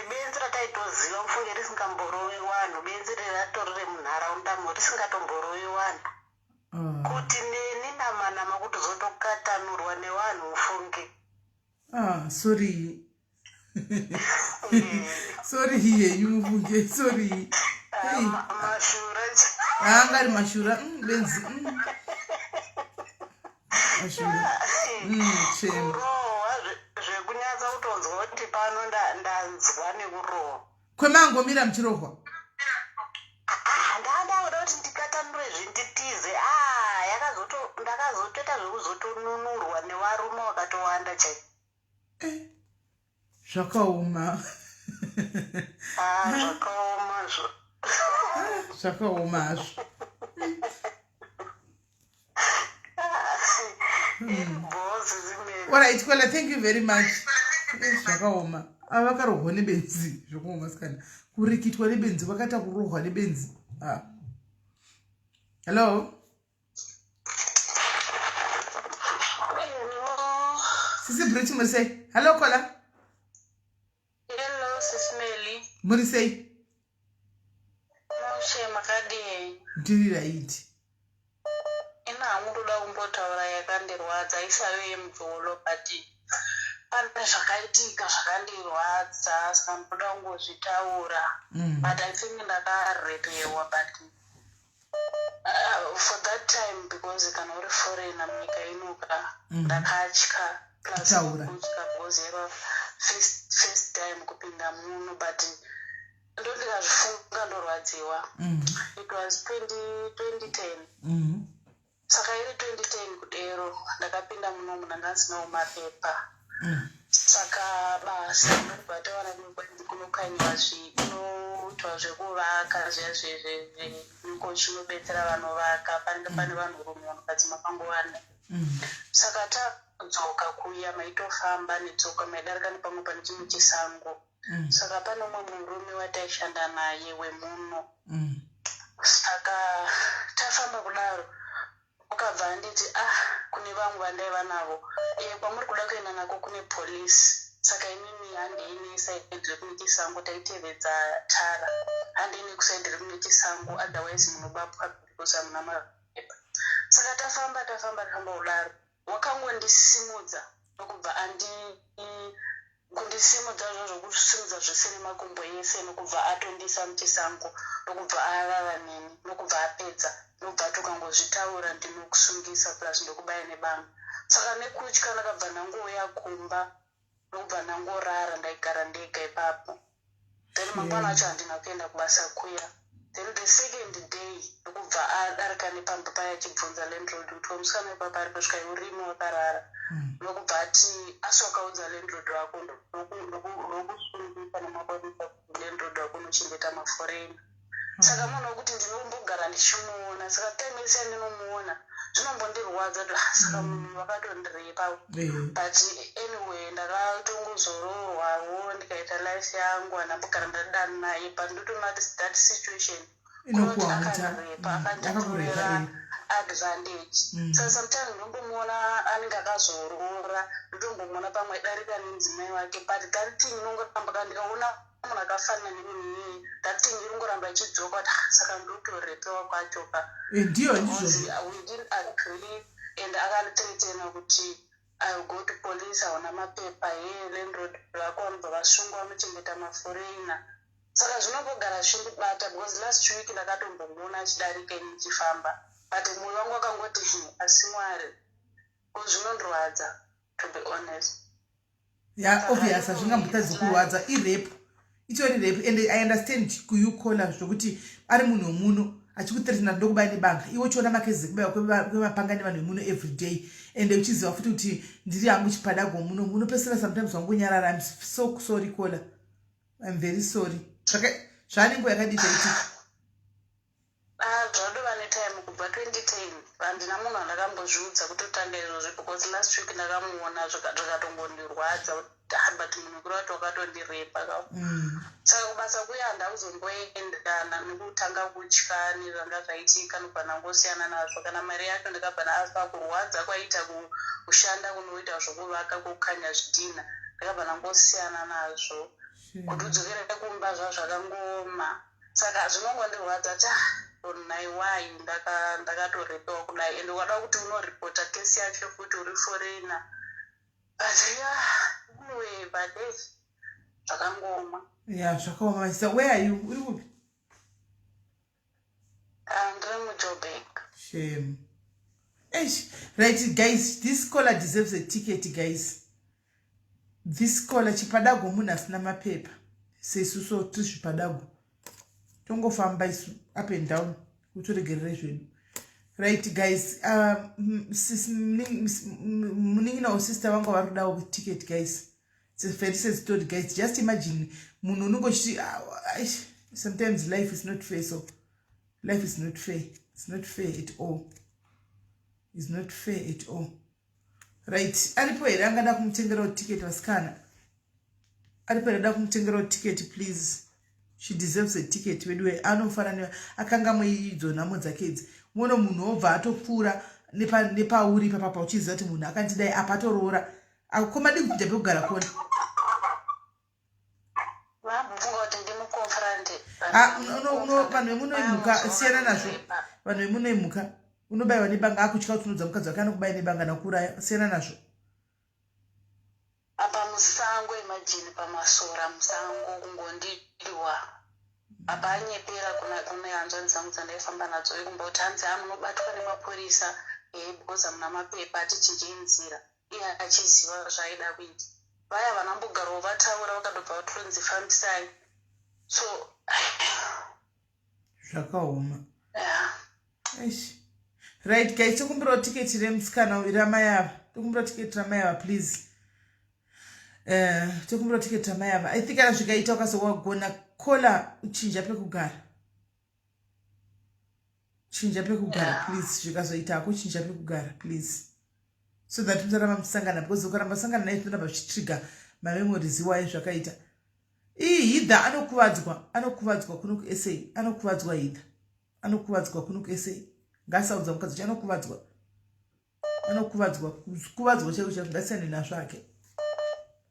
Benzi rataitoziva mufunge risingamborowi vanhu. Benzi riratorire munharaunda mo risingatomborowi vanhu. Kuti neni namanama kuti zotokatanurwa nevanhu mufunge. Sorry. Sorry henyu mufunge. Sorry. Mashura. Angari mashura. Benzi. Mashura. Kurohwa zvekunyatsa kutonzwa kuti pano ndanzwa nekurohwa. Kwemangomira muchirohwa. Ndadakuda kuti ndikatanure zvinditize. Ndakazotoita zvekuzotonunurwa nevarume vakatowanda chai. Zvakaoma. Zvakaoma zvo. Zvakaoma zvo. Alright, Kwela, thank you very much. Zvakaoma. Vakarohwa nebenzi. Zvakaoma sikana. Kurikitwa nebenzi, vakata kurohwa nebenzi. Hello? Sisi Briti Murisei. Hello, Kwela. Hello, SIS MELLY. Murisei. Makadii. Ndiri right. Hamutoda kumbotaura yakandirwadza isave yemuvholo but pane zvakaitika zvakandirwadza saka ndoda kungozvitaura. But I think ndakarepewa but for that time because kana uri foreigner munyika inoka ndakatya plus kutya because yava first time kupinda muno but ndondikazvifunga ndorwadziwa. It was 2010. Saka iri 2010 kudero ndakapinda munomu ndangasinawo mapepa. Saka basa ndobata wana mukwenzi kunokanyiwa kunoitwa zvekuvaka zviniko chinobetsera vanovaka pane vanhurume vanhukadzi makangowanda. Saka tadzoka kuya maitofamba netsoka maidarika nepamwe pane chimwe chisango. Saka pane umwe murume wataishanda naye wemuno. Saka tafamba kudaro ukabva anditi kune vamwe vandaiva navo kwamuri kuda kuenda nako kune polisi. Saka inini handiini saidi rekune chisango taitevedza tara. Handiini kusaidi rekune chisango otherwise munobatwa because hamuna mapepa. Saka tafamba kudaro wakangondisimudza nokubva kundisimudza zvozvo kusimudza zvese nemakumbo ese nokubva atondisa muchisango nokubva arara neni nokubva apedza nobva tokangozvitaura ndinokusungisa plus ndokubaya nebanga. Saka nekutya ndakabva ndangouya kumba nokubva ndangorara ndaigara ndega ipapo. Then mangwana acho handina kuenda kubasa kuya. Then the second day nokubva adarika nepamba paya achibvunza landlord kuti musikana ipapa ari kusvika urimo wakarara. Nokubva ati aswakaudza landlord wako ndokusungisa nemapurisa kuti landlord wako unochengeta maforeigner. Saka munhu wekuti ndinombogara ndichimuona. Saka time yese yandinomuona zvinombondirwadza saka munhu wakatondirepa. But anyway ndakatongozororwawo ndikaita life yangu handambogara ndadana naye but ndotoona that situation kunoti akandirepa akanditorera advantage. Saka sometimes ndombomuona anenge akazorora ndombomuona pamwe darika nenzimai wake but that thing inongoramba ndikaona munhu akafanana nemini that thing irongoramba ichidzoka saka ndotorepewa kwachoka. Ndiyo we didn't agree and akanditretena kuti I'll go to police hauna mapepa landlord wako vanobva vasungwa muchengeta maforeigner. Saka zvinombogara zvindibata because last week ndakatombomuona achidarika nichifamba but mwoyo wangu wakangoti asi Mwari zvinondorwadza, to be honest. Yeah, obvious azvingambotadzi kurwadza irape. Itori rape, and I understand kuyukola zvokuti ari munhu womuno achikuthreatena ndokuba nebanga. Iwe uchiona makezi kubaiwa kwemapanga nevanhu vemuno every day, and uchiziva futi kuti ndiri hangu chipadago muno munopesera sometimes wangonyarara. I'm so sorry Kola, I'm very sorry. Zvanenge yakadii chaitika? Zvodova netime kubva 2010 handina munhu andakambozviudza kutotanga izvozvi, because last week ndakamuona zvikatongondirwadza but munhu kuri wati wakatondirepa ka. Saka kubasa kuya handakuzomboendana nekutanga kutya nezvanga zvaitika nobva ndangosiyana nazvo. Kana mari yacho ndakabva aspa kurwadza kwaita kushanda kunoita zvokuvaka kukanya zvidhina ndakabva ndangosiyana nazvo kuti udzokere kumba zvazvakangoma. Saka zvinongondirwadza naiwai ndakatorepewa kudai, ende wada kuti unoripota kesi yacho futi uri foreigner. But anyway, but zvakangoma. Yeah, zvakaoma. So where are you? Uri kupi? Ndiri muJoburg. Shame. Right, guys, this caller deserves a ticket, guys. This caller chipadago munhu asina mapepa. Seisuso tiri chipadago. Tongofamba isu up and down kutoregerere zvedu. Right, guys, muningina sister vangu vari kudawo ticket, guys. It's a very sad story, guys. Just imagine munhu unongochiti sometimes life is not fair. So life is not fair. It's not fair at all. It's not fair at all. Right, aripo here angada kumutengerawo ticket vasikana? Aripo here ada kumutengerawo ticket, please? She deserves a ticket. Wedwe anofanira akanga muidzo nhamo dzake idzi. Muno munhu obva atopfuura nepauri papa uchiziva kuti munhu akandidai apa atoroora. Akoma dii kuti ndapekugara kona. Vanhu vemunoimuka siyana nazvo. Vanhu vemunoimuka unobayiwa nebanga akutya kuti unodza mukadzi wake anokubaya nebanga nakuraya. Siyana nazvo. Apa musango, imagine pamasora musango kungondiwa. Apa anyepera kuna hanzvadzi dzangu dzandaifamba nadzo ikumboti hanzi munobatwa nemapurisa because hamuna mapepa atichinjei nzira. Iye achiziva zvaida kuita. Vaya vanambogarawo vataura vakadobva vatoronzi fambisai. So zvakaoma. Right, guys, tokumbirawo tiketi remusikana ramayava. Tokumbirawo tiketi ramayava, please. Tokumbirawo tiketi ramayava. I think kana zvikaita ukazogona kola uchinja pekugara. Chinja pekugara, please. Zvikazoita kuchinja pekugara, please. So that musaramba musangana, because ukaramba sangana naye zvinoramba zvichitrigger mamemories iwayo zvakaita. Hidha anokuvadzwa kuno kuSA. Anokuvadzwa hidha. Anokuvadzwa kuno kuSA. Ngasaudza mukadzi kuti anokuvadzwa. Kuvadzwa chaiwo chaiwo ngasiyane nazvo ake.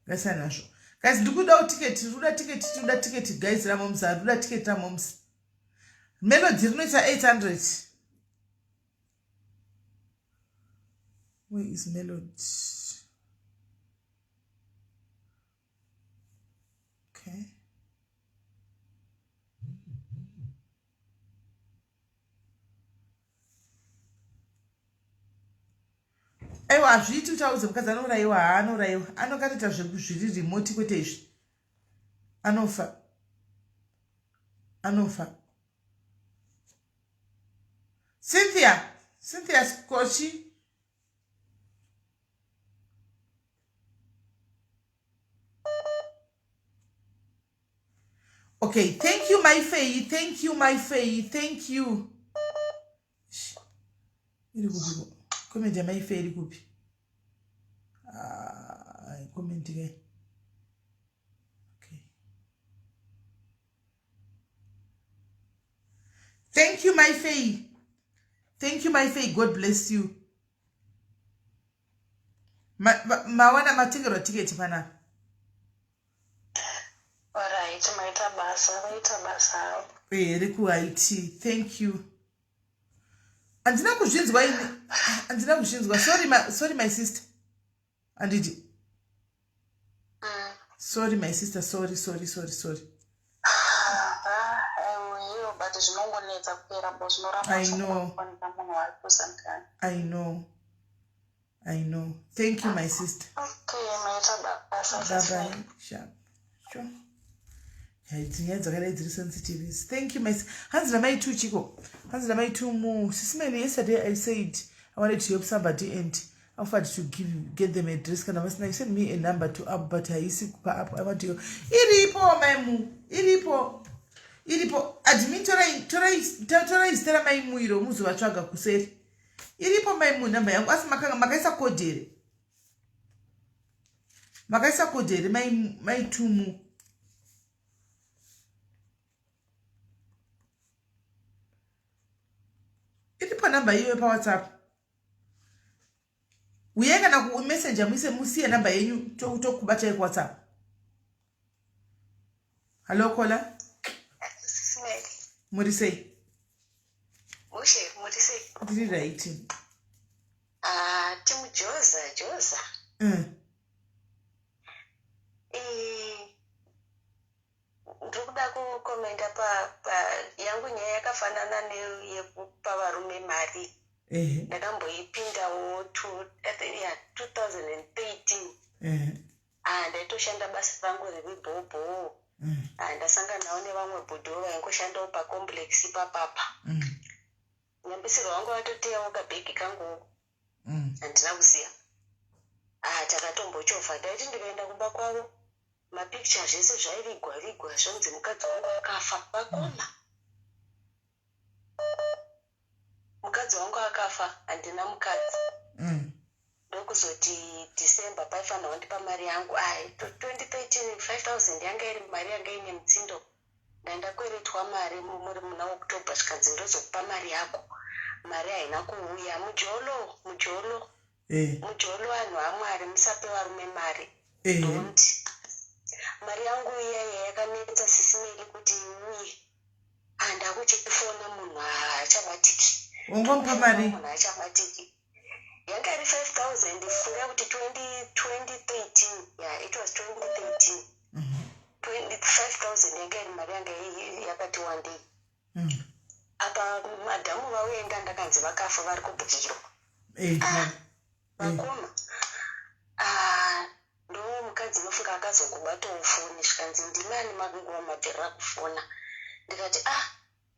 Ngasiyane nazvo. Guys, ndikudawo tiketi. Tinoda tiketi, guys, ramomusi. Ndoda tiketi ramomusi. Melody rinoita 800. Where is Melody? Okay. Aiwa, hazviiti kuti auze mukadzi anourayiwa. Haanourayiwa. Anokatoita zviri remote kwete izvi. Anofa. Cynthia Skochi. Okay, thank you, my Faye. Thank you. Comment ya my Faye kupi. Comment again. Okay. Thank you, my Faye. God bless you. Mawana matigero ticket pana. Alright, maita basa. Rekuhaiti. Thank you. Andina kuzvinzwa. Sorry my sister. Andidi. Sorry my sister. Sorry. but zvinongonetsa kupera bo zvinoramba munhu ari kusangana. I know. Thank you, my sister. Okay, maita basa. Bye. Sharp. Sure. Sensitive. Thank you, my sister. Hands my two chico. Hands my two more. SIS MELLY, yesterday I said I wanted to help somebody and offered to get them a dress. Can I send me a number to up, but I see up. I want to go. Iripo, my moo. Iripo. Admin Tora is tell my muiro muzu wachaga kuseri. Iripo my moo number. I'm asking Makaisa Kodere. Makaisa Kodere, my two moo. Iripo number you pa WhatsApp. We ain't gonna messenger me say musi number you talk kubata WhatsApp. Hello, caller. What do you say? What do you say? Did you write? Tim Josa. Ndokuda kukomenda pa yangu nyaya yakafanana neyekupa varume mari. Ndakamboipindawo 2013. Ndaitoshanda basa rangu revibhobho. Ndasangana nawo nevamwe bhodho vaingoshandawo pacomplex papapa. Nyambisiro wangu watoteyauka bhegi kangu. Handina kuziya. Takatombochofa ndaiti ndikaenda kumba kwavo. Mapicture zvese zvaivigwa zvonzi mukadzi wangu akafa. Vakona. Mukadzi wangu akafa, handina mukadzi. Ndokuzoti December paifanira kundipa mari yangu. 2013 5,000 yanga iri mari yanga ine mutsindo. Ndakweretwa mari muri muna October zvikanzi ndozokupa mari yako. Mari haina kuuya. Mujolo vanhu vaMwari musape varume mari. Don't. Mari yangu iya yakanetsa SIS MELLY kuti uye. Ndakuchifona munhu achabatiki. Ungompa mari. Munhu achabatiki. Yanga iri 5,000 funga kuti 2013. Yeah, it was 2013. 5,000 yanga iri mari yanga yakati one day. Apa madhamu vauenda ndakanzi vakafa vari kubhukirwa. Vakoma. Ndo mukadzi nofunga akazongobatawo foni zvikanzi ndimani makunguva mabvera kufona. Ndikati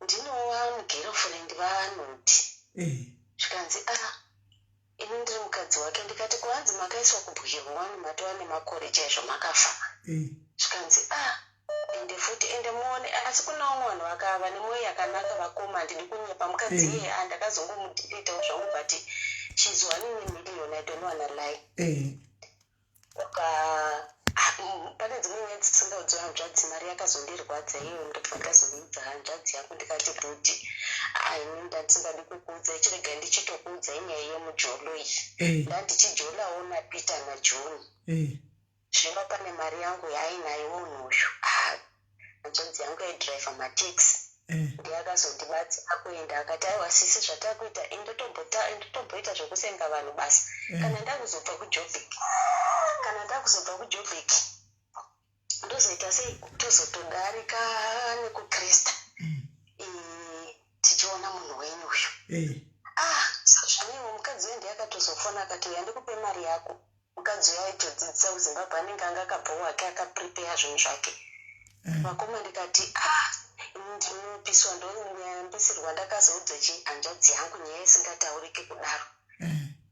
ndinowa mugirlfriend vanoti. Zvikanzi ini ndiri mukadzi wake. Ndikati kuhanzi makaiswa kubhukirwa wani matova nemakore chaizvo makafa. Zvikanzi ende futi ende muone asi kunawo vanhu vakava nemwoyo yakanaka vakoma ndiri kunyepa mukadzi iye andakazongomudiritawo zvangu but she's 1 million I don't wanna lie. Pane dzimwe nyaya dzisingaudzi hanzvadzi mari yakazondirwadza iyo ndobva ndazondiudza hanzvadzi yangu ndikati bhuti ini ndandisingadi kukuudza chirega ndichitokuudza inyaya yemujolo iyi. Ndandichijolawo naPeter naJohn. Zvino pane mari yangu yaainayo munhu uyu. Hanzvadzi yangu yaidhiraivha mataxi. Ndiyakazondibatsira kuenda akati aiwa sisi zvatakuita indotomboita zvokusenga vanhu basi. Kana ndakuzobva kuJoburg ndozoita sei tozotodarika nekukrista tichiona munhu wenyu uyu. Zvaniwo mukadzi wendi yakatozofona akati uya ndikupe mari yako. Mukadzi uyo aitodzidzisa kuZimbabwe anenge anga akabva wake akaprepare zvinhu zvake. Vakoma ndikati ndinopiswa ndonyambisirwa ndakazoudza hanzvadzi yangu nyaya isingataurike kudaro.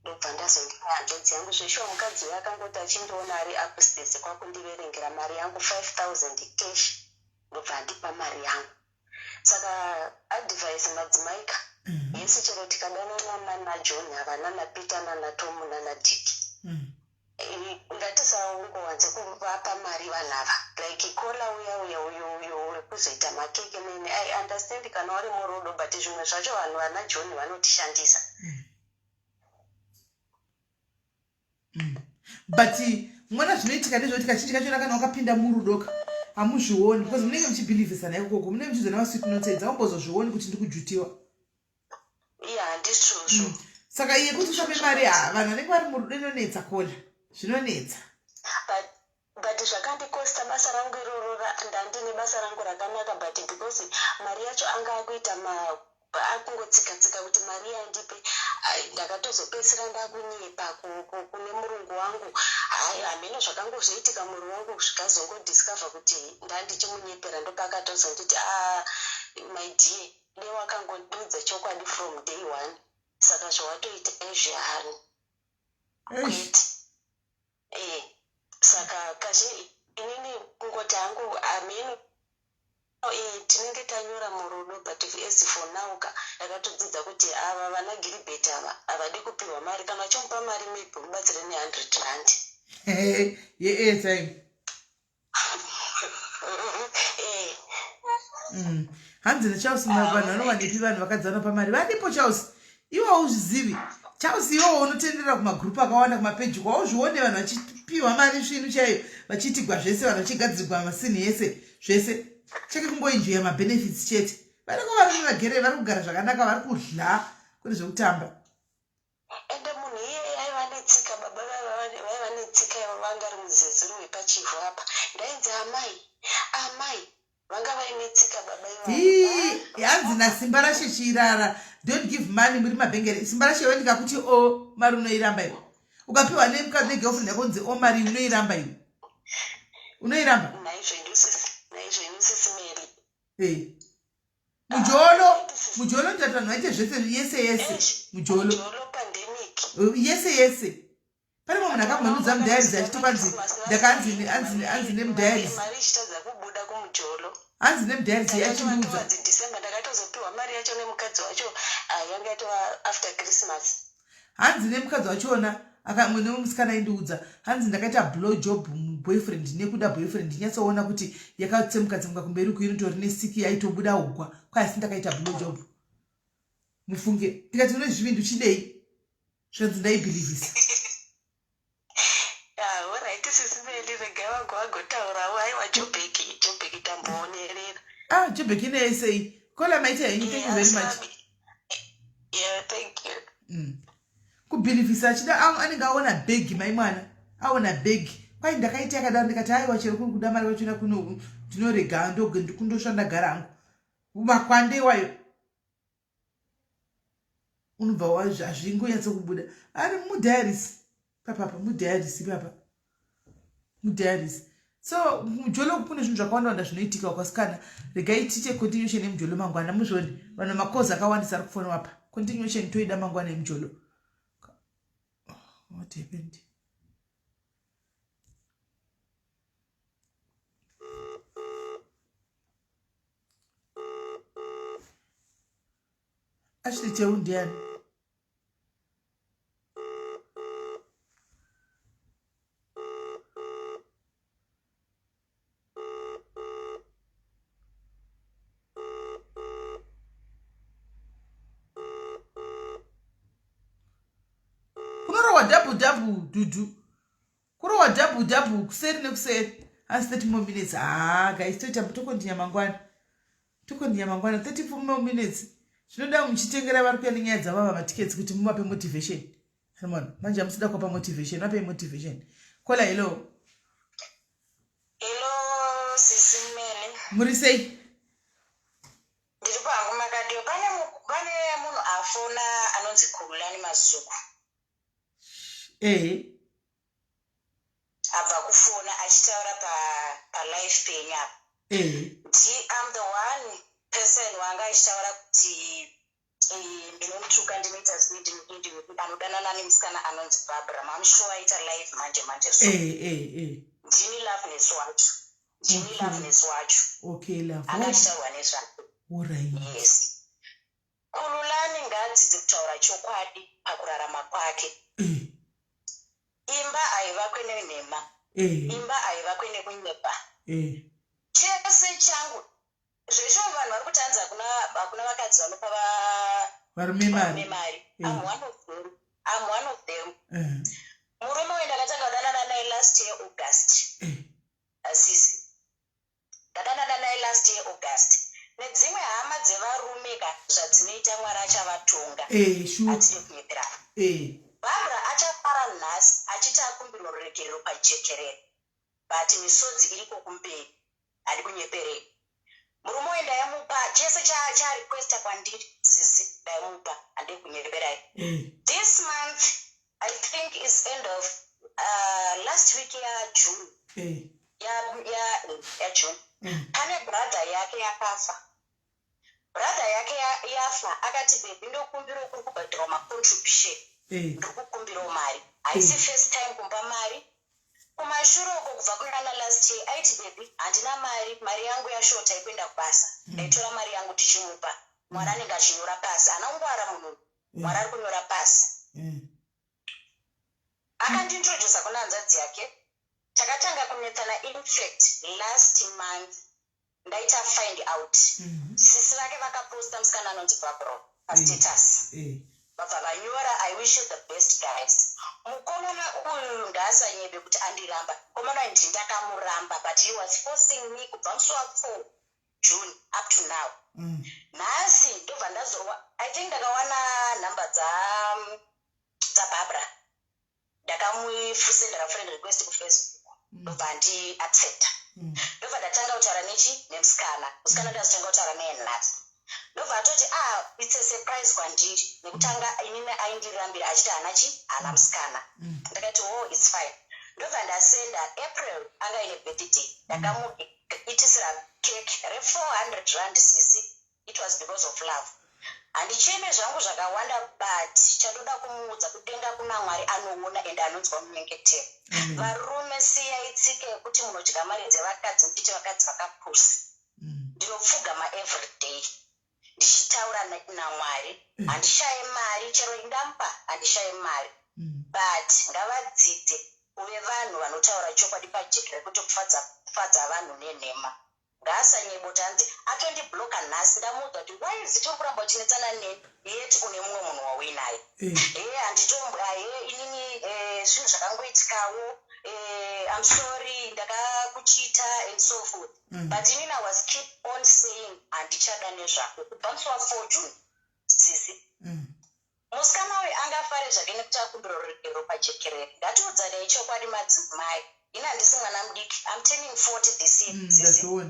Ndobva ndazondipa hanzvadzi yangu zveshuwa mukadzi uyo akangoti achindiona ari upstairs kwakundiverengera mari yangu 5,000 cash. Ndobva andipa mari yangu. Saka advice madzimai yesi chero tikadanana naJohn havana naPeter nanaTom nanaDick. Ngatisaungowanze kuvapa mari vanhu ava like kola uyo uri kuzoita makeke nene. I understand kana wari murudo but zvimwe zvacho vanhu vanaJohn vanotishandisa. But mwana zvinoitika ndezvoti kazhinji kacho kana wakapinda murudoka hamuzvioni because munenge muchibhilivhisana ikoko munenge muchizona masweet nonsense aumbozozvioni kuti ndiri kujutiwa. Handizvozvo. Saka iye kuti ushape mari vanhu vanenge vari murudo inonetsa kola zvinonetsa. But but zvakandikosta basa rangu iroro ndandine basa rangu rakanaka but because mari yacho anga akuita akungotsika-tsika kuti mari yandipe ndakatozopedzisira ndakunyepa kune murungu wangu. Hameno zvakangozoitika murungu wangu zvikazongodiscover kuti ndandichimunyepera ndopakatozonditi my dear newakangondudza chokwadi from day one saka zvawatoita ezvehari kwete saka kashe inini kungoti hangu ameno tinenge tanyora murudo but as for now yakatodzidza kuti ava vana Gilbert ava havadi kupiwa mari kana vachomupa mari maybe mubatsire ne100 rand yeairtime hanzi naCharles vanhu vanowanipi vanhu vakadzana pamari vadipo Charles iwe hauzvizivi Charles iwewo unotendera kumagrupu akawanda kumapeji kwauzvione vanhu vachipiwa mari svinhu chaiyo vachiitigwa zvese vanhu vachigadzirwa masini yese zvese cheke kungoenjoya mabenefits chete vanenge vari mumagere vari kugara zvakanaka vari kudla kune zvekutamba ende munhu iye aiva netsika baba vaiva netsika vangari muzezuru wepachivu apa ndainzi amai vanga vainetsika baba hanzi nasimba rashe chirara don't give money muri mabhengere simba rashe wendikakuti mari unoiramba iwe ukapiwa nemukadzi negirlfriend yakonzi mari unoiramba iwe unoiramba naizvenyu SIS MELLY mujolo ndati vanhu vaite zvese yese mujolo pandemic yese pane mwe munhu akamwenudza mudhayarizi achiti kwanzi anzi nemudhayarizi mari ichitadza kubuda kumujolo hanzi nemudhayarizi yachinduudza December ndakatozopiwa mari yacho nemukadzi wacho yanga yatova after Christmas hanzi nemukadzi wachona akamwene musikana indiudza hanzi ndakaita blow job boyfriend nekuda boyfriend nyatsoona kuti yakatsemukatsemuka kumberi kuinotori nesiki yaitobuda ugwa kwasi ndakaita blow job mufunge tikati une zvivindu chidei zvanzi ndaibhilivisa alright SIS MELLY rega wagotaurawo aiwa Jobeki tamboonerera Jobeki neesei kola maite henyu thank you very much yeah thank you kubhilivisa achida anenge aona begi maimwana aona begi kwai ndakaita yakadaro ndikati aiwa chero kuri kuda mari wachona tinorega kundosvanda garangu makwande iwayo unobva wazvingonyatso kubuda ari mudhayarisi papapa mudhayarisi so mujolo kune zvinhu zvakawanda zvinoitika ukasikana regai tiite continuation yemujolo mangwana muzvoni vanhu makozi akawandisa ari kufonwa apa continuation toida mangwana yemujolo. What happened? Actually, Cheundian. Double dudu kurowa double kuseri nekuseri asi 30 more minutes guys toita tokondinya mangwana 34 more minutes zvinoda muchitengera vari kuya nenyaya dzavava matickets kuti muvape motivation Simon manje amusida kupa motivation vape motivation kola hello SIS MELLY muri sei ndiri pangu makadio pane munhu afona anonzi Kurulani Masuku abva kufona achitaura palive penyu apa I'm the one person wanga achitaura kuti ndinomutsvuka ndinoita anodanana nemusikana anonzi Barbara I'm sure aita live manje so ndini loveness wacho okay love akachitaurwa nezvake yes Kurulani ngadzidze kutaura chokwadi pakurarama kwake imba haivakwe nenhema imba haivakwe nekunyepa chese changu zvesho vanhu vari kutanza kuna vakadzi vanopa varume mari I'm one of them murume uyu ndakatanga kudanana naye last year August asisi ndadanana naye last year August nedzimwe hama dzevarume zvadzinoita Mwari achavatonga atiri kunyepera Barbara achafara nhasi achiti akumbirwa ruregerero pajekerere but misodzi iriko kumberi hadi kunyeperei. Murume uyu ndaimupa chese charequesta kwandiri sisi ndaimupa handi kunyeperai. This month I think is end of last week June. June. Pane brother yake yakafa. Brother yake yafa akati baby ndokumbira kuri kubhadhira macontribution. Ndikukumbira mari. Haisi first time kumba mari. Kumashure uko kubva kunana last year aiti baby handina mari yangu yashota ikuenda kubasa. Ndaitora mari yangu tichimupa. Mwana anenge achinyora pasi. Anongwara munhu. Mwana ari kunyora pasi. Akandintroduce kuna hanzvadzi yake. Takatanga kunetsana in fact last month ndaita find out. Sisi vake vakaposta musikana anonzi Barbara pastatus. Vabva vanyora I wish you the best guys. Mukomana uyu ndaasanyebe kuti andiramba. Mukomana ndi ndakamuramba but he was forcing me kubva musi wa4 June up to now. Nhasi ndobva ndazowa I think ndakawana nhamba dza Barbara. Ndakamufusendera friend request kuFacebook. Ndobva ndi accept. Ndobva ndatanga kutaura nemusikana. Musikana ndazotanga kutaura naye nhasi. Ndobva atoti it's a surprise kwandiri. Nekutanga inini aindirambira achiti hana musikana. Ndakati it's fine. Ndobva ndasenda April anga ine birthday. Ndakamuitisira cake re400 sisi. It was because of love. Handicheme zvangu zvakawanda but chandoda kumuudza kutenga kuna Mwari anoona ende anonzwa munyengetero. Varume siyai tsika yekuti munodya mari dzevakadzi muchiti vakadzi vakapusi. Ndinopfugama everyday ndichitaura naMwari. Handishaye mari chero indamupa handishaye mari. But ngavadzidze kuve vanhu vanotaura chokwadi pachikira kuti kufadza vanhu nenhema. Ngaasanyebota anzi atondibloka nhasi ndamuudza kuti why uri kuramba uchinetsana neni yeti une mumwe munhu wauinaye. Handitombwa inini zvinhu zvakangoitikawo I'm sorry ndakakuchita and so forth. But inini I was keep on saying handichada nezvako kubva musi wa4 June sisi. Musikana uyu angafare zvake nekuti akumbira rurekero pajekerere. Ngatiudzanei chokwadi madzimai. Ina handisi mwana mudiki. I'm turning 40 this year.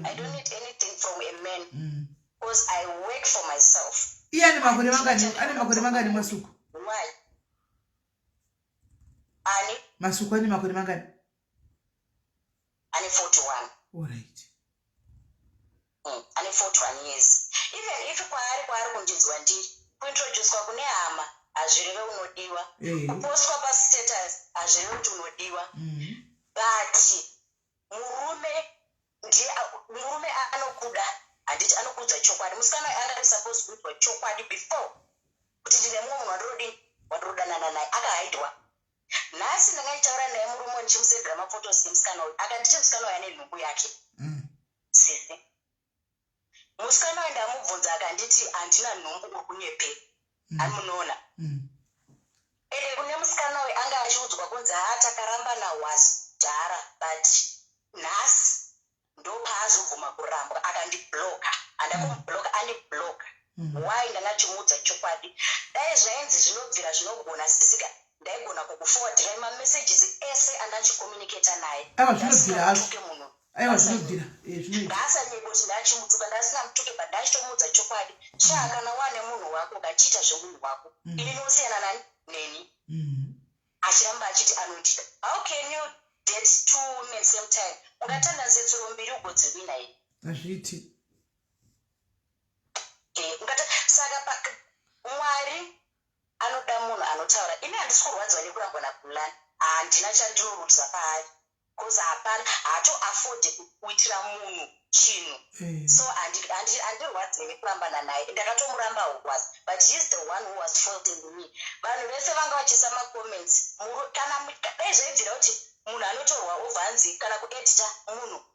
I don't need anything from a man because I work for myself. Ane makore mangani masuku? Why? Ani? Masuku ane makore mangani? Ani 41. All right. Ani 41 years. Even if kwaari kundinzwa ndiri kuintroducewa kune hama hazvireve unodiwa. Kupostwa pastatus hazvireve kuti unodiwa. But murume anokuda handiti anokudza chokwadi. Musikana anga supposed kuitwa chokwadi before kuti ndine mumwe munhu wandirodanana naye akahaidwa. Nhasi ndangachitaura naye murume ndichimusendera mafotos emusikana uyu akanditi musikana uyu ane nhumbu yake. Sisi musikana uyu ndamubvunza akanditi handina nhumbu uri kunyepe. Ari munoona. Ende kune musikana uyu anga achiudzwa kunzi takaramba nawazi dhara but nhasi ndopaazobvuma kurambwa akandibloka. Andakumubloka andibloka. Why ndangachimudza chokwadi. Dai zvainzi zvinobvira zvinogona sisika ndaigona kukuforwardira mamessages ese andachikomunicata naye. Aiwa zvinobvira. Ngaasanyebe kuti ndachimutuka ndasina mutuke but ndachitomudza chokwadi. Kana wane munhu wako ngachita zvemunhu wako. Ini nosiyana neni. Achiramba achiti anondida. How can you date two women same time? Ungatanda nzetsero mbiri ugodziwina iyi. Azviti. Saka Mwari anoda munhu anotaura. Ini handisi kurwadziwa nekurangwa naPulani. Handina chandinorutsa paari. Because hapana hato-afford kuitira munhu chinhu. So handirwadziwe nekurambana naye. Ndakatomuramba ukwazi. But he's the one who was faulting me. Vanhu vese vanga vachisa macomments. Kana dai zvaibvira kuti munhu anotorwa ovhanzi kana kuedita munhu.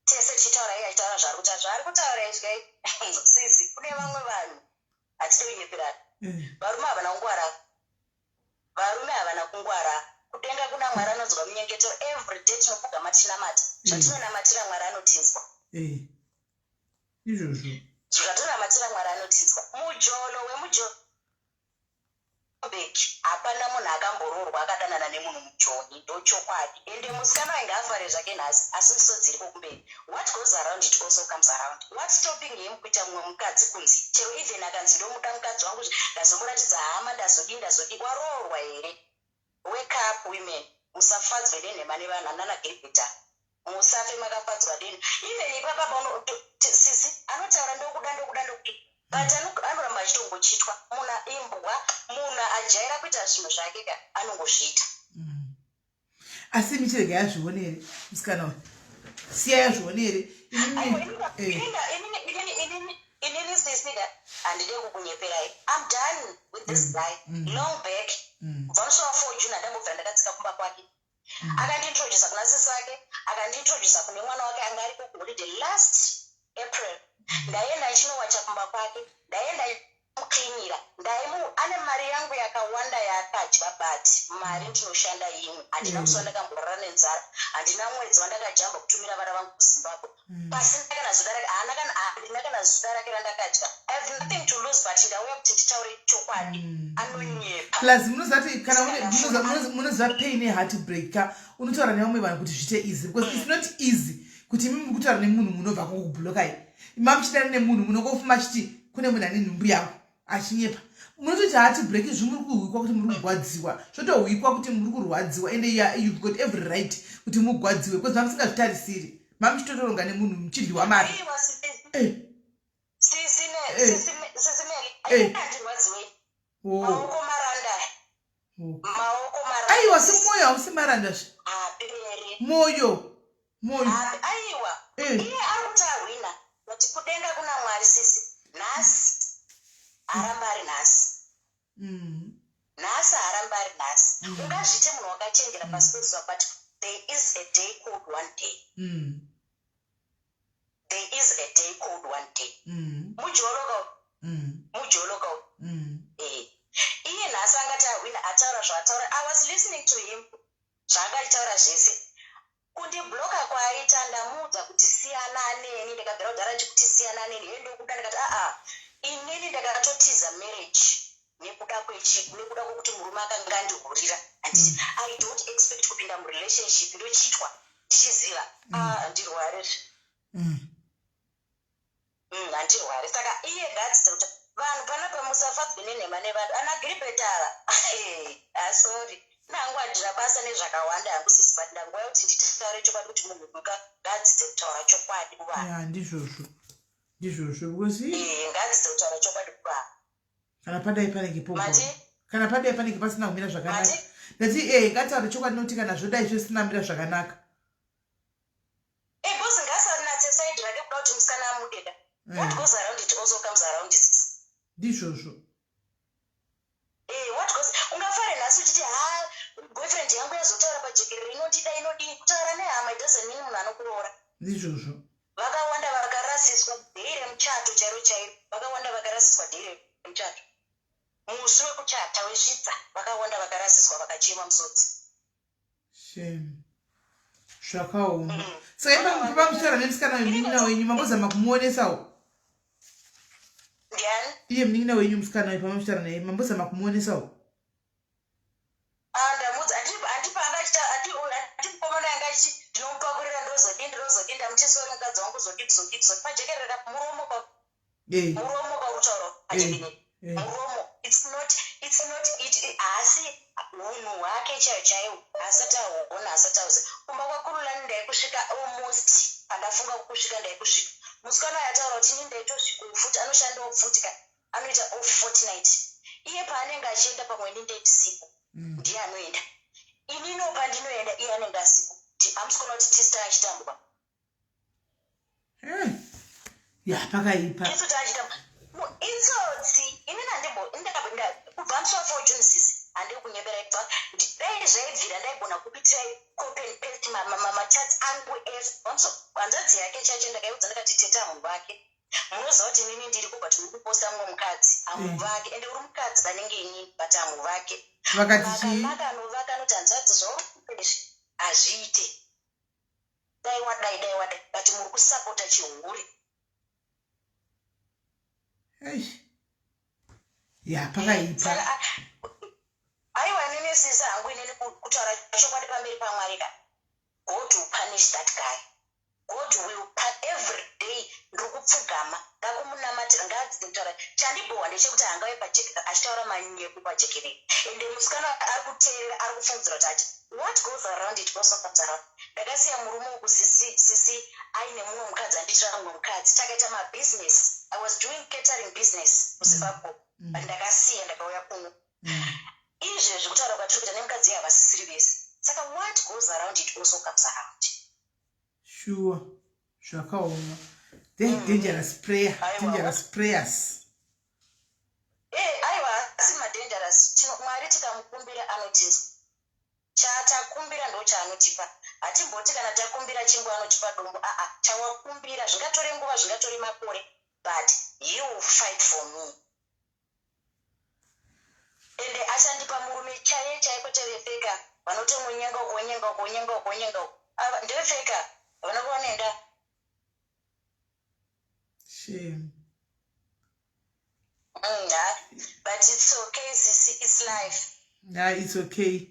Tese chitaura iye achitaura zvari kutaura izvai. Sisi kune vamwe vanhu hatitoinyeperana. Varume havana kungwara. Kudenga kuna Mwari anonzwa munyengetero every day tinopfugama tichinamata. Zvatinonamatira Mwari anotinzwa. Izvozvo. Zvatinonamatira Mwari anotinzwa. Mujolo beki hapana munhu akamboroorwa akadanana nemunhu mujoni ndochokwadi ende musikana wainge afare zvake nhasi asi misodzi iri kokumberi. What goes around it also comes around. What's stopping him kuita mumwe mukadzi kunzi chero even akanzi ndomuda mukadzi wangu ndazomuratidza hama ndazodi waroorwa here. Wake up women, musafadzwe nenhema nevanhu. Hamuna Gilbert, musafe makafadzwa deni. Even ipapa sisi anotaura ndokuda but anoramba achitongochitwa. Munhu imbwa, munhu ajaira kuita zvinhu zvake anongozviita. Asi michirege yazvionere musikana wayo, siya yazvionere. Inini sisika handide kukunyeperai. I'm done with this guy long back. Vamusoro wa 4 June ndambobva ndakatsika kumba kwake. Akandintroduce kuna sisi wake, akandintroduce kune mwana wake anga ari kuholiday last April. Ndaenda chinowacha kumba kwake, ndaenda muklinira, ane mari yangu yakawanda yakadya but mari ndinoshanda imwe. Handina kusuwa ndakamborara nenzara, handina mwedzi wandakajamba kutumira vana vangu kuZimbabwe. Pasina kana zuda rake, handina kana zuda rake randakadya. I have nothing to lose but ndauya kuti nditaure chokwadi. Anonyepa. Plus munozati kana munoziva pain heartbreak unotaura nevamwe vanhu kuti zviite easy because it's not easy kuti mimi mukutaura nemunhu munobva kukubhulokai. Mamuchitana nemunhu munokofuma chiti kune munhu ane nhumbu yangu achinyepa. Munototi heartbreak zvimuri kuhwikwa kuti muri kugwadziwa. Zvotohwikwa kuti muri kurwadziwa and you've got every right kuti mugwadziwe because vamusingazvitarisiri. Mamuchitotoronga nemunhu muchidliwa mari. Sisi Melly, handinwadziwe. Maoko maranda. Aiwa, si moyo hausi maranda. Moyo. Aiwa. Iye ari hwina. Kuti kudenga kuna Mwari sisi. Nhasi. Aramba ari nhasi. Nhasi aramba ari nhasi. Ungazvite munhu wakachenjera pasi pezuva but there is a day called one day. There is a day called one day. Mujoloka. Iye nhasi angati ahwina ataura zvaataura. I was listening to him. Zvaakataura zvese. Kundibloka kwaaita ndamuudza kuti siyana neni, ndikabvira kudhara kuti siyana neni. Iye ndokuda ndikati inini ndakatotiza marriage nekuda kwokuti murume akanga andihurira. Handiti I don't expect kupinda murelationship ndochitwa ndichiziva ndirware. Handirwari. Saka iye ngadzidzira kuti vanhu panapa musafadzwe nenhema nevanhu. Ana Gilbert ava sorry nangu handina basa nezvakawanda hangu sisi but ndanguva kuti nditaure chokwadi kuti munhu ngadzidze kutaura chokwadi kuvanhu. Ndizvozvo because ngadzidze kutaura chokwadi kuvanhu. Kana padai panenge popo. Kana padai panenge pasina kumira zvakanaka. Ndati ngataure chokwadi nokuti kana zvodai zvisina kumira zvakanaka. Bosi ngasanatse side rake kuda kuti musikana amudeda. What goes around it also comes around it. Ndizvozvo. What goes ungafare nhasi uchiti boyfriend yangu yazotaura pajekerere inodii kutaura nehama doesn't mean munhu anokuroora. Ndizvozvo. Vakawanda vakarasiswa dhiri remuchato chairo. Vakawanda vakarasiswa dhiri remuchato. Musi wekuchata wesvitsa vakawanda vakarasiswa vakachema musodzi. Shame. Zvakaoma. Saka pamusara nemusikana wemunina wenyu mambozama kumuonesawo. Ndiani? Iye munina wenyu musikana weyu pamusara naye mambozama kumuonesawo. Ndamudza andipa angachita mukomana yanga achiti ndinomupakurira ndozodii ndamutisori mukadzi wangu zodii pajekerera muromo kautaura pajekerere. Muromo it's not asi munhu wake chaiwo asati aona asati auze kumba kwakurulani ndaikusvika almost pandafunga kusvika ndaikusvika. Musikana yataura kuti ini ndaitosvika ufuti anoshandawo futika anoita fortnight. Iye paanenge achienda pamweni ndaiusiku ndiye anoenda. Inino pandinoenda iye anenge asiku. Amusikana kuti tista achitambwa. Pakaipa. Yesu tachitambwa. Insotsi inini ndakabinda kubva musi wa 4 June sisi handiri kunyepera ibva dai zvaibvira ndaigona kupitirai copy and paste machats angu hanzvadzi yake chacho ndakaiudza ndakati teta munhu wake munoziva kuti inini ndiri kubva kuti muri kuposta mumwe mukadzi amunhu wake ende uri mukadzi panenge inini but amunhu wake vakanaka anovaka anoti hanzvadzi zvaurikuizvi hazviite dai wadai but muri kusapota chihuri. Pakaipa. kutaura chokwadi pamberi paMwari ka. God will punish that guy. God will every day ndokupfugama ngakumunamatira ngadzitaura chandibowa ndechekuti angave pacheka achitaura manyeku pajekerere ende musikana ari kuteerera ari kufunzira kuti ati what goes around it also comes around. Ndakasiya murume uku sisi aine mumwe mukadzi anditira mumwe mukadzi takaita mabusiness. I was doing catering business kuzimbabwe but ndakasiya ndakauya kuno izvezvi kutaura kwatiri kuti nemukadzi havasisiri vese saka what goes around it also comes around. Sure. Zvakaoma. Dangerous prayer. Dangerous prayers. Aiwa asi madangerous. Mwari tikamukumbira anotinzwa. Chatakumbira ndo chaanotipa. Hatimboti kana takumbira chingwa anotipa dombo. Chawakumbira zvingatore nguva zvingatore makore. But you will fight for me. Ende achandipa murume chaiko chavepfeka. Vanotomwenyenga ndevepfeka. Vanokuonenda. Shame. But it's okay, Sisi. It's life. Yeah, it's okay.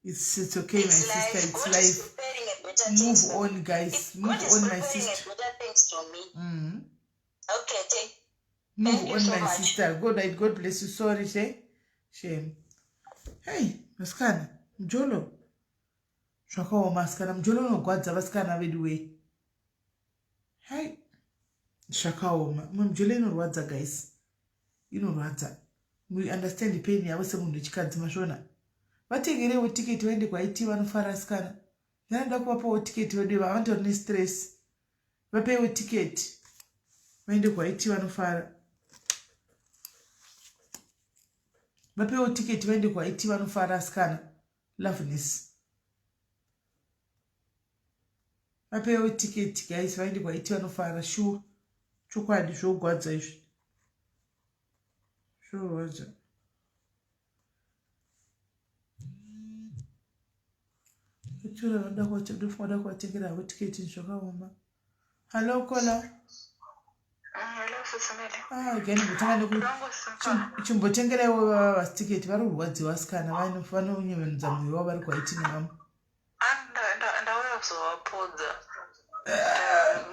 It's okay, my sister. It's God life. is preparing a better Move on, guys. Move God is on, my preparing sister. a better things to me. Okay, thank Move you on, so my much. sister. Good night. God bless you. Sorry, shame. Hey, maskana, mjolo. Zvakaoma maskana, mjolo unogwadza vasikana vedu we. Hey. Zvakaoma. Mjolo inorwadza, guys. Inorwadza. We understand the pain yavo semunhu wechikadzi mashona. Vatengerewo tiketi vaende kwaiti vanofara asikana. Vanoda kuvapawo tiketi vedu vavandotori stress. Vapewo tiketi vaende kwaiti vanofara. Vapewo tiketi vaende kwaiti vanofara asikana. Loveness. Vapewo tiketi guys vaende kwaiti vanofara. Sure. Chokwadi zvogwadza izvi. Zvorwadza. Kutura vada kuvatengera havo tiketi zvakaoma. Hello, Kola. Hello, SIS MELLY. Gani butanga chimbotengerewo vasitiketi vari kurwadziwa asikana vanonyevenudza mwoyo wavo vari kwaiti nemama. Ndauya kuzovapodza.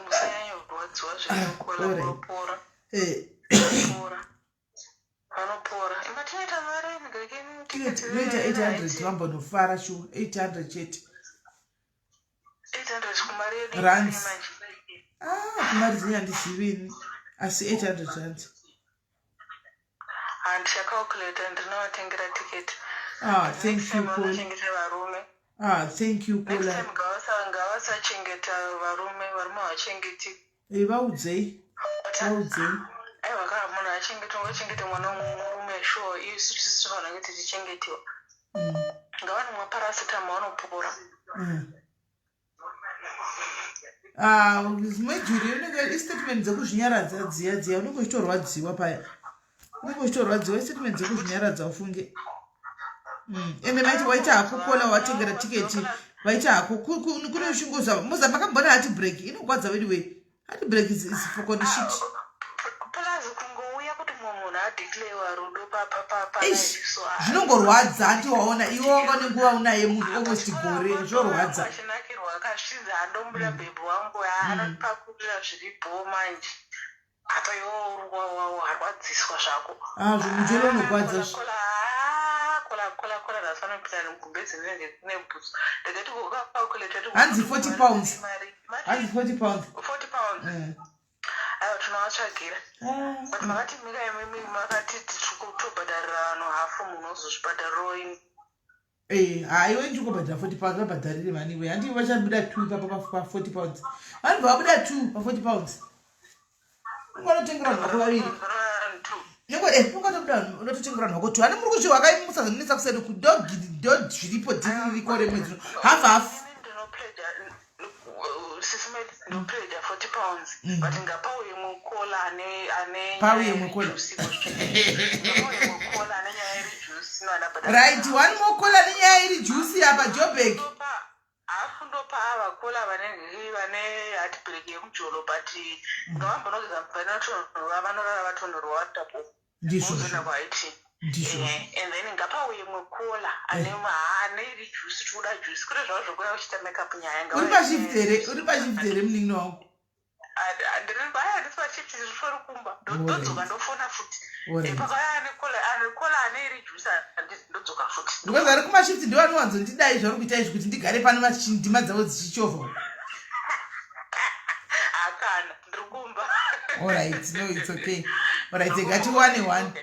Musanyanya kurwadziwa zvinokola kupora. Vanopora. Imatinoita mari nigakeni tiketi. Noita 800 vambonofara shuwa 800 chete. 800 kumari yedu Rands. Kumari dzinenge handizivini asi 800 rands. Handicalculate ndinovatengera tiketi. Thank you, Kola. Thank you, Kola. Next time ngavasachengeta varume vachengeti. Vaudzei. Aiwa kana munhu achengeta mwana murume sure isu tisifana kuti tichengetiwa. Ngavani mwa paracetamol vanopora. Majuri unenge istatement dzekuzvinyaradza dziya unenge uchitorwadziwa paya. Unenge uchitorwadziwa istatement dzekuzvinyaradza ufunge. Ende maiti waita hako Kola watengera tiketi waita hako kune shunguza muza makambona hati break inogwadza wedu we. Hati break is for condition. Plaza kungouya kuti munhu adeclare rudo papa zvinongorwadza antiwaona iwo nenguva unaye munhu almost gore zvorwadza. Achinakirwa akasvinza andombuda bhebhi wangu anopakurira zviripo manje apa iwo urwawawo harwadziswa zvako zvomujoro unogwadza kola rasanopita ngumbe dzinenge kune bhutsu ndakati ukakalkulate hanzi 40 pounds hanzi 40 pounds aiwa tinovatsvagira but makati mika imimi makati tobhadharira vanhu hafu munhu ozozvibhadhariro ini haiwe ndikubhadhara 40 pounds vabhadharire maniwe handi vachabuda 2 ipapa pa 40 pounds vanhu vabuda 2 pa 40 pounds unganotengerwa nhako vaviri ungatotengerwa nhako 2 hane muri kuzvi wakaimusa zvinonetsa kuseri kudog zviripo dziririko remwedzi hafu SIS MELLY ndinopaida 40 pounds but ngapauye mukola ane pauye mukola nenyaya iri juice right one mukola nenyaya iri juice apa Joburg afundopa avakola vane heartbreak yemujolo but ngavambonogeza vanorara vatonhorwa tapo muzona kwaiti and then ngapauye mwekola ane juice tuda juice kuri zvazvo kuya uchita makeup nyaya nga uri pashifti here muningi wangu ndiri pashifti zvishori kumba ndodzoka ndofona futi pakauya ane kola ane iri juice ndodzoka futi ndikoza ari kumashifti ndiwo anowanzondidai zvauri kuita izvi kuti ndigare pano ndima dzavo dzichichovha akana ndiri kumba alright no it's okay alright ngatiwane one.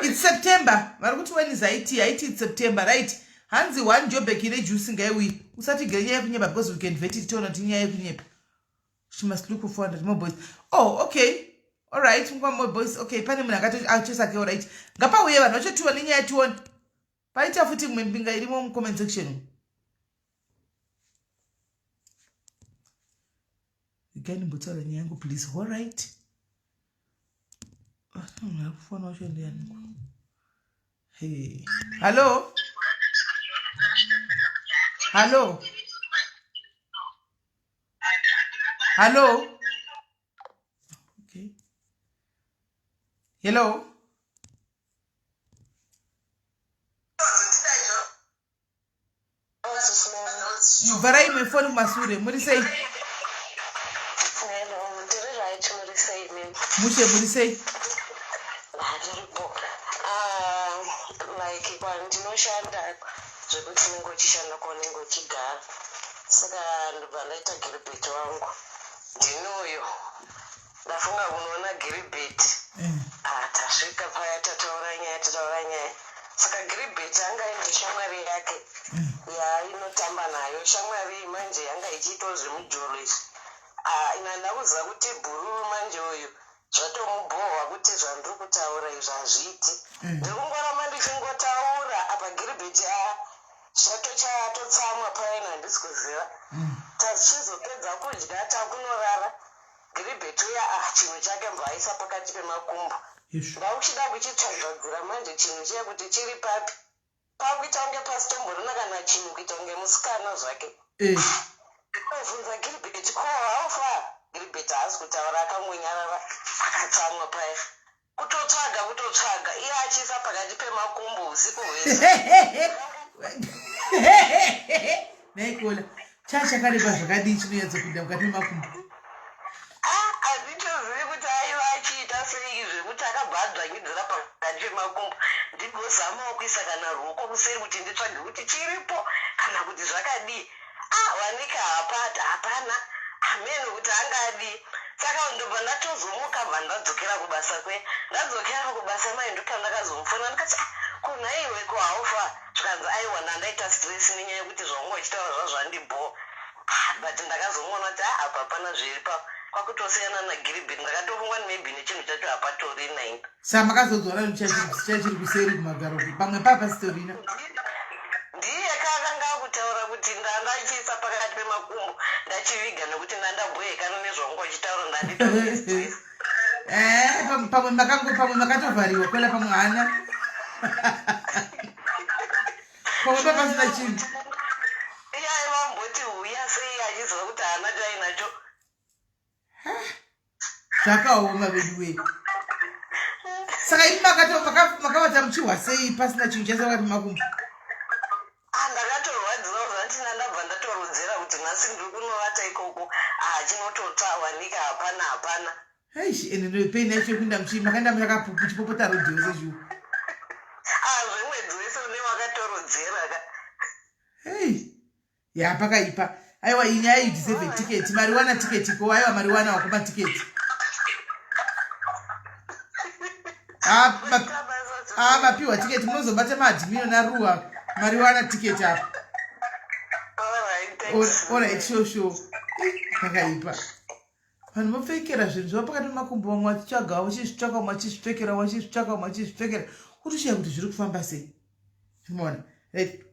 It's September. Marukuti when is haiti it's September, right? Hanzi one job ekire juice ngaiwi. Usati genya kunyepa because we can vet it tona tinya kunyepa. She must look for 400 more boys. Oh, okay. All right, more boys. Okay, pane munhu akati achisa ke all right. Ngapa uye vanhu vachotiwa ninya yationa. Paita futi mwembinga irimo mu comment section. Igani mbotsa la nyangu please. All right. Hey. Hello? Hello? Hello? Okay. Hello? Varai my phone masure. What do you say? What say? Like ndinoshanda zvekuti ningochishanda kwaningogara saka ndibvandaita giribheti wangu ndinoyo ndafunga unoona giribheti tasvika paya tataura nyaya saka giribheti anga ine shamwari yake yainotamba nayo shamwari manje yanga ichiitawo zvemujoro izvi ina ndakuziva kuti bhururu manje uyu zvatomubhohwa kuti zvandiri kutaura izvi hazviiti ndikungoramba ndichingotaura apa giribheti zvatotsamwa paina handisi kuziva tachizopedza kudya takunorara giribheti uya chinhu chake mbaisa pakati pemakumbo ndauchida kuchitsvagadzira manje chinhu chiya kuti chiri papi pakuita kunge pasitomborona kana chinhu kuita kunge musikana zvake ndikobvunza giribheti ko haufa giribheti haasi kutaura akangonyarara akatsamwa paya kutotsvaga iye achiisa pakati pemakumbo usiku hwese naikola chakarepa zvakadii chinoyatsopinda mukati memakumbo handitozivi kuti aiva achiita sei zvekuti akabhadzvanyidzira pakati pemakumbo ndigozamawo kuisa kana ruoko kuseri kuti nditsvage kuti chiripo kana kuti zvakadii wanika hapana amene kuti angadii saka ndobva ndatozomuka bva ndadzokera kubasa ndadzokera kubasa mai ndoka ndakazomufona ndikati kuna iwe ko haufa zvikanzi aiwa ndandaita stress nenyaya yekuti zvaungochitaura zvazvandibho but ndakazomona kuti apa hapana zviri kwakutosiyana nagiribheti ndakatofungwa maybe nechinhu chacho hapatori naini saka makazodzora chachiri kuseri kumagaroki pamwe papasitorina ndiye kakanga akutaura kuti ndandachiisa pakati pemakumbo ndachiviga nekuti ndandabhoyekana nezvaungochitaura ndanditostress pamwe makatovhariwa kwela pamwe hana pamwe papasina chinhu iyaye vamboti huya sei achiziva kuti hana chainacho zvakaoma vedu wei saka imi makavata muchihwa sei pasina chinhu chese wakati makumbo ndakatorwadziwa zvati ndandabva ndatoronzera kuti nhasi ndiri kunovata ikoko chinototawanika hapana aishi ende ndoipeni yacho yekunda makaenda muchipopota rodhiyo sezviwo zvemwedzi wese une wakatorodzera pakaipa aiwa inyaya idhisevhe tiketi mariwana tiketi ko aiwa mariwana wakoma tiketi mapiwa tiketi munozobata maadhimino naruwa mariwana tiketi apa alright sure pakaipa vanhu vopfekera zvinhu zvavo pakati pemakumbo vamwe vachitsvaga vachizvitsvaka vamwe vachizvitsvekera kutoshiya kuti zviri kufamba sei umeona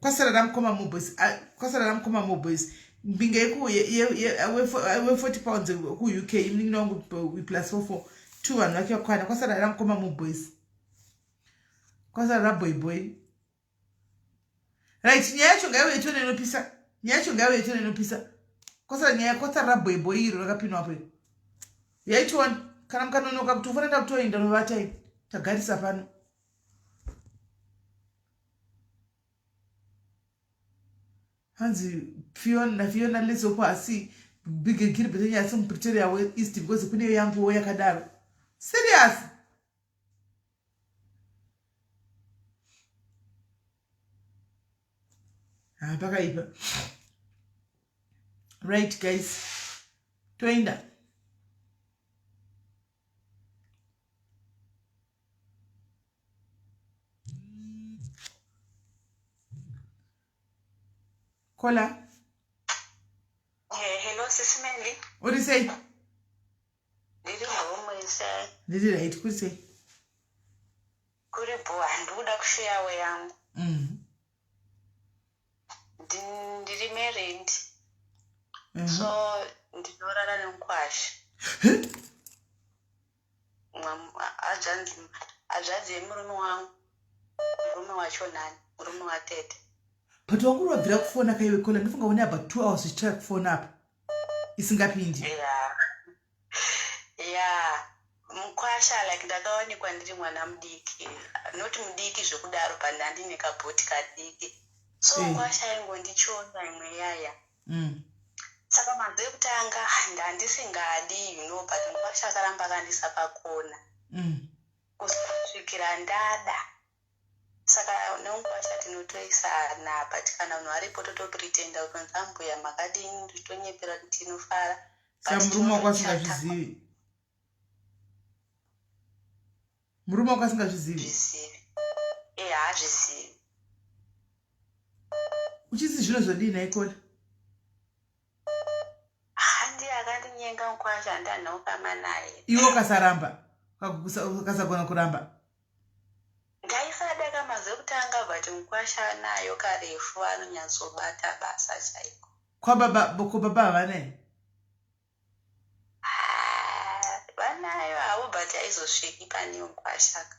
kwasara ramukoma moboys mbinga we40 pounds kuuk imningi wangu plus 44 2 vanhu vake vakwana kwasara ramukoma moboys kwasara raboyboy right nyaya yacho ngaiwe yacho inopisa kwasara raboyboy iro rakapinwapo yaitona kana mukanonoka kuti ufanira kutoenda novatai tagarisa pano hanzi Fiona lesopo asi big kiribete ya some Pretoria we East because kune yangu yakadaro. Serious? Pakaipa. Right guys. Toenda. Kola. Hello, SIS MELLY. What do you say? Did you know what you say? Did you right? What do you say? Good boy, and would I share where I am? Did you married? So, did you run and quash? I just am Runo at it. But when we were phone up, I will call and only about 2 hours to check phone up. Isn't that India? Yeah. Mkwasha like ndakaoni kwa ndiri mwana mdiki. Not mdiki zvokudaro pandandi nekabhoti kadiki. So mkwasha yangu ndichona imwe yaya. Saka manze kutanga ndandisingadi but mkwasha akaramba akandisa pakona. Kusvikira ndada. Saka nonkwasha tinotoisana but kana munhu aripo totopretenda kuti nzambuya makadini nditonyepera kuti tinofara. Samuruma kwasingazvizivi. Muruma kwasingazvizivi. Hazvizivi. Uchisi zvino zvodii naikona? Handi akandinyenga mkwasha ndanhokama naye. Iwo kasaramba. Kasagona kuramba. Ndaisada kamaze kutanga but mkwasha nayo karefu anonyatsobata basa chaiko. Kwa baba vane? Vanayo havo but haizosviki pane mkwashaka.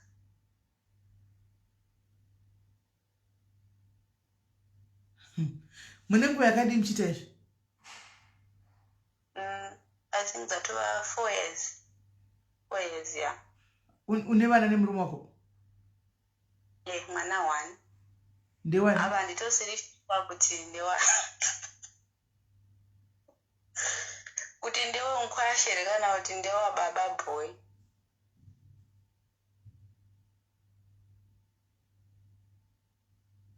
Mune nguva yakadii muchiita izvi? I think dzatova 4 years. 4 years, yeah. Une vana nemurume wako? Mwana 1. Ndewani? Ava nditosirifa kuti kuti ndewe mkwashere kana kuti ndewa baba boy.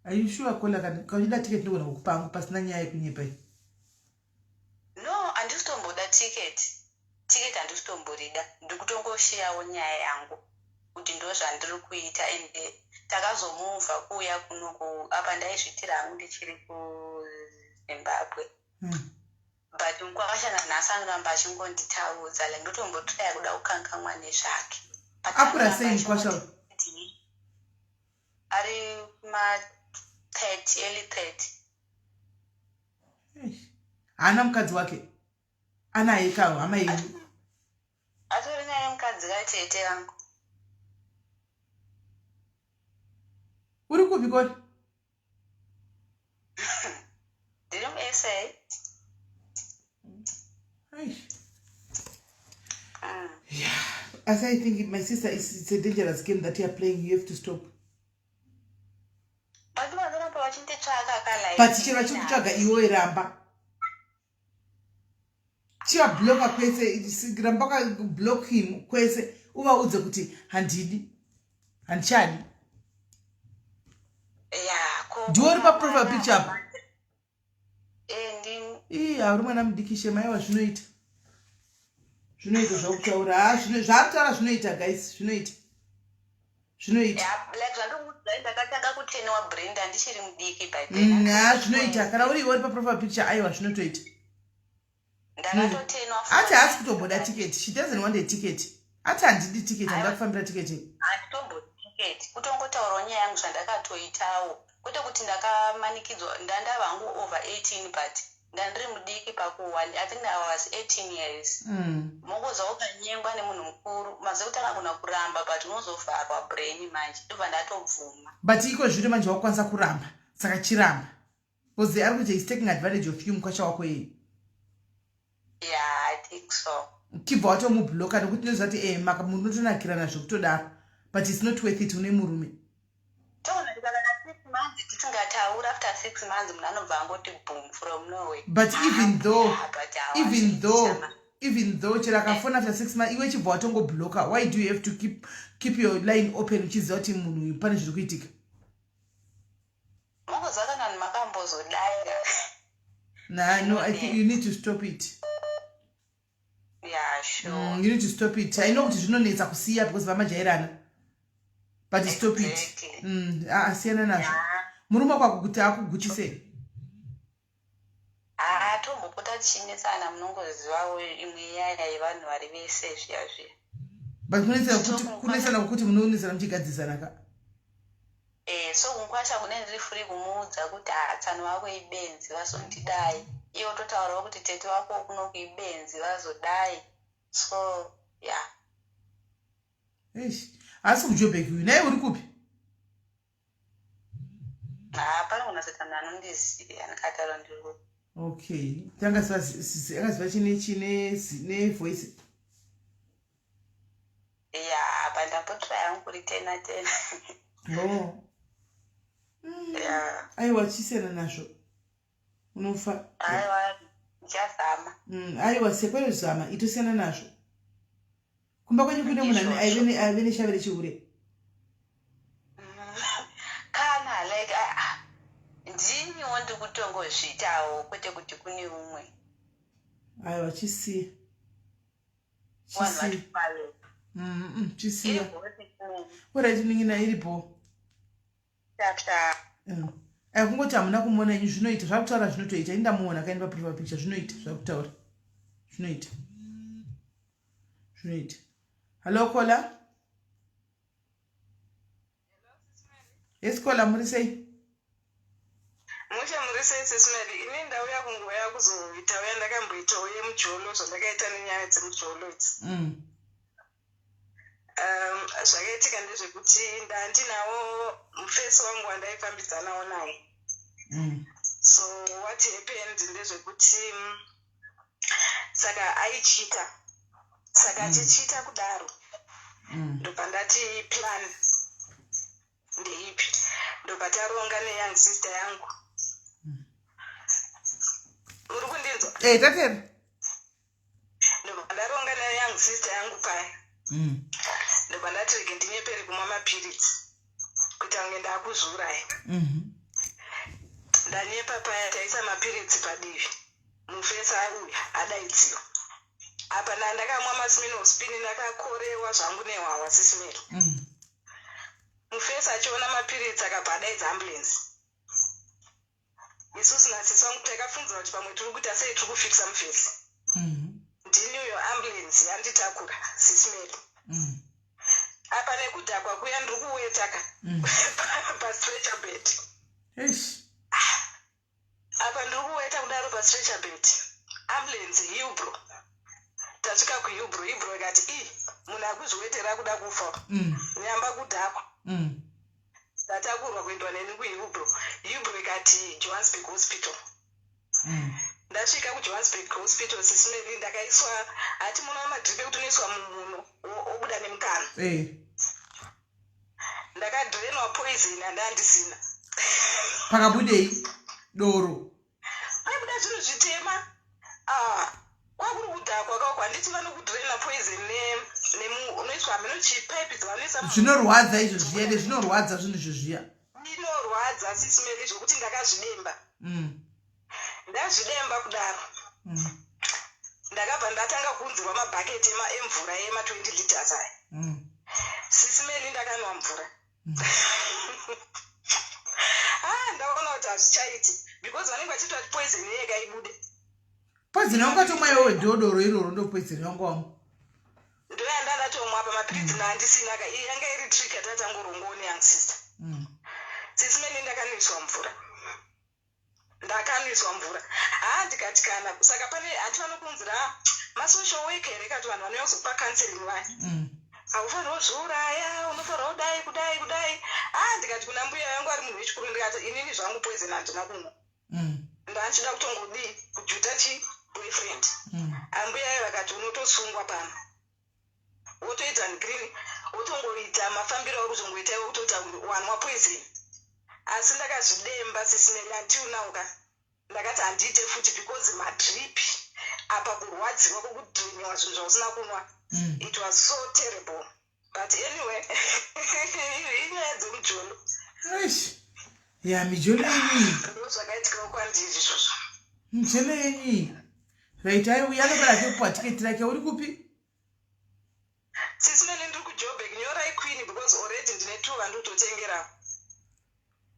Are you sure Kola kaida ticket ndogona kukupangu pasina nyaya yekunyepa iyi? No, handisitomboda ticket. Ticket handisitomborida. Ndikutongoshiyawo nyaya yangu kuti ndozvandiri kuita ende takazomuvha kuuya kuno apa ndaizvitira hangu ndichiri kuZimbabwe. But mkwashana nhasi anoramba achingonditaudza like ndotombotraya kuda kukankamwa nezvake. Akura sei mkwasha? Ari kuma-30, early 30. Haana mukadzi wake? Anaye kawo hama yenyu? Atori naye mukadzi katete vangu. Uri kupi kona? Ndiri muSA. Yeah, as I think my sister, it's a dangerous game that you are playing. You have to stop. But chira chikutsvaga iwe ramba. Chia bloka kwese, ramba ka block him kwese. Uvaudze kuti handidi. Handichadi. Yeah, do you want to profile picture? Uri mwana mudikishe maiwa zvinoita. Zvinoita zvakutaura. Zvakutaura zvinoita guys, zvinoita. Zvinoita. Like zvandokudza ndakatanga kutenewa Brenda ndichiri mudiki by then. Zvinoita. Kana uri paprofile picture aiwa zvinotoita. Ndakatotenewa. Ati hasi kutomboda ticket. She doesn't want a ticket. Ati handidi ticket, handakufambira ticket. Handitomboda ticket. Kutongotaura nyaya yangu zvandakatoitawo. Kwete kuti ndakamanikidzwa ndandava hangu over 18 but ndandiri mudiki pakuwani. I think I was 18 years. Mongoza ukanyengwa nemunhu mukuru maze kuti akagona kuramba but unozovharwa brain manje ndobva ndatobvuma. But iko zvino manje wakwanisa kuramba saka chiramba because ari kuti is taking advantage of you mkwasha wako yeye. Yeah, I think so. Kibva watomubloka nokuti ndinoziva kuti munotonakirana zvokutodaro but it's not worth it une murume. Tona ndikana 6 months after 6 months munanobva angoti boom from nowhere. But even though chera akafona after 6 months iwe chibva watongobloka, why do you have to keep your line open uchiziva kuti munhu pane zviri kuitika? Mongozvakana makambozodai. No, I think you need to stop it. Yeah, sure. You need to stop it. I know kuti zvinonetsa kusiya because vamajairana. But stop it. Asiyana nazvo. Murume kwako kuti akuguchisei? Tombopota tichinetsana munongozivawo imwe nyaya yevanhu vari vese zviya zviya. But kunetsana kuti munonetsana muchigadzisana ka? So kunkwasha kune ndiri free kumuudza kuti tsano wako ibenzi vazondidai. Iwo totaurawo kuti tete wako kuno kuibenzi vazodai. So yeah. Asi kuJoburg naye uri kupi? Pana kunasitana anondiziva anakataro ndiri kupi. Okay. Tangaziva chine voice. Yeah, pandapotira yangu kuri 10/10. Oh. Yeah. Aiwa chisena nazvo. Unofa. Aiwa ndichazama. Aiwa sekwezama itosiyana nazvo. Kumba kwenyu kune munhu aive neshavire chiure. Kana like ndiniwo ndikutongozvitawo kwete kuti kune umwe. Aiwa chisiya. Chisiya. Alright, ningina iripo. Chapter. Kungoti hamuna kumuona inyu zvinoita zvakutaura zvinotoita indamuona kaenda paprofile picture zvinoita zvakutaura zvinoita. Hello Kola. Yes Kola, muri sei? Musha muri sei SIS MELLY? Ini ndauya kungoya kuzoita uya ndakamboitawo yemujolo zvandakaita nenyaya dzemujolo idzi. Zvakaitika ndezvekuti ndandinawo mufesi wangu wandaifambidzana nawo naye. So what happened ndezvekuti saka aichita. Saka achichita kudaro. Ndopandati plan ndeipi. Ndopataronga neyoung sister yangu. Uri kundinzwa? Tatera. Ndopandaronga neyoung sister yangu paya. Ndopandati rege ndinyepere kumwa mapiritsi kuti ange ndakuzuraya. Ndanyepa paya taisa mapiritsi padivi. Mufesa auya adaidziwa. Apa ndakamwa masiminospini ndakakorewa zvangu newawa SIS MELLY. Mufesa achiona mapiritsi akabva adaidza ambulensi. Isusu nasisi wangu takafunzwa kuti pamwe tiri kuita sei tiri kufikisa mufesi. Ndiniyo ambulensi yanditakura SIS MELLY. Apa nekudhakwa kuya ndiri kuwetaka pastretcher bed. Apa ndiri kuweta kudaro pastretcher bed. Ambulance Hillbro. Tasvika kuHillbro ikati munhu akuzviwetera kuda kufa. Nyamba kudhakwa. Ndatakurwa kuendwa neni kuHillbro. Hillbro ikati Johannesburg Hospital. Ndasvika kuJohannesburg Hospital SIS MELLY ndakaiswa ati muno madripe kuti unoiswa mumuno obuda nemukana. Ndakadrenwa poison handandisina. Pakabudei doro. Aibuda zvinhu zvitema. Kwakuri kudhakwa kwako handiti vanokudrena poison unoiswa minochipipe dzavanoisa. Zvinorwadza izvo zviya, zvinorwadza zvinhu izvo zviya. Ndinorwadza SIS MELLY zvokuti ndakazvidemba. Ndazvidemba kudaro. Ndakabva ndatanga kunzirwa mabhaketi emvura ema20 liters aya. SIS MELLY ndakanwa mvura. Ndaona kuti hazvichaiti because vanenge vachiti kuti poison yega ibude. Poison wangatomwa iwewe dhodoro iroro ndo poison wangu wamo. Ndo yandandatomwa apa mapiritsi ndandisina yanga iri trick yatatangorongoni young sister. SIS MELLY ndakaniswa mvura. Ndikati kana saka pane ati vanokunzira masocial worker rekati vanhu vanozopa counseling vaya. Haufanirwa kuzviuraya, unofanirwa kudai. Ndikati kuna mbuya yangu ari munhu wechikuru ndikati inini zvangu poison handina kumwa. Ndachida kutongodi kujuta boyfriend. Ambuya yayo vakati unotosungwa pano. Wotoita green, wotongoita mafambiro auri kuzongoita iwe kutoti wanwa poison. asi ndakazvidemba sisineli until now ka ndakati handiite futi because madrip apa kurwadziwa kwokudhiniwa zvinhu zvausina kunwa it was so terrible but anyway inyaya dzemujono ya mijono yenyi zvakaitika kwandiri izvozvo mijono yenyi right yanogara kepwa tiketi rake uri kupi sisimeli ndiri kujoburg nyorai queen because already ndine 2 vandototengera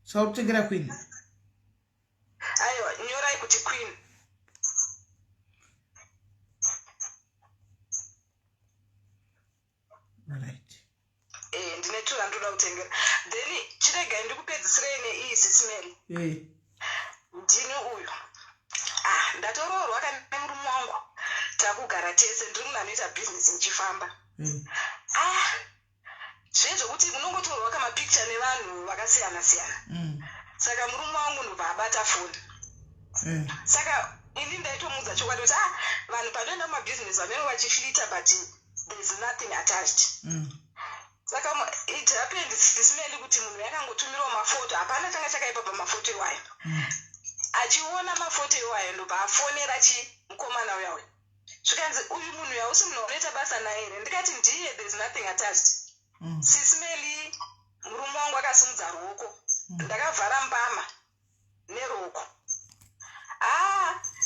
sautengera queen aiwa nyorai kuti queen right ndine 2 vandoda kutengera then chiregai ndikupedzisirei neii sisimeli ndini uyu ndatoroorwa kana murume wangu takugara tese ndiri munhu anoita bhizinesi ndichifamba zvezvokuti unongotorwa kamapicture nevanhu vakasiyana siyana saka murume wangu ndobva abata foni saka ini ndaitomudza chokwadi kuti vanhu panoenda mumabhizinesi vanenge vachifilita but there is nothing attached saka it happened sisimeli kuti munhu yakangotumirawo mafoto hapana changa chakaipa pamafoto iwayo achiona mafoto iwayo ndobva afonera mukomana uyawe zvikanzi uyu munhu yausi munhu unoita basa naye here ndikati ndiye there is nothing attached sisimeli murume wangu akasimudza ruoko ndakavhara mbama neruoko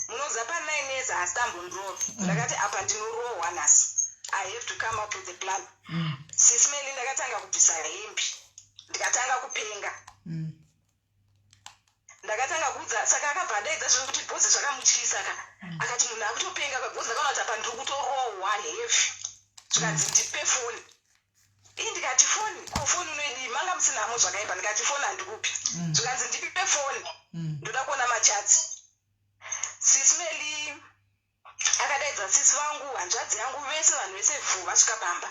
munoza pa9 years hasitambondoro ndakati apa ndinorohwa nhasi I have to come up with a plan sisimeli ndakatanga kubvisa hembe ndikatanga kupenga ndakatanga kuudza saka akabva adaidza zvekuti bhozi zvakamutyisa ka akati munhu akutopenga kabhozi akaona kuti apa ndiri kutorohwa heavy zvikanzi ndipe foni ndikati foni foni unoidii manga musinamo zvakaipa ndikati foni handikupi zvikanzi ndipe foni ndoda kuona machatsi sisimeli akadaidza sisi vangu hanzvadzi yangu vese vanhu vese vhu vasvika pamba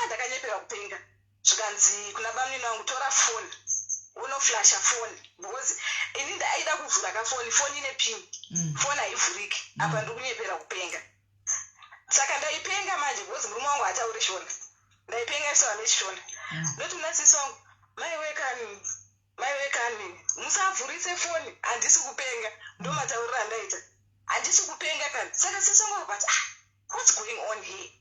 ndakanyepera kupenga zvikanzi kuna bamini vangu tora foni unoflasha foni because ini ndaida kuvhura kafoni foni ine pini foni haivhuriki apa ndiri kunyepera kupenga saka ndaipenga manje because murume wangu hatauri shona ndaipenga isava nechishona ndoti muna sisi wangu maiwekani musavhurise foni handisi kupenga ndomataurira andaita handisi kupenga kani saka sisi wangu akabati what's going on here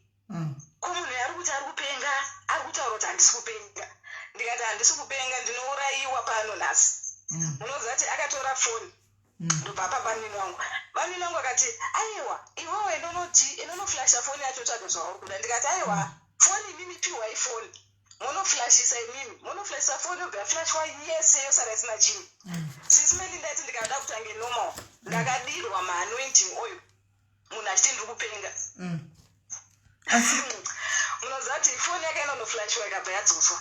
ko munhu ari kuti ari kupenga ari kutaura kuti handisi kupenga ndikati handisi kupenga ndinourayiwa pano nhasi munoziva kuti akatora foni ndobva pabamini wangu akati aiwa iwewe inonoflasha foni yacho tsvage zvauri kuda ndikati aiwa foni inini piwai foni munoflashisa imimi munoflashisa foni yobva yaflashwa yese yosara isina chinhu sisimeli ndaiti ndikada kutange normal ndakadirwa maanointing oil munhu achiti ndiri kupenga munoziva kuti foni yake inonoflashwa ikabva yadzoswa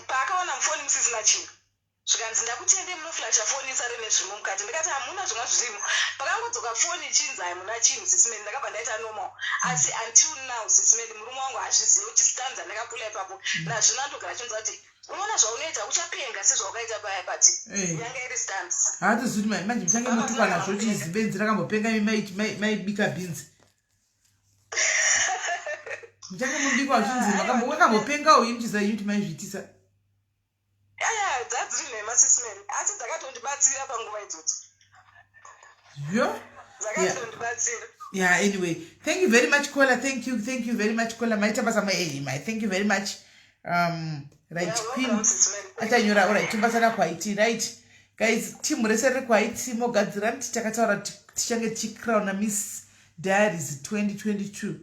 paakaona mufoni musisina chinhu zvikanzi ndakutende munoflasha foni isare nezvimo mukati ndikati hamuna zvimwe zvirimo pakangodzoka foni ichinzi haimuna chinhu sisimeli ndakabva ndaita normal asi until now sisimeli murume wangu hazvizivi kuti stanza ndakapula ipapo nazvino andogara chinzwa kuti unoona zvaunoita uchapenga sezvaukaita paya but yanga iri stanza haatozivi kuti manje muchange mutukwa nazvo chizibenzi rakambopenga maibika bhinzi muchange mubikwa zvinzi makambopengawo imuchizaii kuti maizviitisa dzadziri nhema sisimeli asi dzakatondibatsira panguva idzodzi dzakatondibatsira anyway thank you very much caller thank you very much caller maita basa thank you very much right queen atanyora alright timbasana kwaiti right guys timu rese riri kwaiti mogadzira kuti takataura kuti tichange tichicrown Miss Diaries 2022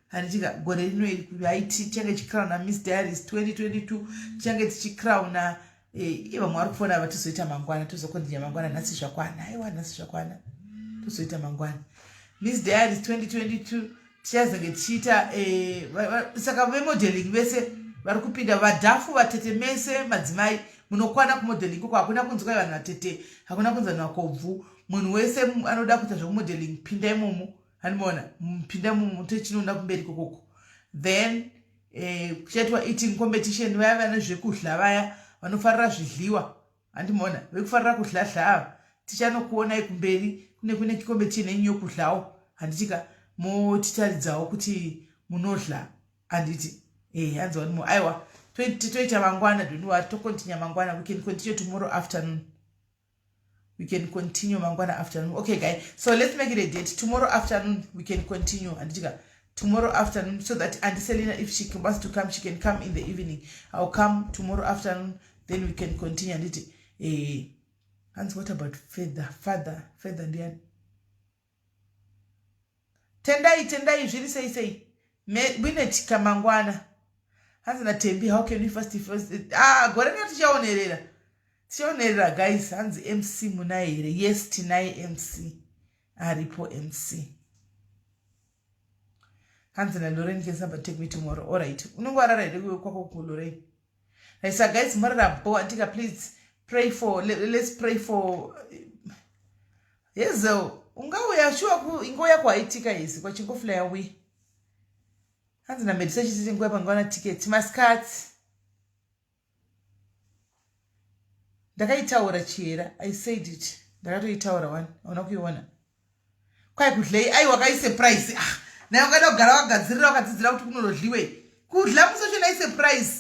handitika gore rino iri kuvaiti tichange tichicrown Miss Diaries 2022 tichange tichicrown vamwe vari kufona ava tozoita mangwana tozokondinya mangwana nhasi zvakwana aiwa nhasi zvakwana tozoita mangwana Miss Diaries 2022 tichazenge tichiita saka vemodeling vese vari kupinda vadhafu vatete mese madzimai munokwana kumodeling koko hakuna kunzi kwai vanhu vatete hakuna kunzi vanhu vakobvu munhu wese anoda kuita zvokumodeling pinda imomo handimaona pinda imomo tochinoenda kumberi kokoko then kuchaitwa eating competition vaya vane zvekudhla vaya vanofarira zvidliwa handimaona vekufarira kudhladhla ava tichanokuonai kumberi kune competition yenyu yokudhlawo handitika motitaridzawo kuti munodhla handiti hanzi vanimo aiwa toita mangwana, don't worry, to continue mangwana. We can continue tomorrow afternoon. We can continue mangwana afternoon. Okay, guys. So let's make it a date. Tomorrow afternoon, we can continue. And tomorrow afternoon, so that Auntie Selena, if she wants to come, she can come in the evening. I'll come tomorrow afternoon, then we can continue. And what about father, Diane? Tendai, really say. Winet kamangwana. Hands na tembi, how can we first? Goranga tichaonerera, guys. Hands MC munaire. Yes, tinai MC. Aripo MC. Hands na Lorraine can somebody take me tomorrow. Alright. Lorraine. I said, guys, Antika, please pray for. Let's pray for. Yes, ungawe ya sure ingoya kwa itika yesi kwa chingofla ya we. Hands na meditation sisi ngwana ticket maskat. Ndakaitaura chira. I said it. Ndakatoitaura one. Unakuiona. Kwa kudlei ai wakaise price. Na ungada kugara wakagadzirira wakadzidzira kuti kunorodliwe. Kudla musochona ise price.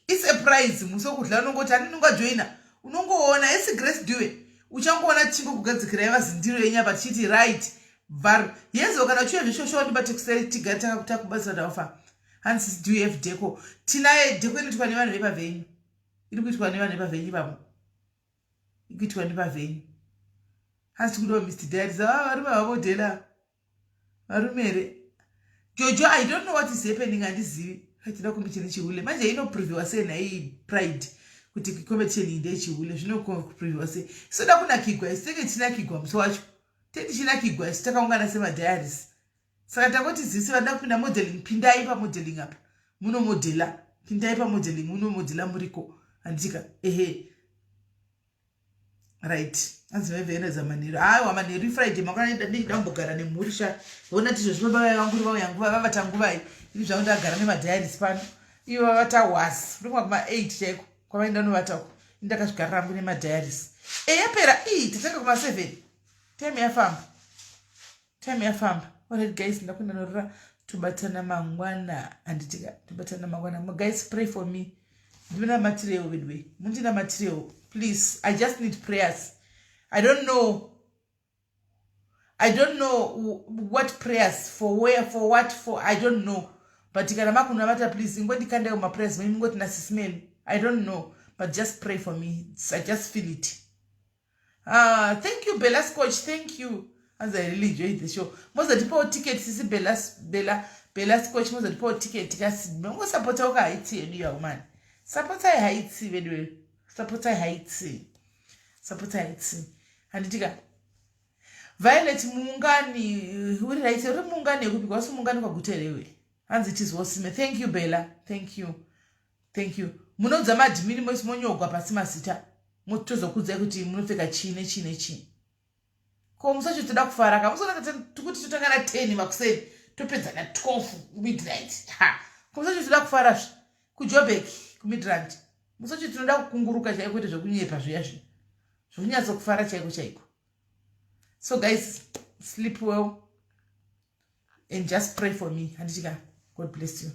It's a prize. Musokudla unongoti andinongojoina. Unongoona esi Grace Due. Uchangoona chimbo kugadzikira yavazindiro yenyapa chiti right var. Yezo kana chuya zvishosho ndi batekuseri tigata kutakubasa dafa. Hansi do you have deco? Tinaye deco inoitwa nevanhu vepavenyu. Iri kuitwa nevanhu vepavenyu babo. Ikuitwa nepavenyu. Hansi kudo Mr. Dad varume vavodela. Varumere. Jojo, I don't know what is happening andizivi. Hatida kumichini chihule. Manje inoproviwa sei na hii pride. Kuti competition inde chihule. Zvinoproviwa sei. Soda kuna kigwa. Isiteke tina kigwa mswacho. Teti china kigwa. Isitaka ungana sema diaries. Saka takoti zisi vada kupinda modeling. Pinda ipa modeling hapa. Muno modela. Pinda ipa modeling. Muno modela muriko. Andika. Right. Anzi vena za manero. Wamanero Friday. Makana ndambogara nemurisha. Ona tizvo zvibaba vangu yangu vavatanguvai. Ili zvaunda gara nemadiaries pano. Ivo vata was. Rumwa kuma 8 cheko. Kwa vaenda novatako. Indakazvigara rangu nemadiaries. Yapera tatanga kuma 7. Time yafamba. Alright guys, ndakunda norora tubatana mangwana. Anditika tubatana mangwana. Guys, pray for me. Ndina material wedwe. Mundina material. Please, I just need prayers. I don't know what prayers for, where, for what, for. I don't know. But please, my prayers. I don't know. But just pray for me. I just feel it. Thank you, Bella's coach. Thank you. As I really enjoyed the show. Most of the people tickets is Bella's coach. Most of the people tickets. Most support Haiti and you man. Support Haiti very well. Support Haiti. And Violet Mungani, who write a Mungani because Mungani kwa guterewe. And it is wasime. Thank you, Bella. Thank you. Muno zamadi minimum monyo kwa pasima sita. Mutozo kuza kuti munofeka chine. Ko musacho tuda kufaraka. Musona tukuti tutangana 10 makuseni. Topedza na 12 midnight. Ko musacho tuda kufara kujobek ku midnight. Musacho tunoda kukunguruka chaiko kuti zvokunyepa zviyazvi. Zvokunyazo kufara chaiko. So guys, sleep well and just pray for me. Handika, God bless you.